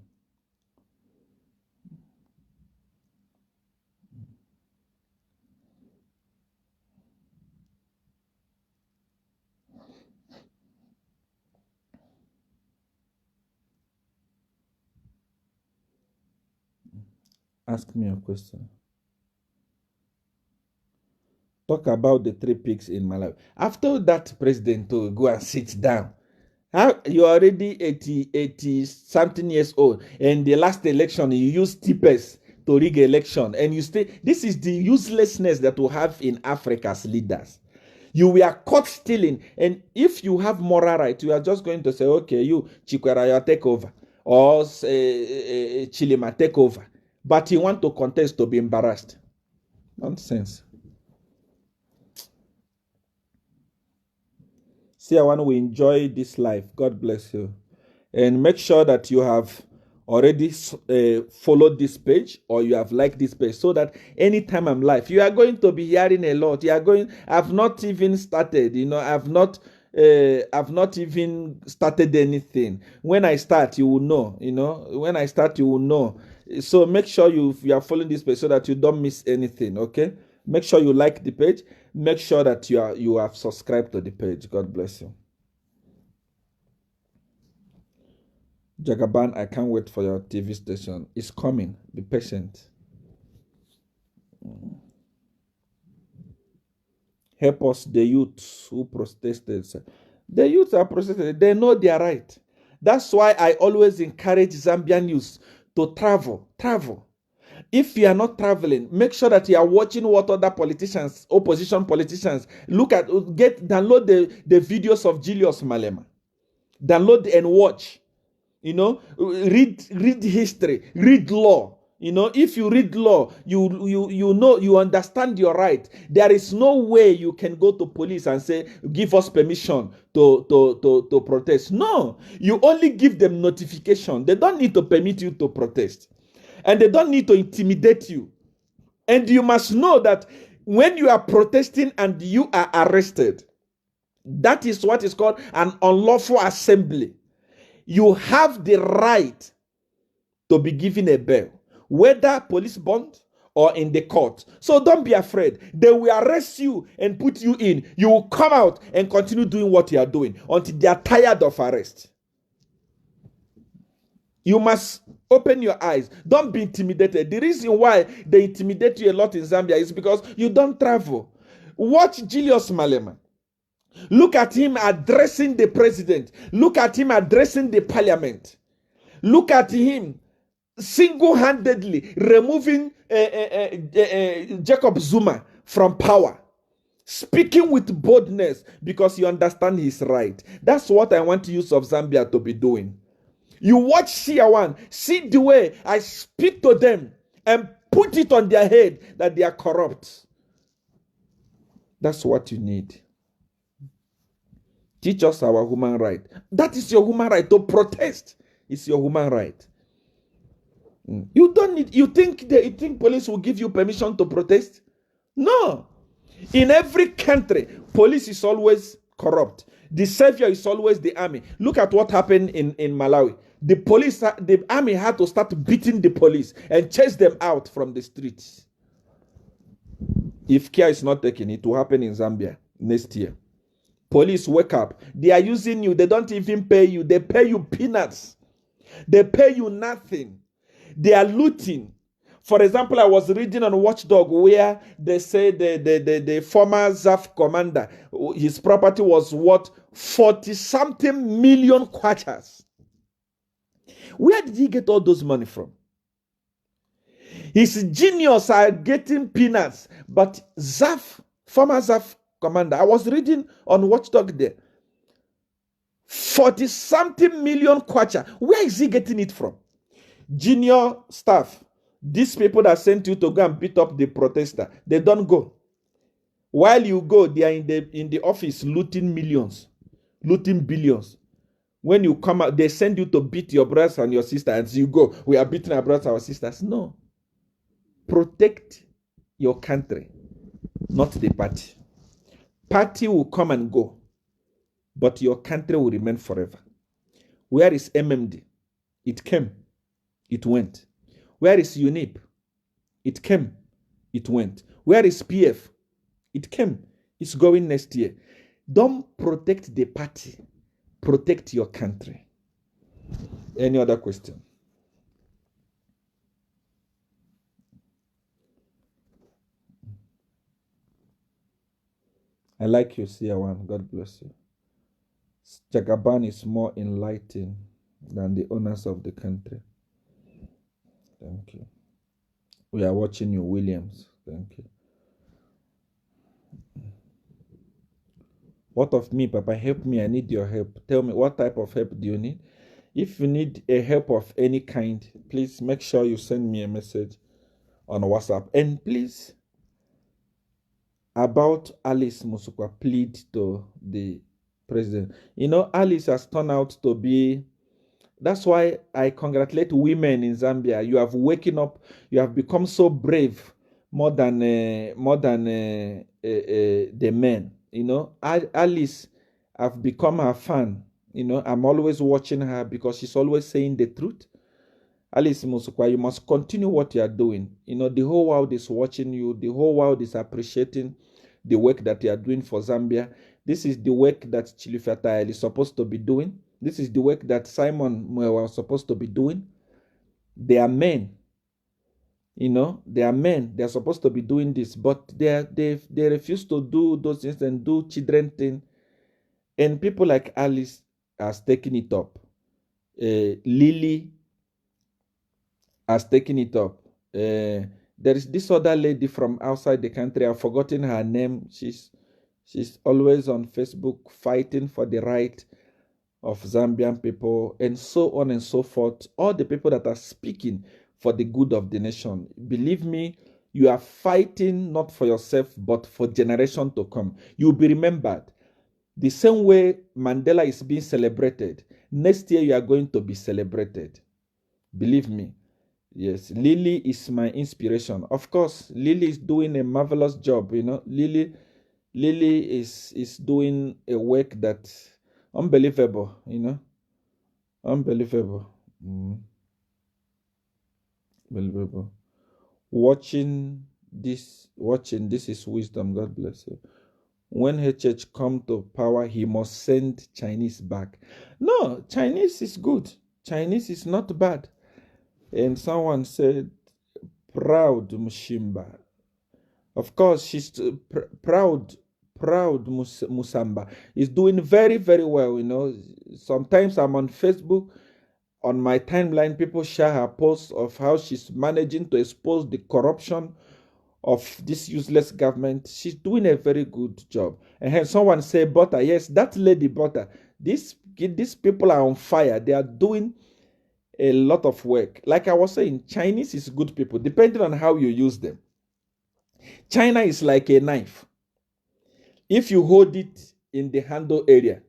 [SPEAKER 1] Ask me a question. Talk about the 3 pigs in my life. After that, president to go and sit down. You're already 80 something years old. And the last election, you used tippers to rig election. And you stay. This is the uselessness that we have in Africa's leaders. You were caught stealing. And if you have moral right, you are just going to say, okay, you, Chikweraya, take over. Or Chilima, take over. But you want to contest to be embarrassed. Nonsense. Seer1 will enjoy this life. God bless you. And make sure that you have already followed this page or you have liked this page so that anytime I'm live, you are going to be hearing a lot. You are going, I've not even started, I've not even started anything. When I start, you will know, when I start, you will know. So make sure you are following this page so that you don't miss anything, okay? Make sure you like the page. Make sure that you have subscribed to the page. God bless you. Jagaban, I can't wait for your TV station. It's coming. Be patient. Help us, the youth who protested. The youth are protested. They know their right. That's why I always encourage Zambian youth to travel. Travel. If you are not traveling, make sure that you are watching what other politicians, opposition politicians, download the videos of Julius Malema. Download and watch. Read history, read law. If you read law, you understand your right. There is no way you can go to police and say, give us permission to protest. No, you only give them notification. They don't need to permit you to protest. And they don't need to intimidate you. And you must know that when you are protesting and you are arrested, that is what is called an unlawful assembly. You have the right to be given a bail, whether police bond or in the court. So don't be afraid. They will arrest you and put you in. You will come out and continue doing what you are doing until they are tired of arrest. You must open your eyes. Don't be intimidated. The reason why they intimidate you a lot in Zambia is because you don't travel. Watch Julius Malema. Look at him addressing the president. Look at him addressing the parliament. Look at him single-handedly removing Jacob Zuma from power. Speaking with boldness because you understand his right. That's what I want youth of Zambia to be doing. You watch Seer1, see the way I speak to them and put it on their head that they are corrupt. That's what you need. Teach us our human right. That is your human right to protest. It's your human right. You don't need. You think police will give you permission to protest? No. In every country, police is always corrupt. The savior is always the army. Look at what happened in Malawi. The police, the army had to start beating the police and chase them out from the streets. If care is not taken, it will happen in Zambia next year. Police, wake up. They are using you. They don't even pay you. They pay you peanuts. They pay you nothing. They are looting. For example, I was reading on Watchdog where they say the former ZAF commander, his property was worth 40-something million kwachas. Where did he get all those money from? His genius are getting peanuts, but ZAF, former ZAF commander, I was reading on Watchdog there, 40-something million kwacha. Where is he getting it from? Junior staff, these people that sent you to go and beat up the protester, they don't go. While you go, they are in the office looting millions, looting billions. When you come out, they send you to beat your brothers and your sisters, and you go, we are beating our brothers and our sisters. No. Protect your country, not the party. Party will come and go, but your country will remain forever. Where is MMD? It came, it went. Where is UNIP? It came, it went. Where is PF? It came, it's going next year. Don't protect the party, protect your country. Any other question? I like you, Seer1. God bless you. Jagaban is more enlightened than the owners of the country. Thank you. We are watching you, Williams. Thank you. What of me, Papa? Help me. I need your help. Tell me, what type of help do you need? If you need a help of any kind, please make sure you send me a message on WhatsApp. And please, about Alice Musukwa, plead to the president. You know, Alice has turned out to be, that's why I congratulate women in Zambia. You have waken up, you have become so brave, more than the men. You know, Alice, I've become her fan. You know, I'm always watching her because she's always saying the truth. Alice Musukwa, you must continue what you are doing. You know, the whole world is watching you. The whole world is appreciating the work that you are doing for Zambia. This is the work that Chilifata is supposed to be doing. This is the work that Simon was supposed to be doing. They are men. You know, they are men. They are supposed to be doing this, but they refuse to do those things and do children thing. And people like Alice has taken it up. Lily has taken it up. There is this other lady from outside the country. I've forgotten her name. She's always on Facebook fighting for the right of Zambian people, and so on and so forth. All the people that are speaking for the good of the nation. Believe me, you are fighting not for yourself, but for generation to come. You'll be remembered. The same way Mandela is being celebrated, next year you are going to be celebrated. Believe me. Yes, Lily is my inspiration. Of course, Lily is doing a marvelous job. You know, Lily is doing a work that's unbelievable. You know, unbelievable. Unbelievable. Watching this is wisdom. God bless you. When HH come to power, he must send Chinese back. No, Chinese is good. Chinese is not bad. And someone said, proud Mushimba. Of course, she's proud Musamba. Is doing very, very well, you know. Sometimes I'm on Facebook, on my timeline, people share her posts of how she's managing to expose the corruption of this useless government. She's doing a very good job. And then someone say, Butter, yes, that lady Butter. These people are on fire. They are doing a lot of work. Like I was saying, Chinese is good people, depending on how you use them. China is like a knife. If you hold it in the handle area,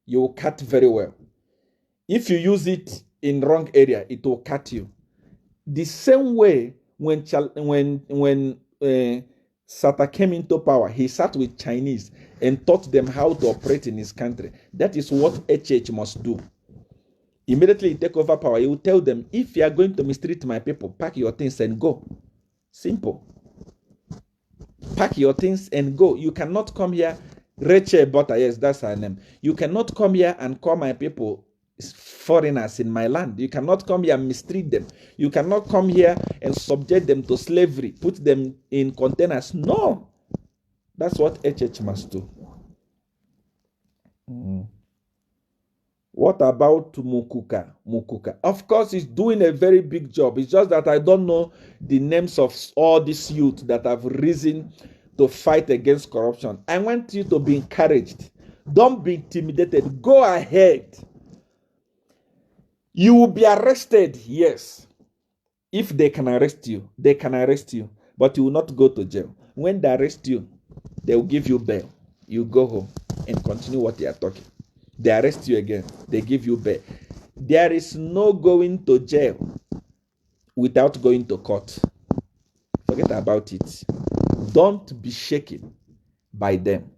[SPEAKER 1] you will cut very well. If you use it in wrong area, it will cut you. The same way when Sata came into power. He sat with Chinese and taught them how to operate in his country. That is what HH must do. Immediately he take over power, he will tell them, if you are going to mistreat my people, pack your things and go. Simple. Pack your things and go. You cannot come here. Rachel Butter, yes, that's her name. You cannot come here and call my people foreigners in my land. You cannot come here and mistreat them. You cannot come here and subject them to slavery, put them in containers. No. That's what HH must do. What about Mukuka? Mukuka, of course, he's doing a very big job. It's just that I don't know the names of all these youth that have risen to fight against corruption. I want you to be encouraged. Don't be intimidated. Go ahead. You will be arrested, yes. If they can arrest you, they can arrest you. But you will not go to jail. When they arrest you, they will give you bail. You go home and continue what they are talking. They arrest you again. They give you bail. There is no going to jail without going to court. Forget about it. Don't be shaken by them.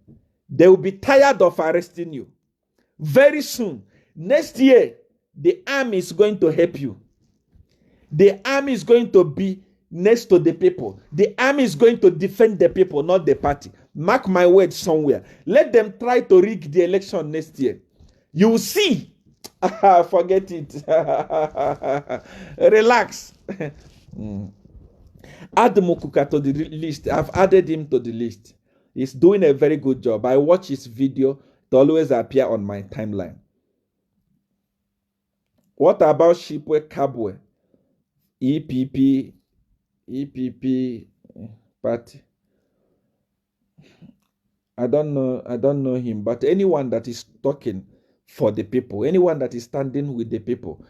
[SPEAKER 1] They will be tired of arresting you. Very soon, next year, the army is going to help you. The army is going to be next to the people. The army is going to defend the people, not the party. Mark my words somewhere. Let them try to rig the election next year. You will see. Forget it. Relax. Add Mukuka to the list. I've added him to the list. He's doing a very good job. I watch his video. It always appear on my timeline. What about Shipwe Kabwe? EPP party. I don't know him, but anyone that is talking for the people, anyone that is standing with the people,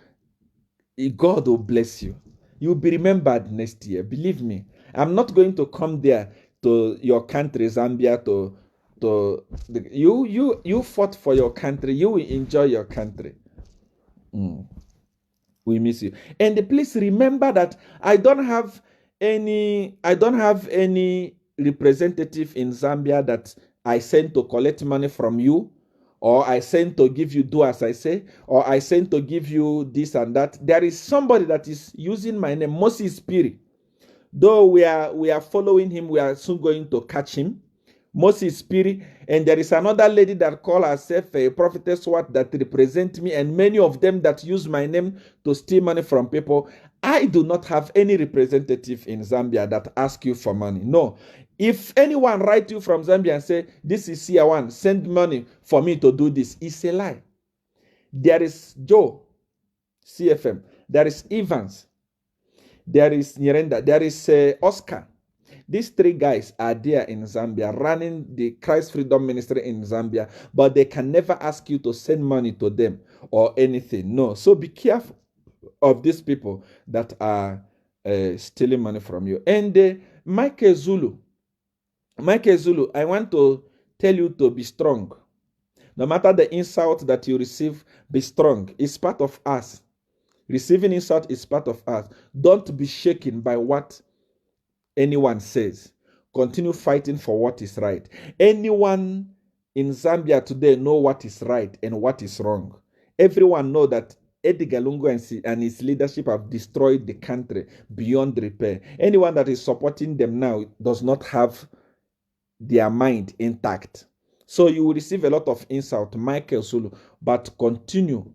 [SPEAKER 1] God will bless you. You'll be remembered next year. Believe me. I'm not going to come there to your country, Zambia, you fought for your country. You will enjoy your country. We miss you. And please remember that I don't have any representative in Zambia that I send to collect money from you, or I send to give you do as I say, or I send to give you this and that. There is somebody that is using my name, Moses Spirit. Though we are following him, we are soon going to catch him. Moses Spirit, and there is another lady that call herself a prophetess what that represent me, and many of them that use my name to steal money from people. I do not have any representative in Zambia that ask you for money. No. If anyone write you from Zambia and say, this is Seer1, send money for me to do this, it's a lie. There is Joe, CFM. There is Evans. There is Nyerenda. There is Oscar. These three guys are there in Zambia running the Christ Freedom Ministry in Zambia, but they can never ask you to send money to them or anything. No. So be careful of these people that are stealing money from you. And Michael Zulu, I want to tell you to be strong. No matter the insult that you receive, be strong. It's part of us. Receiving insult is part of us. Don't be shaken by what anyone says. Continue fighting for what is right. Anyone in Zambia today know what is right and what is wrong. Everyone know that Edgar Lungu and his leadership have destroyed the country beyond repair. Anyone that is supporting them now does not have their mind intact. So you will receive a lot of insult, Michael Zulu, but continue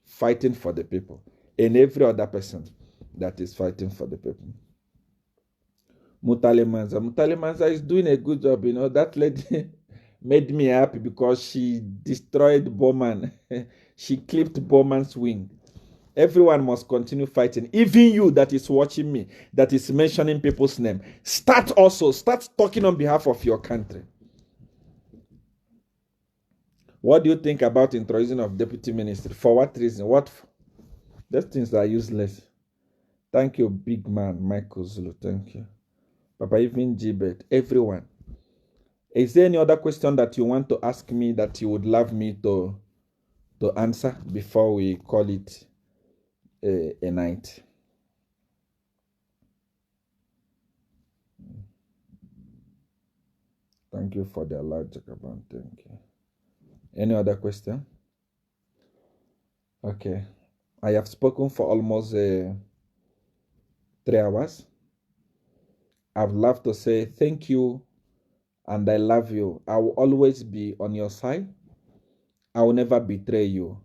[SPEAKER 1] fighting for the people and every other person that is fighting for the people. Mutale Manza is doing a good job. You know, that lady made me happy because she destroyed Bowman. She clipped Bowman's wing. Everyone must continue fighting. Even you that is watching me, that is mentioning people's name. Start talking on behalf of your country. What do you think about introduction of deputy ministry? For what reason? Those things are useless. Thank you, big man, Michael Zulu. Thank you. Papa, even Gibet, everyone. Is there any other question that you want to ask me that you would love me to answer before we call it a night? Thank you for the alert, Jagaban. Thank you. Any other question? Okay. I have spoken for almost 3 hours. I'd love to say thank you and I love you. I will always be on your side. I will never betray you.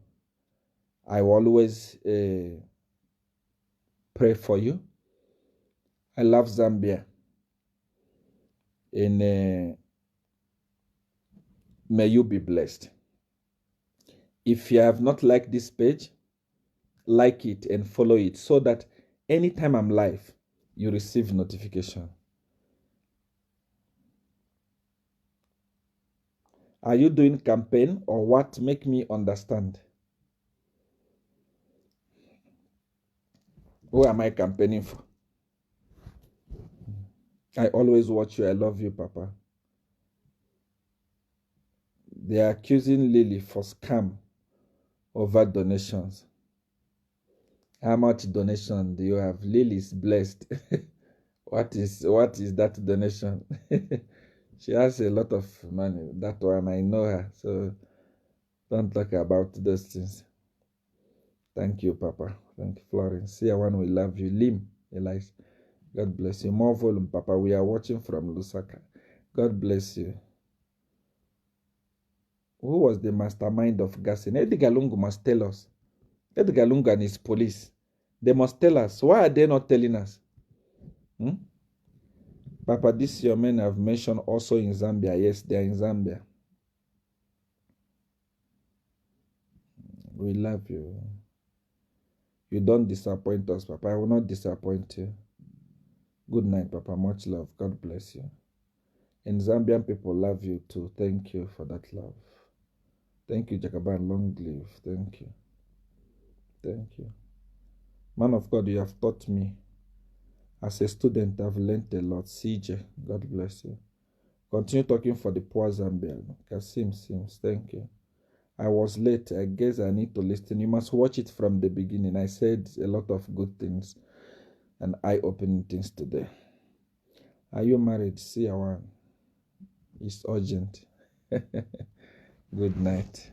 [SPEAKER 1] I will always pray for you. I love Zambia. And may you be blessed. If you have not liked this page, like it and follow it so that anytime I'm live, you receive notification. Are you doing campaign or what? Make me understand. Who am I campaigning for? I always watch you. I love you, Papa. They are accusing Lily for scam over donations. How much donation do you have? Lily's blessed. What is that donation? She has a lot of money. That one, I know her. So don't talk about those things. Thank you, Papa. Thank you, Florence. Seer1, we love you. Lim, Elias. God bless you. More volume, Papa. We are watching from Lusaka. God bless you. Who was the mastermind of gassing? Edgar Lungu must tell us. Edgar Lungu and his police. They must tell us. Why are they not telling us? Papa, these your men have mentioned also in Zambia. Yes, they are in Zambia. We love you. You don't disappoint us, Papa. I will not disappoint you. Good night, Papa. Much love. God bless you. And Zambian people love you too. Thank you for that love. Thank you, Jagaban. Long live. Thank you. Thank you. Man of God, you have taught me. As a student, I've learned a lot. CJ, God bless you. Continue talking for the poor Zambian. Kasim Sims, thank you. I was late. I guess I need to listen. You must watch it from the beginning. I said a lot of good things and eye-opening things today. Are you married? Seer1. It's urgent. Good night.